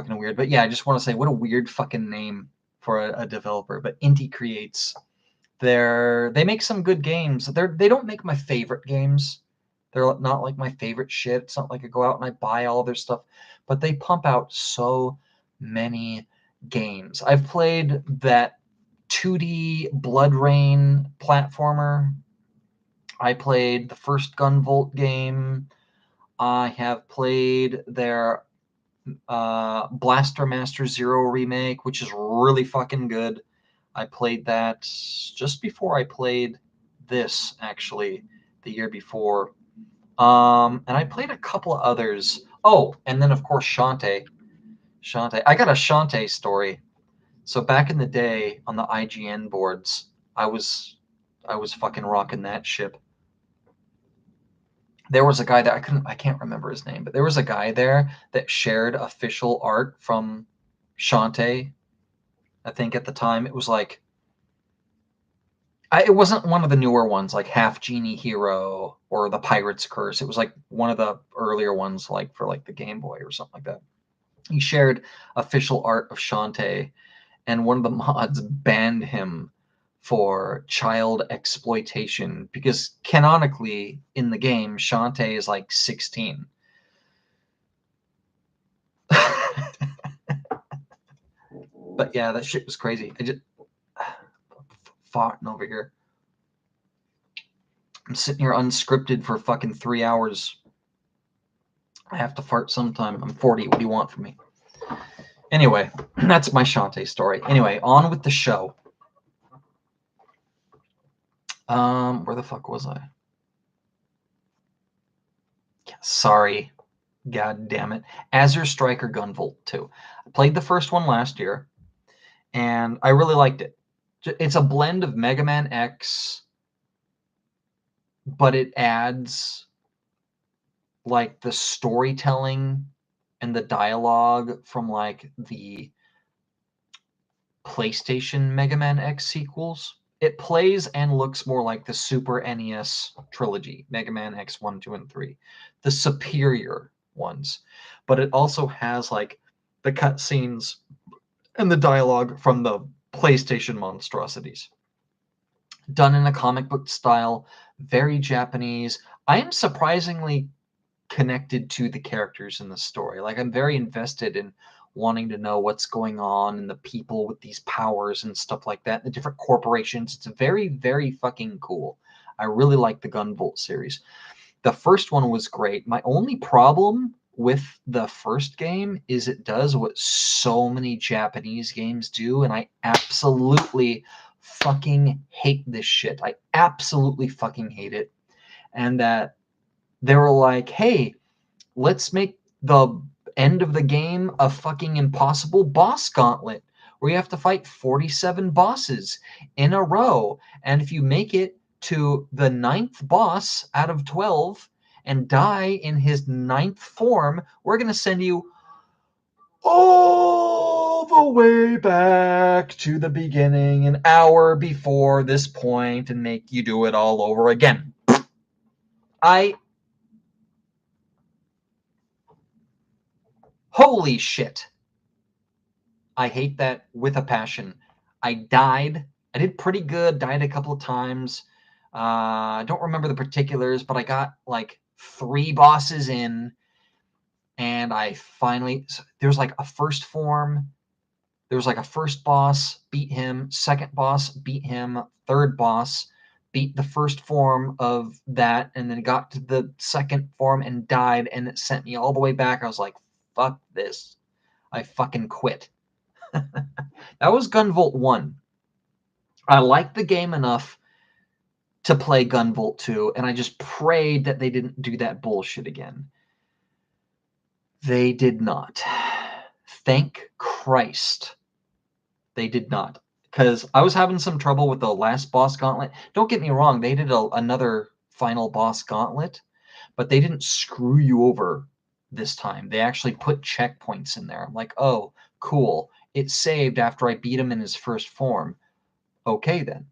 weird. But yeah, I just want to say, what a weird fucking name for a developer. But Inti Creates, they make some good games. They don't make my favorite games. They're not like my favorite shit. It's not like I go out and I buy all their stuff, but they pump out so many games. I've played that 2D Blood Rain platformer. I played the first Gunvolt game. I have played their Blaster Master Zero remake, which is really fucking good. I played that just before I played this, actually, the year before. And I played a couple of others. Oh, and then of course Shantae. I got a Shantae story. So back in the day on the IGN boards, I was fucking rocking that ship. There was a guy that I can't remember his name, but there was a guy there that shared official art from Shantae. I think at the time it was like, it wasn't one of the newer ones like Half Genie Hero or The Pirate's Curse. It was like one of the earlier ones, like for like the Game Boy or something like that. He shared official art of Shantae, and one of the mods banned him for child exploitation because canonically in the game Shantae is like 16. But yeah, that shit was crazy. I just farting over here. I'm sitting here unscripted for fucking 3 hours. I have to fart sometime. I'm 40. What do you want from me? Anyway, that's my Shantae story. Anyway, on with the show. Where the fuck was I? Yeah, sorry. God damn it. Azure Striker Gunvolt 2. I played the first one last year, and I really liked it. It's a blend of Mega Man X, but it adds like the storytelling and the dialogue from like the PlayStation Mega Man X sequels. It plays and looks more like the Super NES trilogy, Mega Man X 1, 2, and 3, the superior ones. But it also has like the cutscenes and the dialogue from the PlayStation monstrosities. Done in a comic book style, very Japanese. I am surprisingly connected to the characters in the story. Like I'm very invested in wanting to know what's going on and the people with these powers and stuff like that, the different corporations. It's very, very fucking cool. I really like the Gunvolt series. The first one was great. My only problem with the first game is it does what so many Japanese games do, and I absolutely fucking hate this shit. I absolutely fucking hate it. And that they were like, hey, let's make the end of the game a fucking impossible boss gauntlet where you have to fight 47 bosses in a row. And if you make it to the 9th boss out of 12 and die in his 9th form, we're going to send you all the way back to the beginning, an hour before this point, and make you do it all over again. Holy shit. I hate that with a passion. I died. I did pretty good. Died a couple of times. I don't remember the particulars, but I got like 3 bosses in, and I finally, there's like a first form. There was like a first boss, beat him. Second boss, beat him. Third boss, beat the first form of that, and then got to the second form and died, and it sent me all the way back. I was like, fuck this. I fucking quit. That was Gunvolt 1. I liked the game enough to play Gunvolt 2, and I just prayed that they didn't do that bullshit again. They did not. Thank Christ they did not. Because I was having some trouble with the last boss gauntlet. Don't get me wrong, they did another final boss gauntlet, but they didn't screw you over this time. They actually put checkpoints in there. I'm like, oh, cool. It saved after I beat him in his first form. Okay, then.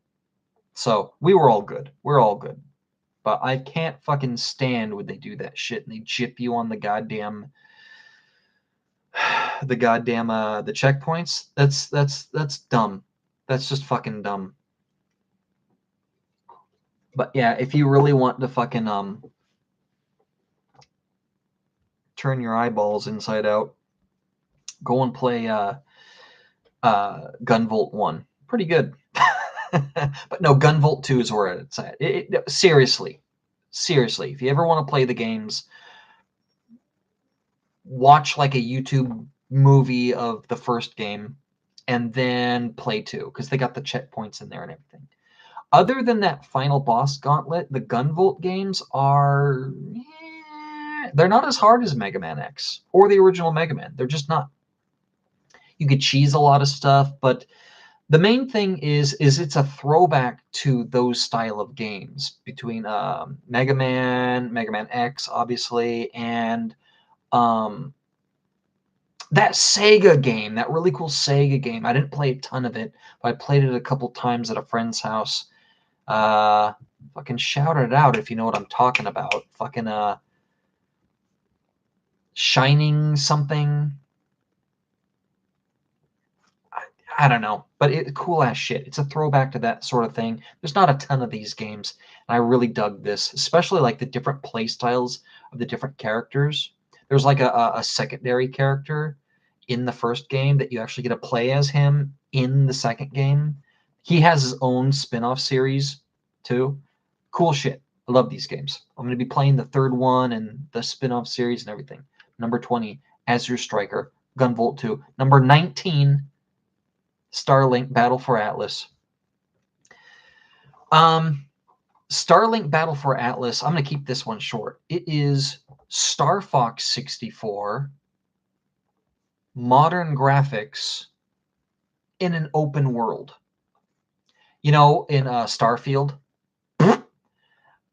So we were all good. We're all good. But I can't fucking stand when they do that shit and they jip you on the goddamn the checkpoints. That's dumb. That's just fucking dumb. But yeah, if you really want to fucking turn your eyeballs inside out, go and play Gunvolt 1. Pretty good. But no, Gunvolt 2 is where it's at. Seriously, if you ever want to play the games, watch like a YouTube movie of the first game and then play 2, because they got the checkpoints in there and everything. Other than that final boss gauntlet, the Gunvolt games are... they're not as hard as Mega Man X or the original Mega Man. They're just not. You could cheese a lot of stuff, but the main thing is it's a throwback to those style of games between Mega Man X, obviously, and that Sega game, that really cool Sega game. I didn't play a ton of it, but I played it a couple times at a friend's house. Fucking shout it out if you know what I'm talking about. Fucking Shining something. I don't know, but cool ass shit. It's a throwback to that sort of thing. There's not a ton of these games, and I really dug this, especially like the different play styles of the different characters. There's like a secondary character in the first game that you actually get to play as him in the second game. He has his own spin-off series too. Cool shit. I love these games. I'm going to be playing the third one and the spin-off series and everything. Number 20, Azure Striker, Gunvolt 2. Number 19, Starlink Battle for Atlas. Starlink Battle for Atlas, I'm going to keep this one short. It is Star Fox 64, modern graphics in an open world. You know, in Starfield, in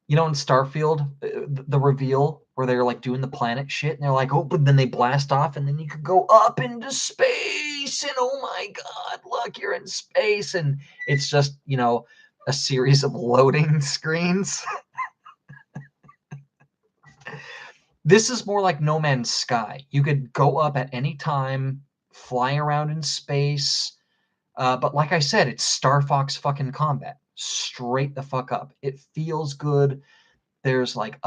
Starfield, the reveal where they're like doing the planet shit and they're like, oh, but then they blast off and then you could go up into space and oh my God, look, you're in space. And it's just, a series of loading screens. This is more like No Man's Sky. You could go up at any time, fly around in space. But like I said, it's Star Fox fucking combat. Straight the fuck up. It feels good. There's like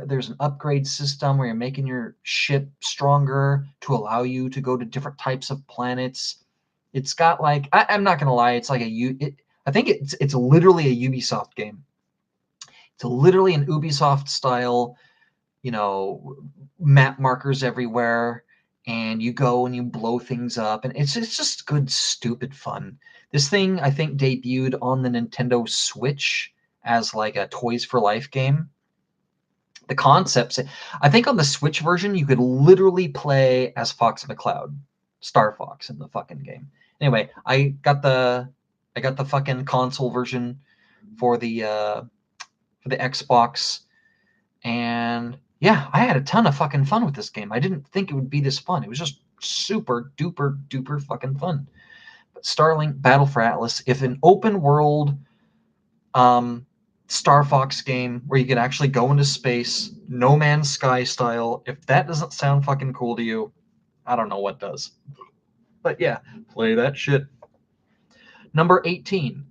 there's an upgrade system where you're making your ship stronger to allow you to go to different types of planets. It's got like I'm not gonna lie, it's like I think it's literally a Ubisoft game. It's literally an Ubisoft style, map markers everywhere, and you go and you blow things up, and it's just good, stupid fun. This thing, I think, debuted on the Nintendo Switch as like a Toys for Life game. The concepts. I think on the Switch version, you could literally play as Fox McCloud, Star Fox in the fucking game. Anyway, I got the fucking console version for the Xbox, and yeah, I had a ton of fucking fun with this game. I didn't think it would be this fun. It was just super duper duper fucking fun. But Starlink Battle for Atlas, if an open world Star Fox game where you can actually go into space, No Man's Sky style, if that doesn't sound fucking cool to you, I don't know what does. But yeah, play that shit. Number 18,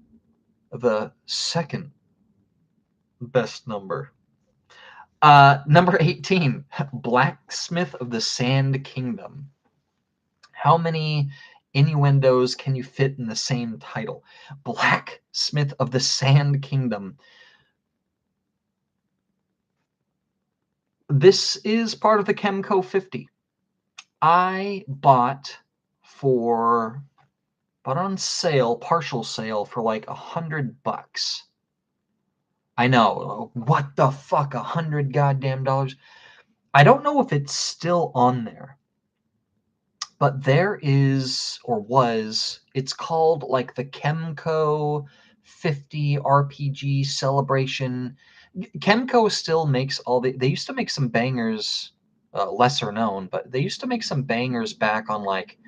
the second best number. Number 18, Blacksmith of the Sand Kingdom. How many innuendos can you fit in the same title? Blacksmith of the Sand Kingdom. This is part of the Chemco 50. I bought on sale, partial sale, for like $100. I know, what the fuck, $100 goddamn dollars. I don't know if it's still on there, but there is, or was, it's called like the Chemco 50 RPG celebration. Chemco still makes they used to make some bangers, lesser known, but they used to make some bangers back on like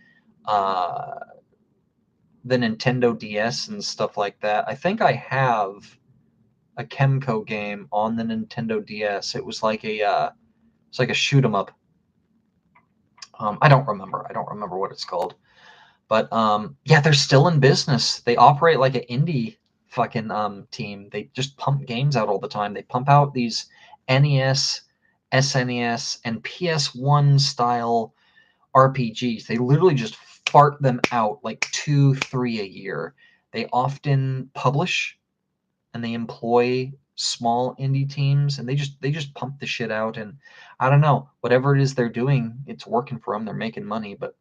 the Nintendo DS and stuff like that. I think I have a Chemco game on the Nintendo DS. It was like it's like a shoot 'em up. I don't remember what it's called, but yeah, they're still in business. They operate like an indie fucking team. They just pump games out all the time. They pump out these NES, SNES, and PS1 style RPGs. They literally just fart them out like 2-3 a year. They often publish and they employ small indie teams, and they just pump the shit out. And I don't know, whatever it is they're doing, it's working for them. They're making money, but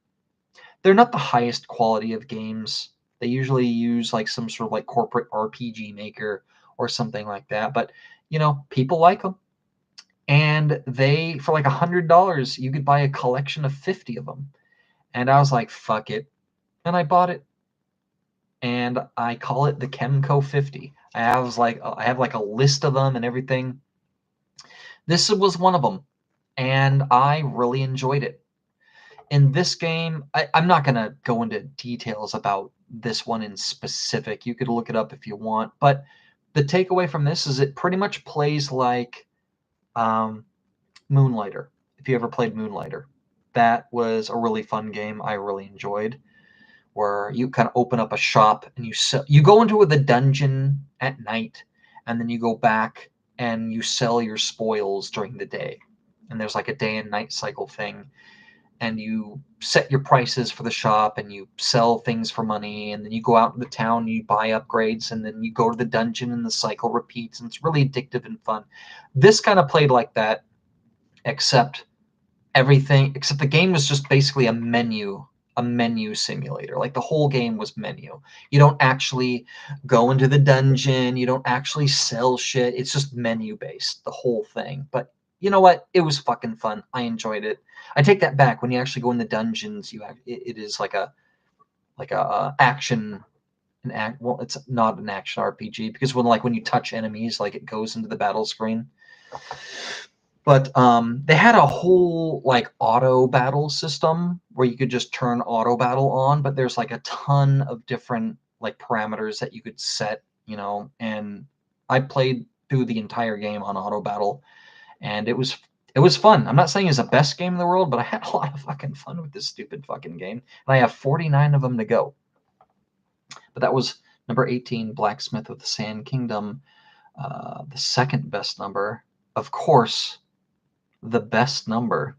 they're not the highest quality of games. They usually use like some sort of like corporate RPG maker or something like that. But you know, people like them, and they, for like $100, you could buy a collection of 50 of them. And I was like, fuck it, and I bought it, and I call it the Chemco 50. I have like a list of them and everything. This was one of them, and I really enjoyed it. In this game, I'm not going to go into details about this one in specific. You could look it up if you want, but the takeaway from this is it pretty much plays like Moonlighter. If you ever played Moonlighter, that was a really fun game I really enjoyed, where you kind of open up a shop and you go into the dungeon at night, and then you go back and you sell your spoils during the day. And there's like a day and night cycle thing, and you set your prices for the shop and you sell things for money, and then you go out in the town and you buy upgrades, and then you go to the dungeon and the cycle repeats, and it's really addictive and fun. This kind of played like that, except the game was just basically a menu simulator. Like the whole game was menu. You don't actually go into the dungeon, you don't actually sell shit. It's just menu based, the whole thing. But you know what? It was fucking fun. I enjoyed it. I take that back. When you actually go in the dungeons, it is like a action well, it's not an action RPG, because when you touch enemies, like it goes into the battle screen. But they had a whole like auto battle system where you could just turn auto battle on, but there's like a ton of different like parameters that you could set, you know. And I played through the entire game on auto battle, and it was fun. I'm not saying it's the best game in the world, but I had a lot of fucking fun with this stupid fucking game, and I have 49 of them to go. But that was number 18, Blacksmith of the Sand Kingdom. The second best number, of course, the best number,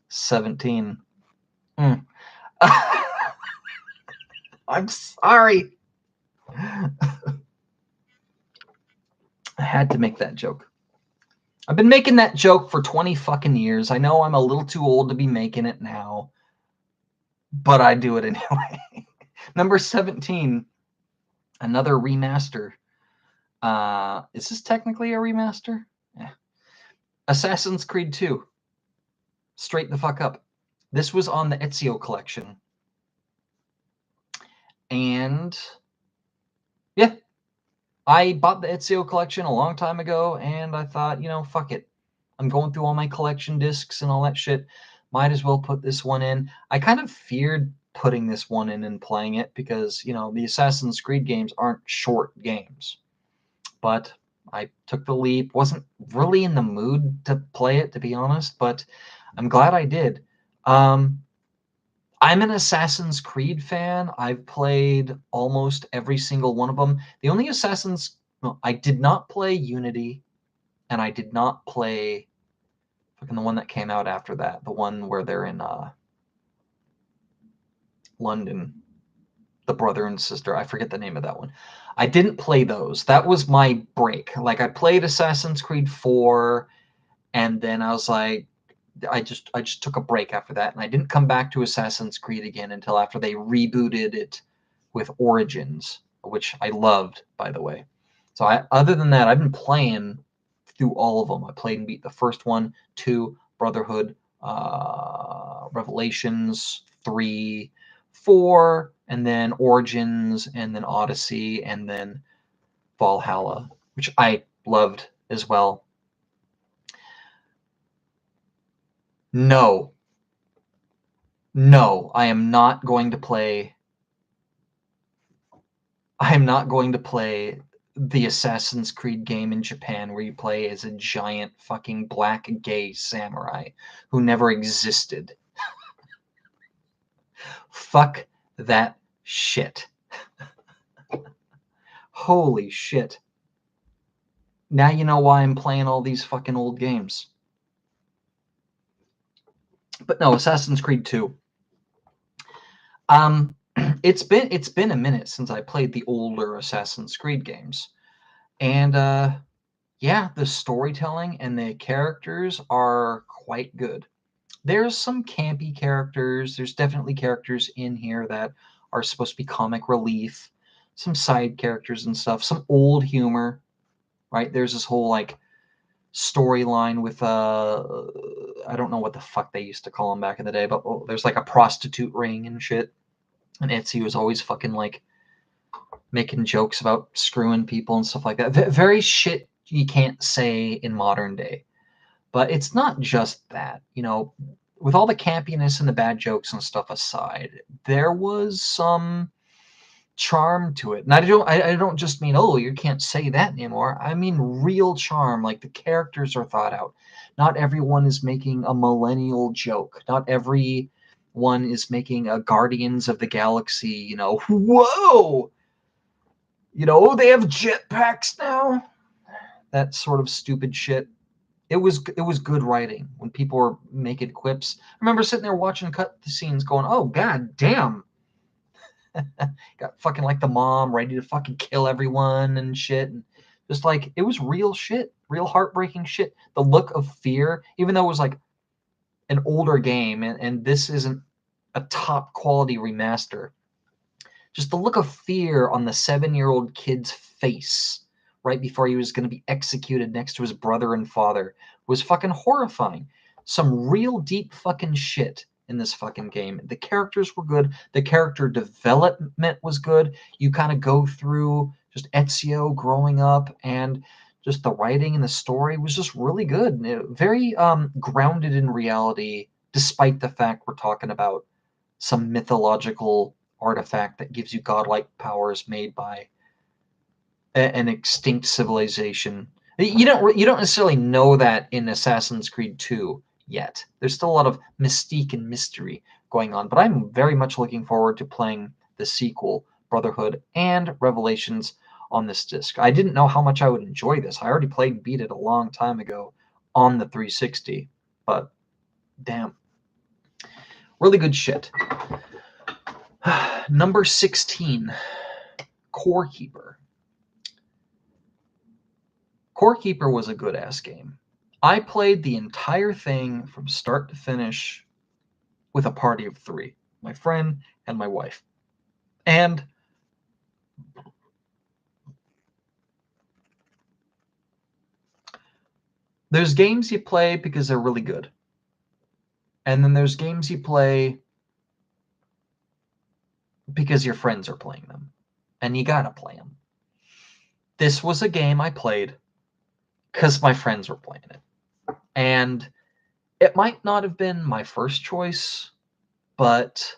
17. I'm sorry. I had to make that joke. I've been making that joke for 20 fucking years. I know I'm a little too old to be making it now, but I do it anyway. Number 17, another remaster. Is this technically a remaster? Yeah. Assassin's Creed 2. Straight the fuck up. This was on the Ezio collection. And yeah, I bought the Ezio collection a long time ago, and I thought, fuck it. I'm going through all my collection discs and all that shit. Might as well put this one in. I kind of feared putting this one in and playing it because, the Assassin's Creed games aren't short games. But I took the leap. Wasn't really in the mood to play it, to be honest, but I'm glad I did. I'm an Assassin's Creed fan. I've played almost every single one of them. The only I did not play Unity, and I did not play fucking the one that came out after that, the one where they're in London, the brother and sister. I forget the name of that one. I didn't play those. That was my break. Like, I played Assassin's Creed 4, and then I was like, I just took a break after that, and I didn't come back to Assassin's Creed again until after they rebooted it with Origins, which I loved, by the way. So other than that, I've been playing through all of them. I played and beat the first one, 2, Brotherhood, Revelations, 3, 4, and then Origins, and then Odyssey, and then Valhalla, which I loved as well. No, I am not going to play. I am not going to play the Assassin's Creed game in Japan where you play as a giant fucking black gay samurai who never existed. Fuck that shit. Holy shit. Now you know why I'm playing all these fucking old games. But no, Assassin's Creed 2. It's been a minute since I played the older Assassin's Creed games. And yeah, the storytelling and the characters are quite good. There's some campy characters. There's definitely characters in here that are supposed to be comic relief. Some side characters and stuff. Some old humor, right? There's this whole like storyline with I don't know what the fuck they used to call them back in the day, but there's like a prostitute ring and shit. And Etsy was always fucking like making jokes about screwing people and stuff like that. Very shit you can't say in modern day. But it's not just that, with all the campiness and the bad jokes and stuff aside, there was some charm to it. And I don't just mean, oh, you can't say that anymore. I mean real charm. Like, the characters are thought out. Not everyone is making a millennial joke. Not everyone is making a Guardians of the Galaxy, whoa! They have jetpacks now. That sort of stupid shit. It was good writing when people were making quips. I remember sitting there watching cut the scenes going, oh, god damn. Got fucking like the mom ready to fucking kill everyone and shit. And just like, it was real shit, real heartbreaking shit. The look of fear, even though it was like an older game and this isn't a top quality remaster, just the look of fear on the 7-year-old kid's face right before he was going to be executed next to his brother and father was fucking horrifying. Some real deep fucking shit in this fucking game. The characters were good. The character development was good. You kind of go through just Ezio growing up, and just the writing and the story was just really good. Very grounded in reality, despite the fact we're talking about some mythological artifact that gives you godlike powers made by an extinct civilization. You don't necessarily know that in Assassin's Creed 2 yet. There's still a lot of mystique and mystery going on, but I'm very much looking forward to playing the sequel, Brotherhood and Revelations, on this disc. I didn't know how much I would enjoy this. I already played and beat it a long time ago on the 360, but damn. Really good shit. Number 16, Core Keeper. Core Keeper was a good-ass game. I played the entire thing from start to finish with a party of 3. My friend and my wife. And There's games you play because they're really good. And then there's games you play because your friends are playing them. And you gotta play them. This was a game I played because my friends were playing it. And it might not have been my first choice, but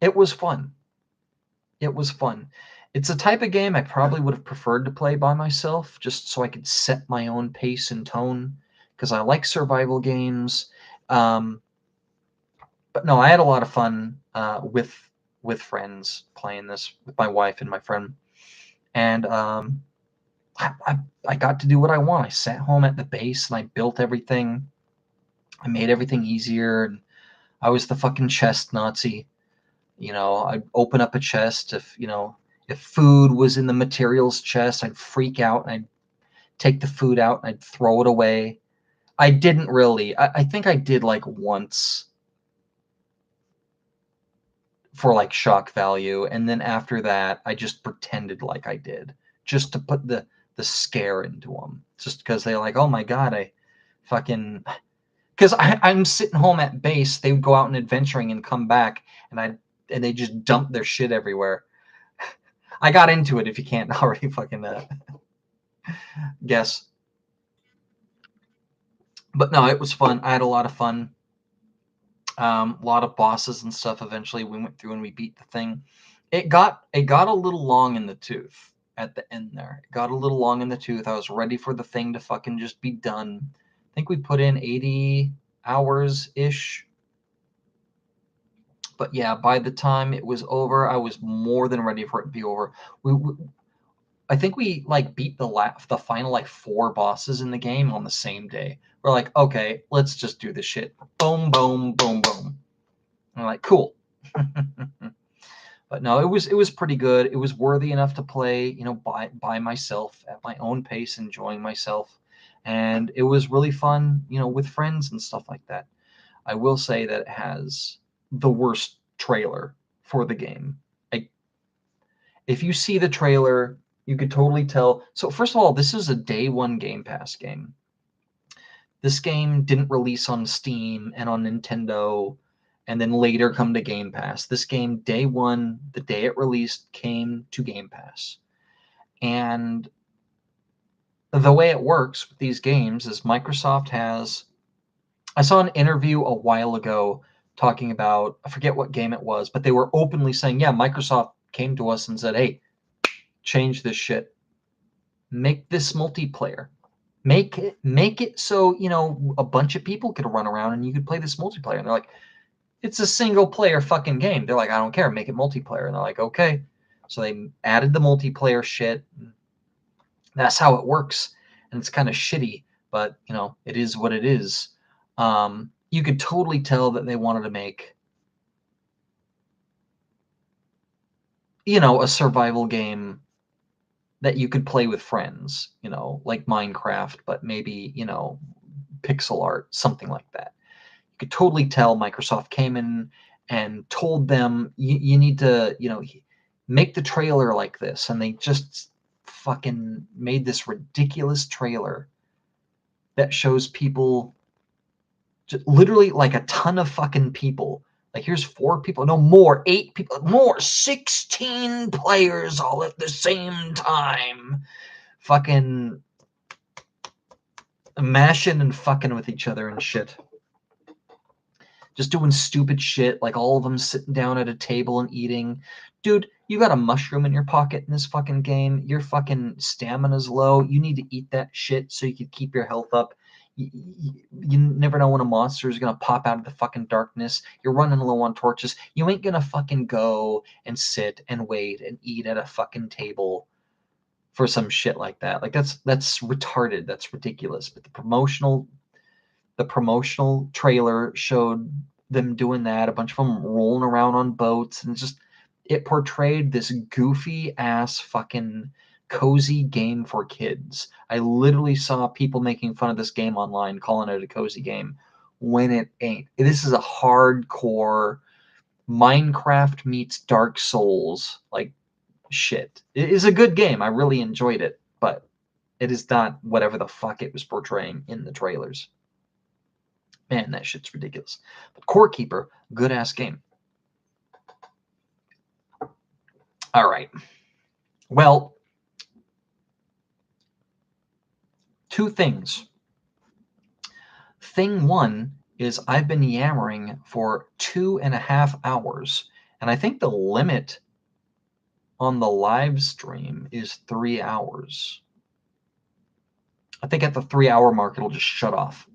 it was fun. It was fun. It's a type of game I probably would have preferred to play by myself, just so I could set my own pace and tone, because I like survival games. But no, I had a lot of fun with friends playing this with my wife and my friend, and I got to do what I want. I sat home at the base and I built everything. I made everything easier, and I was the fucking chest Nazi. I'd open up a chest if food was in the materials chest, I'd freak out and I'd take the food out and I'd throw it away. I didn't really. I think I did like once for like shock value, and then after that, I just pretended like I did, just to put the scare into them, just because they're like, oh my god, I fucking because I'm sitting home at base. They would go out and adventuring and come back, and they just dump their shit everywhere. I got into it if you can't already fucking guess. But no, it was fun. I had a lot of fun. A lot of bosses and stuff. Eventually, we went through and we beat the thing. It got a little long in the tooth at the end there. It got a little long in the tooth. I was ready for the thing to fucking just be done. I think we put in 80 hours ish. But yeah, by the time it was over, I was more than ready for it to be over. I think we like beat the final like 4 bosses in the game on the same day. We're like, okay, let's just do this shit. Boom, boom, boom, boom. I'm like, cool. But no, it was pretty good. It was worthy enough to play, by myself at my own pace, enjoying myself, and it was really fun, with friends and stuff like that. I will say that it has the worst trailer for the game. If you see the trailer, you could totally tell. So first of all, this is a day one Game Pass game. This game didn't release on Steam and on Nintendo and then later come to Game Pass. This game, day one, the day it released, came to Game Pass. And the way it works with these games is Microsoft has. I saw an interview a while ago talking about, I forget what game it was, but they were openly saying, yeah, Microsoft came to us and said, hey, change this shit. Make this multiplayer. Make it so, a bunch of people could run around and you could play this multiplayer. And they're like, it's a single player fucking game. They're like, I don't care, make it multiplayer. And they're like, okay. So they added the multiplayer shit. That's how it works. And it's kind of shitty, but it is what it is. You could totally tell that they wanted to make, a survival game that you could play with friends, like Minecraft, but maybe, pixel art, something like that. You could totally tell Microsoft came in and told them, you need to, make the trailer like this. And they just fucking made this ridiculous trailer that shows people, literally like a ton of fucking people. Like, here's 4 people, no more, 8 people, more, 16 players all at the same time. Fucking mashing and fucking with each other and shit. Just doing stupid shit, like all of them sitting down at a table and eating. Dude, you got a mushroom in your pocket in this fucking game. Your fucking stamina's low. You need to eat that shit so you can keep your health up. You never know when a monster is going to pop out of the fucking darkness. You're running low on torches. You ain't going to fucking go and sit and wait and eat at a fucking table for some shit like that. Like, that's retarded. That's ridiculous. But the promotional trailer showed them doing that, a bunch of them rolling around on boats, and it portrayed this goofy ass fucking cozy game for kids. I literally saw people making fun of this game online, calling it a cozy game when it ain't. This is a hardcore Minecraft meets Dark Souls like shit. It is a good game. I really enjoyed it, but It is not whatever the fuck it was portraying in the trailers. Man, that shit's ridiculous. But Court Keeper, good-ass game. All right. Well, two things. Thing one is I've been yammering for 2.5 hours, and I think the limit on the live stream is 3 hours. I think at the 3-hour mark, it'll just shut off.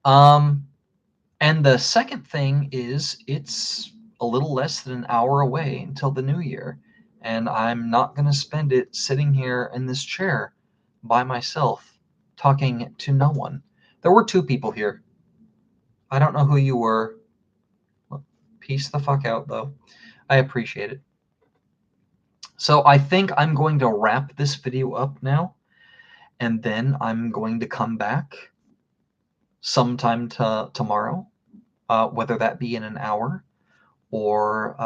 And the second thing is it's a little less than an hour away until the new year, and I'm not going to spend it sitting here in this chair by myself talking to no one. There were 2 people here. I don't know who you were. Peace the fuck out, though. I appreciate it. So I think I'm going to wrap this video up now, and then I'm going to come back sometime tomorrow, whether that be in an hour or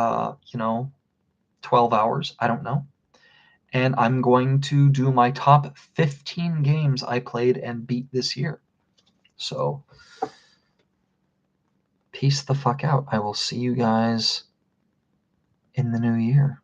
12 hours, I don't know. And I'm going to do my top 15 games I played and beat this year. So peace the fuck out. I will see you guys in the new year.